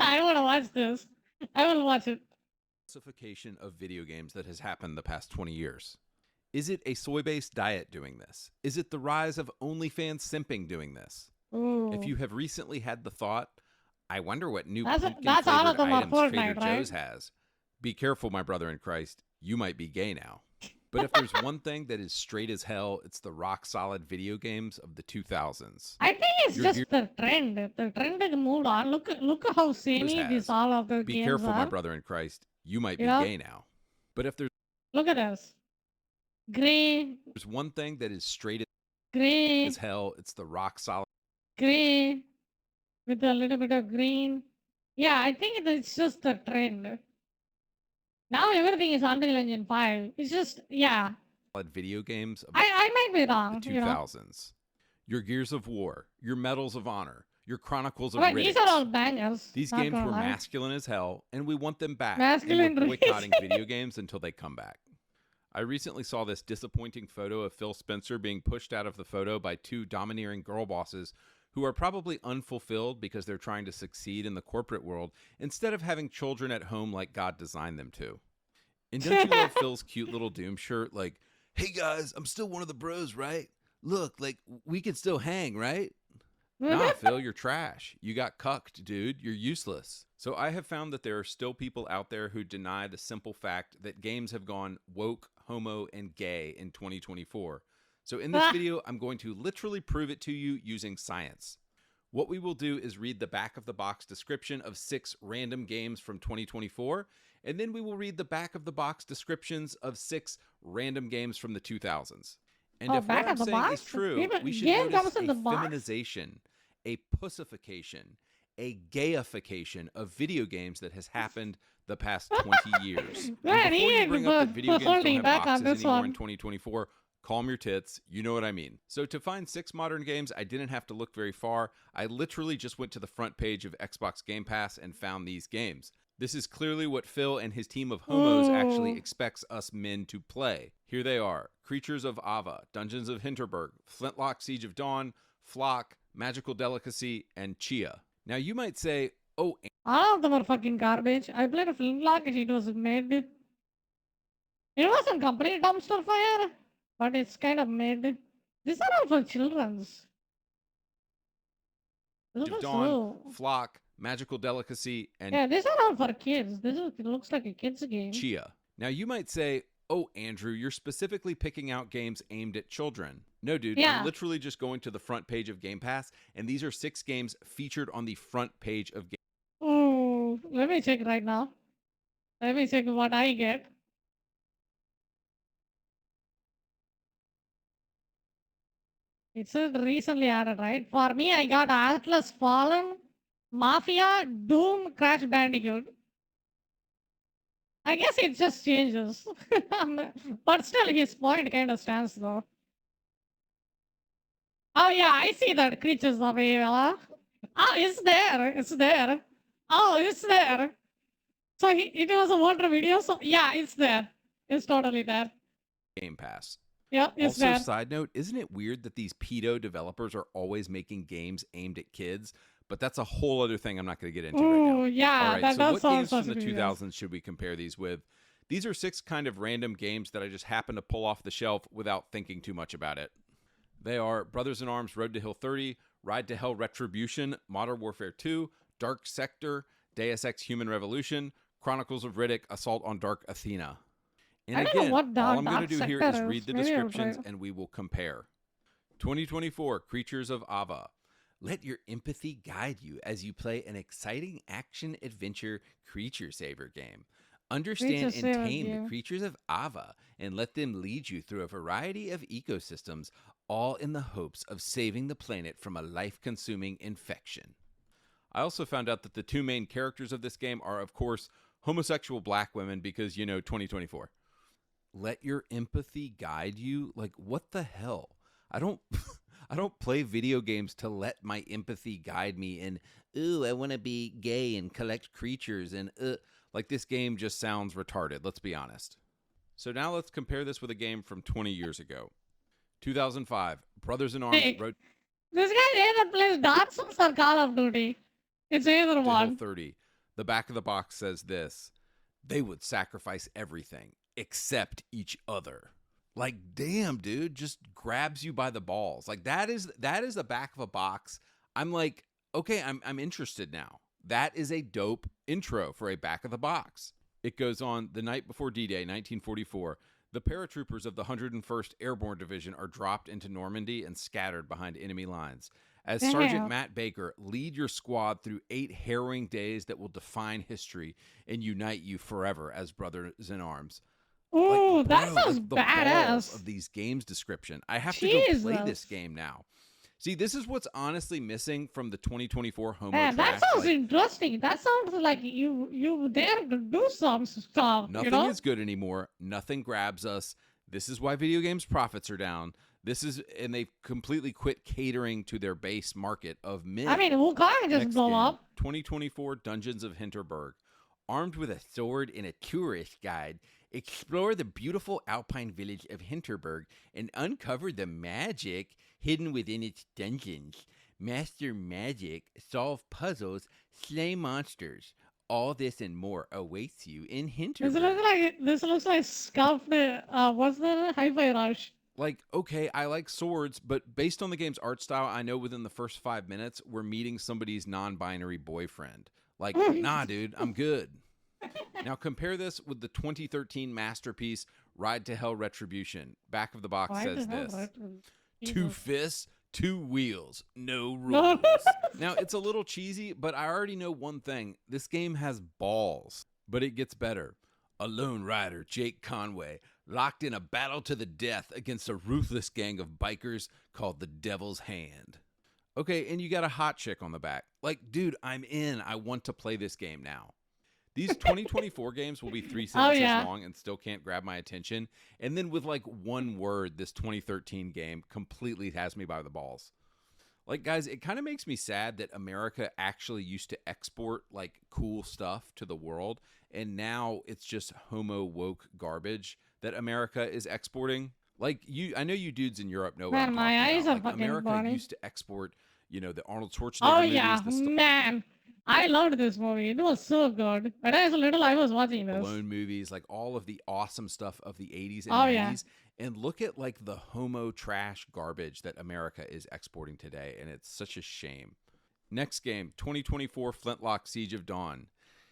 I want to watch this. I will watch it. Classification of video games that has happened the past 20 years. Is it a soy-based diet doing this? Is it the rise of OnlyFans simping doing this? Ooh. If you have recently had the thought, I wonder what new That's all pumpkin-flavored of them are items Trader Fortnite, right? Joe's has. Be careful, my brother in Christ. You might be gay now. But if there's one thing that is straight as hell, it's the rock-solid video games of the 2000s. I think it's just the trend. The trend has moved on. Look how samey these all of the Be games careful, my are. brother in Christ. You might be Yeah. gay now. But if there's Look at this. Gray, one thing that is straight gray, as hell, it's the rock-solid. gray, with a little bit of green. Yeah, I think it's just the trend. Now everything is Unreal Engine 5. It's just, yeah. Video games of I might be wrong. the You know. 2000s. Your Gears of War, your Medals of Honor, your Chronicles of But Riddick. these are all bangers. These not games gonna were lie. masculine as hell, and we want them back. Masculine and we're boycotting release. video games until they come back. I recently saw this disappointing photo of Phil Spencer being pushed out of the photo by two domineering girl bosses who are probably unfulfilled because they're trying to succeed in the corporate world instead of having children at home like God designed them to. And don't you love Phil's cute little Doom shirt? Like, hey guys, I'm still one of the bros, right? Look, like, we can still hang, right? Nah, Phil, you're trash. You got cucked, dude. You're useless. So I have found that there are still people out there who deny the simple fact that games have gone woke, homo, and gay in 2024. So in this video, I'm going to literally prove it to you using science. What we will do is read the back of the box description of 6 random games from 2024, and then we will read the back of the box descriptions of 6 random games from the 2000s. And if what I'm saying is true, we should notice a feminization, a pussification, a gayification of video games that has happened the past 20 years. And before you bring up that video games don't have boxes anymore in 2024, calm your tits, you know what I mean. So to find 6 modern games, I didn't have to look very far. I literally just went to the front page of Xbox Game Pass and found these games. This is clearly what Phil and his team of homos actually expects us men to play. Here they are: Creatures of Ava, Dungeons of Hinterberg, Flintlock Siege of Dawn, Flock, Magical Delicacy, and Chia. Now you might say, oh, all of them are fucking garbage. I played a Flintlock and it was mid. It wasn't complete dumpster fire, but it's kind of mid. These are all for children's. Siege of Dawn, Flock, Magical Delicacy, and yeah, these are all for kids. It looks like a kid's game. Chia. Now you might say, oh, Andrew, you're specifically picking out games aimed at children. No, dude, I'm literally just going to the front page of Game Pass, and these are 6 games featured on the front page of Game Pass. Oh, let me check right now. Let me check what I get. It says recently added, right? For me, I got Atlas Fallen, Mafia, Doom, Crash Bandicoot. I guess it just changes. But still, his point kind of stands though. Oh yeah, I see that Creatures of Ava. Oh, it's there. It's there. Oh, it's there. So it was a wonder video. So yeah, it's there. It's totally there. Game Pass. Yeah, it's Also, there. side note, isn't it weird that these pedo developers are always making games aimed at kids? But that's a whole other thing I'm not going to get into right now. Ooh, yeah, All right, that so does what sound games from the suspicious. 2000s should we compare these with? These are 6 kind of random games that I just happened to pull off the shelf without thinking too much about it. They are Brothers in Arms Road to Hill 30, Ride to Hell Retribution, Modern Warfare 2, Dark Sector, Deus Ex Human Revolution, Chronicles of Riddick, Assault on Dark Athena. And I don't know again, what all I'm going to Dark do here Sector is is. read the Maybe I'll descriptions try it. and we will compare. 2024 Creatures of Ava. Let your empathy guide you as you play an exciting action-adventure creature saver game. Understand Creature and saver tame game. the creatures of Ava and let them lead you through a variety of ecosystems, all in the hopes of saving the planet from a life-consuming infection. I also found out that the 2 main characters of this game are, of course, homosexual black women because, 2024. Let your empathy guide you? Like, what the hell? I don't I don't play video games to let my empathy guide me in, ooh, I want to be gay and collect creatures and like this game just sounds retarded, let's be honest. So now let's compare this with a game from 20 years ago. 2005, Brothers in Arms Hey, Road this guy either plays Dark Souls or Call of Duty. It's either to Hill one. 30. The back of the box says this: they would sacrifice everything except each other. Like, damn, dude, just grabs you by the balls. Like that is the back of a box. I'm like, okay, I'm interested now. That is a dope intro for a back of the box. It goes on: the night before D-Day, 1944, the paratroopers of the 101st Airborne Division are dropped into Normandy and scattered behind enemy lines. As Sergeant Damn. Matt Baker, lead your squad through 8 harrowing days that will define history and unite you forever as brothers in arms. Ooh, Like, that bro, sounds like the balls badass. of these games description. I have to go play this Jesus. game now. See, this is what's honestly missing from the 2024 Homo Man, that trash. sounds Like, interesting. That sounds like you dare to do some stuff, nothing you know? is good anymore. Nothing grabs us. This is why video games profits are down. And they've completely quit catering to their base market of men. I mean, who can't just Next blow game, up? 2024 Dungeons of Hinterberg. Armed with a sword and a tourist guide, explore the beautiful alpine village of Hinterberg and uncover the magic hidden within its dungeons. Master magic, solve puzzles, slay monsters. All this and more awaits you in Hinterberg. This looks like scuffed. What's the Hi-Fi Rush? Like, okay, I like swords, but based on the game's art style, I know within the first 5 minutes, we're meeting somebody's non-binary boyfriend. Like, nah, dude, I'm good. Now compare this with the 2013 masterpiece, Ride to Hell Retribution. Back of the box Why says the hell this: Retribution? 2 fists, 2 wheels, no No. rules. Now, it's a little cheesy, but I already know one thing. This game has balls, but it gets better. A lone rider, Jake Conway, locked in a battle to the death against a ruthless gang of bikers called the Devil's Hand. Okay, and you got a hot chick on the back. Like, dude, I'm in. I want to play this game now. These 2024 games will be 3 sentences yeah. long and still can't grab my attention. And then with like one word, this 2013 game completely has me by the balls. Like, guys, it kind of makes me sad that America actually used to export like cool stuff to the world. And now it's just homo woke garbage that America is exporting. Like, I know you dudes in Europe know what Man, I'm my talking eyes about. are Like, fucking America burning. used to export, the Arnold Schwarzenegger Oh movies, yeah, the man. I loved this movie. It was so good. When I was little, I was watching this. Stallone movies, like all of the awesome stuff of the 80s and Oh, 90s. yeah. And look at like the homo trash garbage that America is exporting today. And it's such a shame. Next game, 2024 Flintlock Siege of Dawn.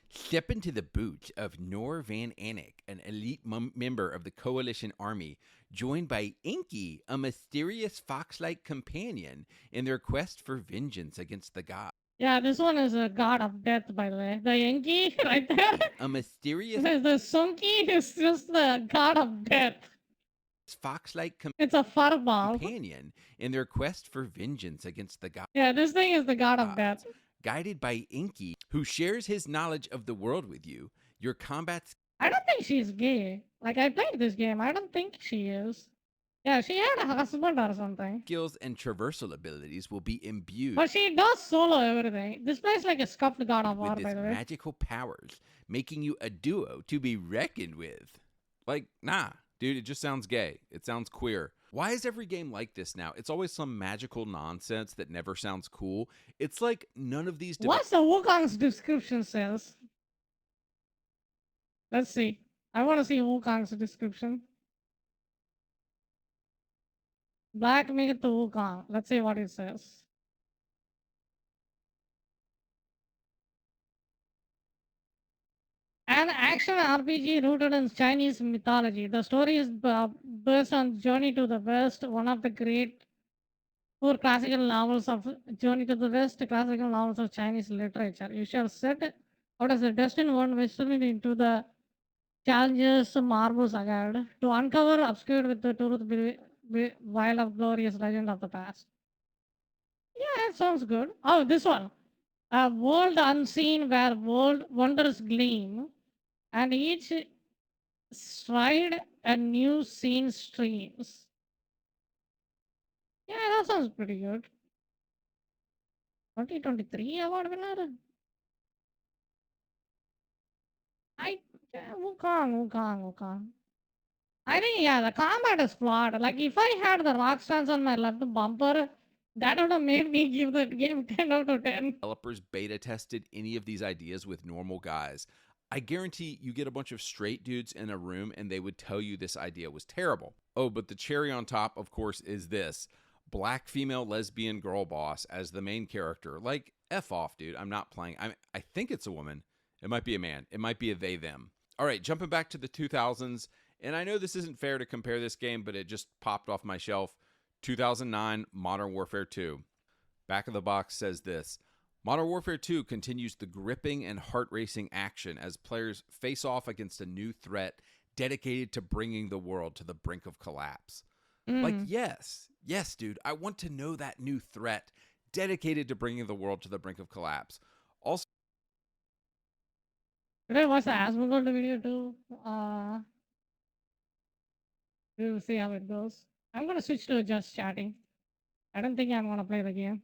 Step into the boots of Nor Van Anik, an elite member of the Coalition Army, joined by Inky, a mysterious fox-like companion, in their quest for vengeance against the god. Yeah, this one is a god of death, by the way. The Yankee right there. A mysterious The Sunky is just the god of death. fox-like It's a furball. companion in their quest for vengeance against the god. Yeah, this thing is the god of death. Guided by Inky, who shares his knowledge of the world with you, your combat I don't think she's gay. Like, I played this game. I don't think she is. Yeah, she had a husband or something. Skills and traversal abilities will be imbued But she does solo everything. This plays like a scuffed God of War, with by its the way. magical powers, making you a duo to be reckoned with. Like, nah, dude, it just sounds gay. It sounds queer. Why is every game like this now? It's always some magical nonsense that never sounds cool. It's like none of these... What's the Wukong's description says? Let's see. I want to see Wukong's description. Black Myth Wukong. Let's see what it says. An action RPG rooted in Chinese mythology. The story is based on Journey to the West, one of the great four classical novels of Journey to the West, classical novels of Chinese literature. You shall set out as a destined one westward into the challenges marvels ahead to uncover obscured with the truth while of glorious legend of the past. Yeah, it sounds good. Oh, this one. A world unseen where world wonders gleam, and each stride a new scene streams. Yeah, that sounds pretty good. 2023 award winner? Wukong. I think, yeah, the combat is flawed. Like, if I had the rock stance on my left bumper, that would have made me give the game 10 out of 10. Developers beta tested any of these ideas with normal guys. I guarantee you get a bunch of straight dudes in a room and they would tell you this idea was terrible. Oh, but the cherry on top, of course, is this. Black female lesbian girl boss as the main character. Like, F off, dude. I'm not playing. I think it's a woman. It might be a man. It might be a they, them. All right, jumping back to the 2000s. And I know this isn't fair to compare this game, but it just popped off my shelf. 2009 Modern Warfare 2. Back of the box says this. Modern Warfare 2 continues the gripping and heart-racing action as players face off against a new threat dedicated to bringing the world to the brink of collapse. Like, yes, dude, I want to know that new threat dedicated to bringing the world to the brink of collapse. Also, Did I watch the Asmongold video too? We'll see how it goes. I'm gonna switch to just chatting. I don't think I'm gonna play the game.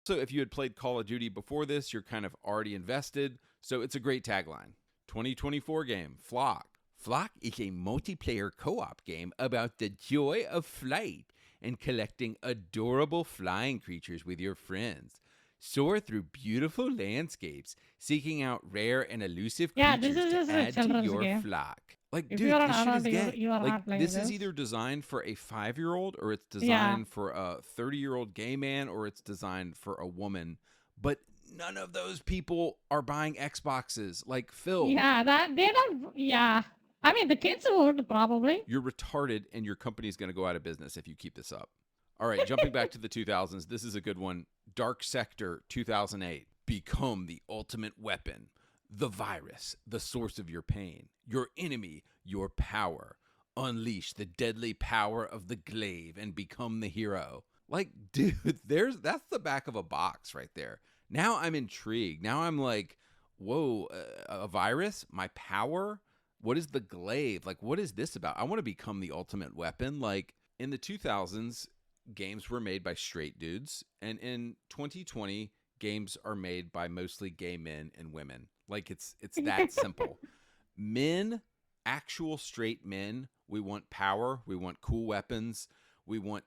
So if you had played Call of Duty before this, you're kind of already invested. So it's a great tagline. 2024 game, Flock. Flock is a multiplayer co-op game about the joy of flight and collecting adorable flying creatures with your friends. Soar through beautiful landscapes, seeking out rare and elusive creatures to add to your flock. Like, If dude, you're this shit an is adult, gay. you are Like, not playing this is this. either designed for a 5-year-old or it's designed for a 30-year-old gay man or it's designed for a woman. But none of those people are buying Xboxes. Like, Phil. Yeah, they don't. Yeah, I mean the kids would probably. You're retarded and your company's going to go out of business if you keep this up. All right, jumping back to the 2000s, this is a good one. Dark Sector 2008. Become the ultimate weapon. The virus, the source of your pain. Your enemy, your power. Unleash the deadly power of the glaive and become the hero. Like, dude, that's the back of a box right there. Now I'm intrigued. Now I'm like, whoa, a virus? My power? What is the glaive? Like, what is this about? I want to become the ultimate weapon. Like, in the 2000s, games were made by straight dudes. And in 2020, games are made by mostly gay men and women. Like, it's that simple. Men, actual straight men, we want power. We want cool weapons. We want,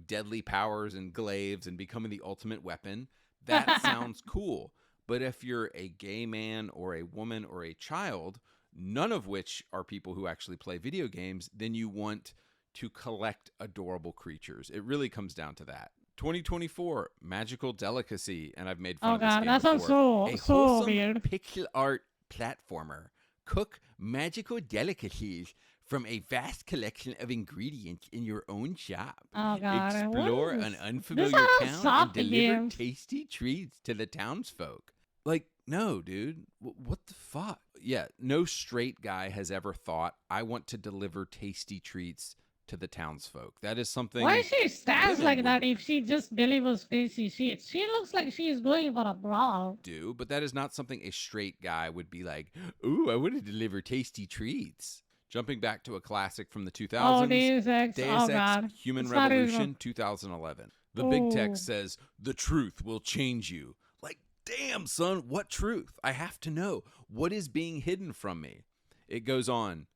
deadly powers and glaives and becoming the ultimate weapon. That sounds cool. But if you're a gay man or a woman or a child, none of which are people who actually play video games, then you want to collect adorable creatures. It really comes down to that. 2024, Magical Delicacy, and I've made fun of this game that sounds before. so A so wholesome weird. pixel art platformer. Cook magical delicacies from a vast collection of ingredients in your own shop. Oh god, Explore an unfamiliar town and deliver tasty treats to the townsfolk. Like, no, dude. What the fuck? Yeah, no straight guy has ever thought, I want to deliver tasty treats to the townsfolk. That is something. Why she stands women like would that if she just delivers tasty shit? She looks like she's going for a brawl. do, but that is not something a straight guy would be like, ooh, I want to deliver tasty treats. Jumping back to a classic from the 2000s, Oh, Deus Ex. Deus Oh, Ex God. Human It's not even- Revolution 2011. The big Ooh. text says, the truth will change you. Like, damn, son, what truth? I have to know. What is being hidden from me? It goes on.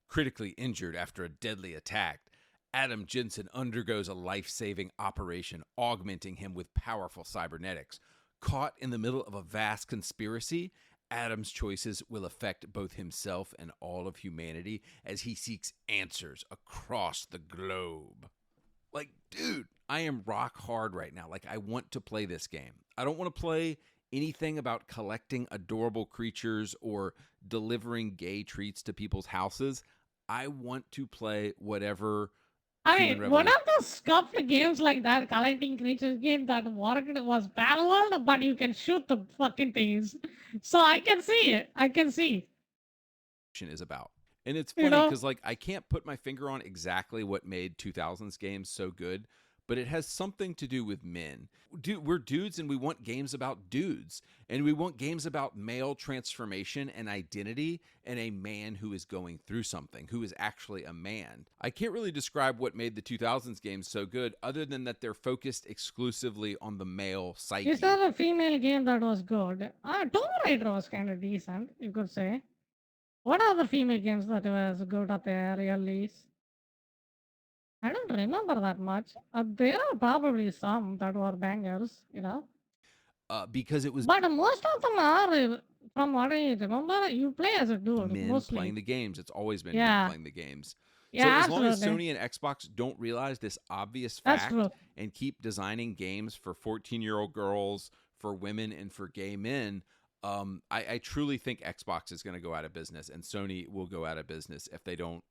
Critically injured after a deadly attack, Adam Jensen undergoes a life-saving operation, augmenting him with powerful cybernetics. Caught in the middle of a vast conspiracy, Adam's choices will affect both himself and all of humanity as he seeks answers across the globe. Like, dude, I am rock hard right now. Like, I want to play this game. I don't want to play anything about collecting adorable creatures or delivering gay treats to people's houses. I want to play whatever. I Human mean, one Revolution. of the scuffed games like that, collecting creatures game that worked was Battleworld, but you can shoot the fucking things. So I can see it. I can see. Is about. And it's You funny know? because like I can't put my finger on exactly what made 2000s games so good, but it has something to do with men. Dude, we're dudes and we want games about dudes, and we want games about male transformation and identity and a man who is going through something, who is actually a man. I can't really describe what made the 2000s games so good other than that they're focused exclusively on the male psyche. Is there a female game that was good? Tomb Raider was kind of decent, you could say. What are the female games that was good at the release? I don't remember that much. There are probably some that were bangers, you know. Because it was But most of them are, from what I remember, you play as a dude men mostly. playing the games. It's always been Yeah. men playing the games. Yeah, so as long as absolutely. Sony and Xbox don't realize this obvious That's fact true. and keep designing games for 14-year-old girls, for women, and for gay men, I truly think Xbox is going to go out of business, and Sony will go out of business if they don't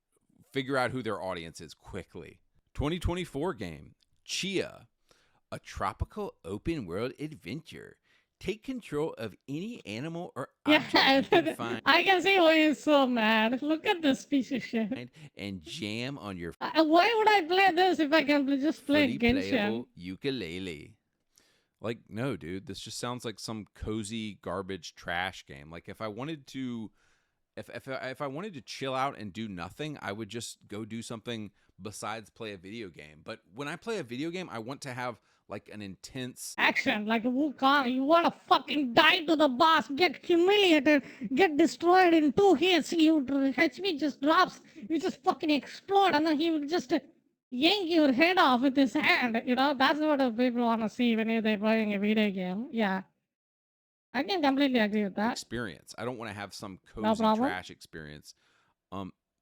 figure out who their audience is quickly. 2024 game, Chia, a tropical open world adventure. Take control of any animal or object Yeah, you can find I can see why he's so mad. Look at this piece of shit. and jam on your Why would I play this if I can just play fully Genshin? playable ukulele. Like, no, dude, this just sounds like some cozy garbage trash game. Like, if I wanted to, if I wanted to chill out and do nothing, I would just go do something besides play a video game. But when I play a video game, I want to have like an intense Action, like Wukong, you wanna fucking die to the boss, get humiliated, get destroyed in 2 hits, HP just drops, you just fucking explode, and then he will just yank your head off with his hand, you know, that's what people wanna see when they're playing a video game, yeah. I can completely agree with that. experience. I don't want to have some No cozy problem. trash experience.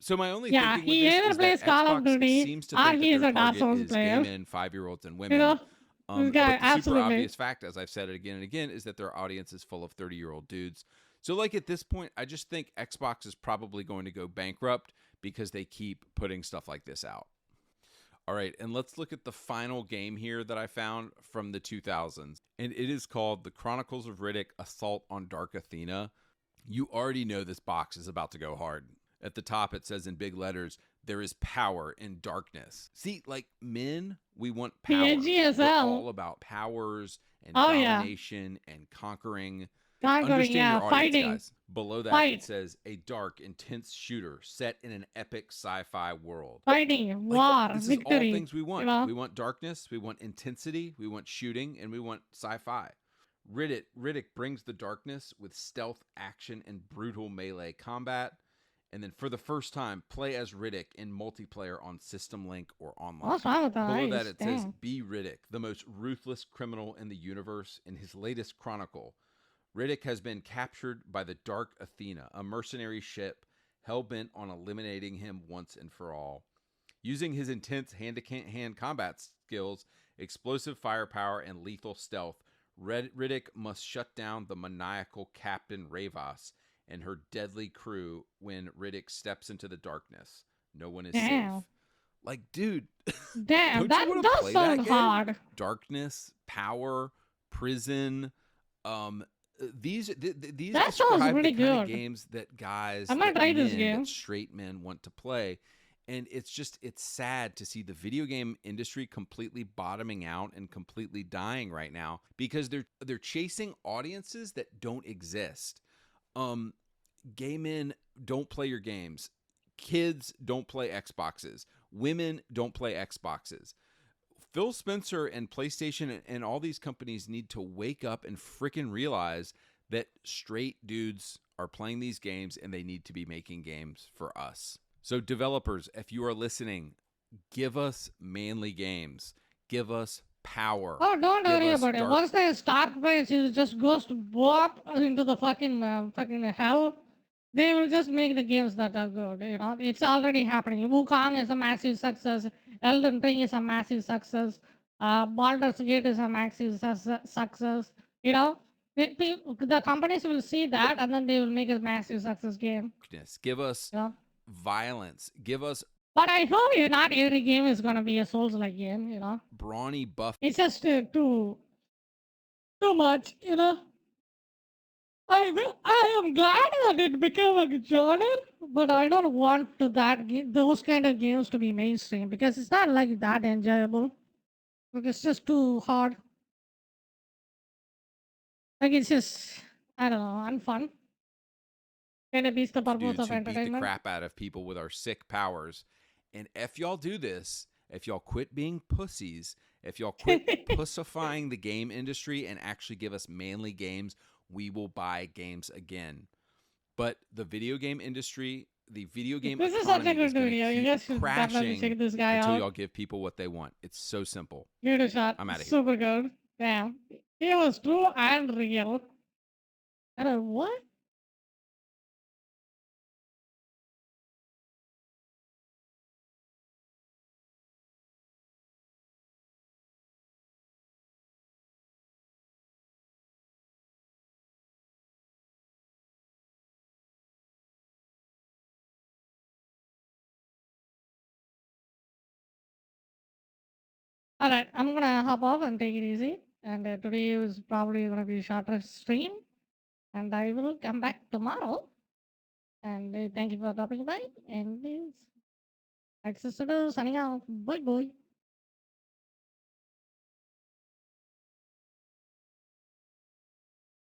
So my only Yeah, thinking with he this either is plays that Call of Xbox Duty, seems to or think that he is their a Dark target Souls is player. gay men, 5-year-olds, and women. You know, this But guy, the super absolutely. obvious fact, as I've said it again and again, is that their audience is full of 30-year-old dudes. So, like, at this point, I just think Xbox is probably going to go bankrupt because they keep putting stuff like this out. All right, and let's look at the final game here that I found from the 2000s. And it is called The Chronicles of Riddick: Assault on Dark Athena. You already know this box is about to go hard. At the top, it says in big letters, there is power in darkness. See, like men, we want power. GSL. We're all about powers and Oh, yeah. domination and conquering. Conquering, Understand yeah, your audience, fighting. guys. Below that, Fight. it says a dark, intense shooter set in an epic sci-fi world. Fighting, Like, war, this victory. is all things we want. You know? We want darkness, we want intensity, we want shooting, and we want sci-fi. Riddick brings the darkness with stealth, action, and brutal melee combat. And then for the first time, play as Riddick in multiplayer on System Link or online. What's wrong with the Below eyes? that, it says, Damn. be Riddick, the most ruthless criminal in the universe. In his latest chronicle, Riddick has been captured by the Dark Athena, a mercenary ship hell-bent on eliminating him once and for all. Using his intense hand-to-hand combat skills, explosive firepower, and lethal stealth, Riddick must shut down the maniacal Captain Ravas and her deadly crew when Riddick steps into the darkness. No one is Damn. safe. Like, dude, Damn, don't that you wanna does play sound that game? hard. Darkness, power, prison. These That sounds describe really the kind of good. games that guys, I might that try this men, game. that straight men want to play. And it's sad to see the video game industry completely bottoming out and completely dying right now because they're chasing audiences that don't exist. Gay men don't play your games. Kids don't play Xboxes. Women don't play Xboxes. Phil Spencer and PlayStation and all these companies need to wake up and freaking realize that straight dudes are playing these games and they need to be making games for us. So developers, if you are listening, give us manly games. Give us power. Oh, don't worry about it. Once the stock price just goes to warp into the fucking hell, they will just make the games that are good. You know, it's already happening. Wukong is a massive success. Elden Ring is a massive success. Baldur's Gate is a massive success. You know, the companies will see that and then they will make a massive success game. Give us violence. Give us. But I hope not every game is gonna be a Souls-like game. You know, brawny buff. It's just too much. You know. I am glad that it became a genre, but I don't want those kind of games to be mainstream because it's not like that enjoyable. Like it's just too hard. Like it's just I don't know, unfun. And it beats the purpose of Who beat the entertainment. crap out of people with our sick powers. And if y'all do this, if y'all quit being pussies, if y'all quit pussifying the game industry and actually give us manly games, we will buy games again. But the video game industry, the video game This is such a economy good is going video. You to guys keep should definitely crashing check this guy until out. y'all give people what they want. It's so simple. Give it a shot. I'm out of here. Super good. Damn. It was true and real. I don't know what? Alright, I'm gonna hop off and take it easy. And today is probably gonna be a shorter stream. And I will come back tomorrow. And thank you for dropping by. And it's Access signing out. Bye bye.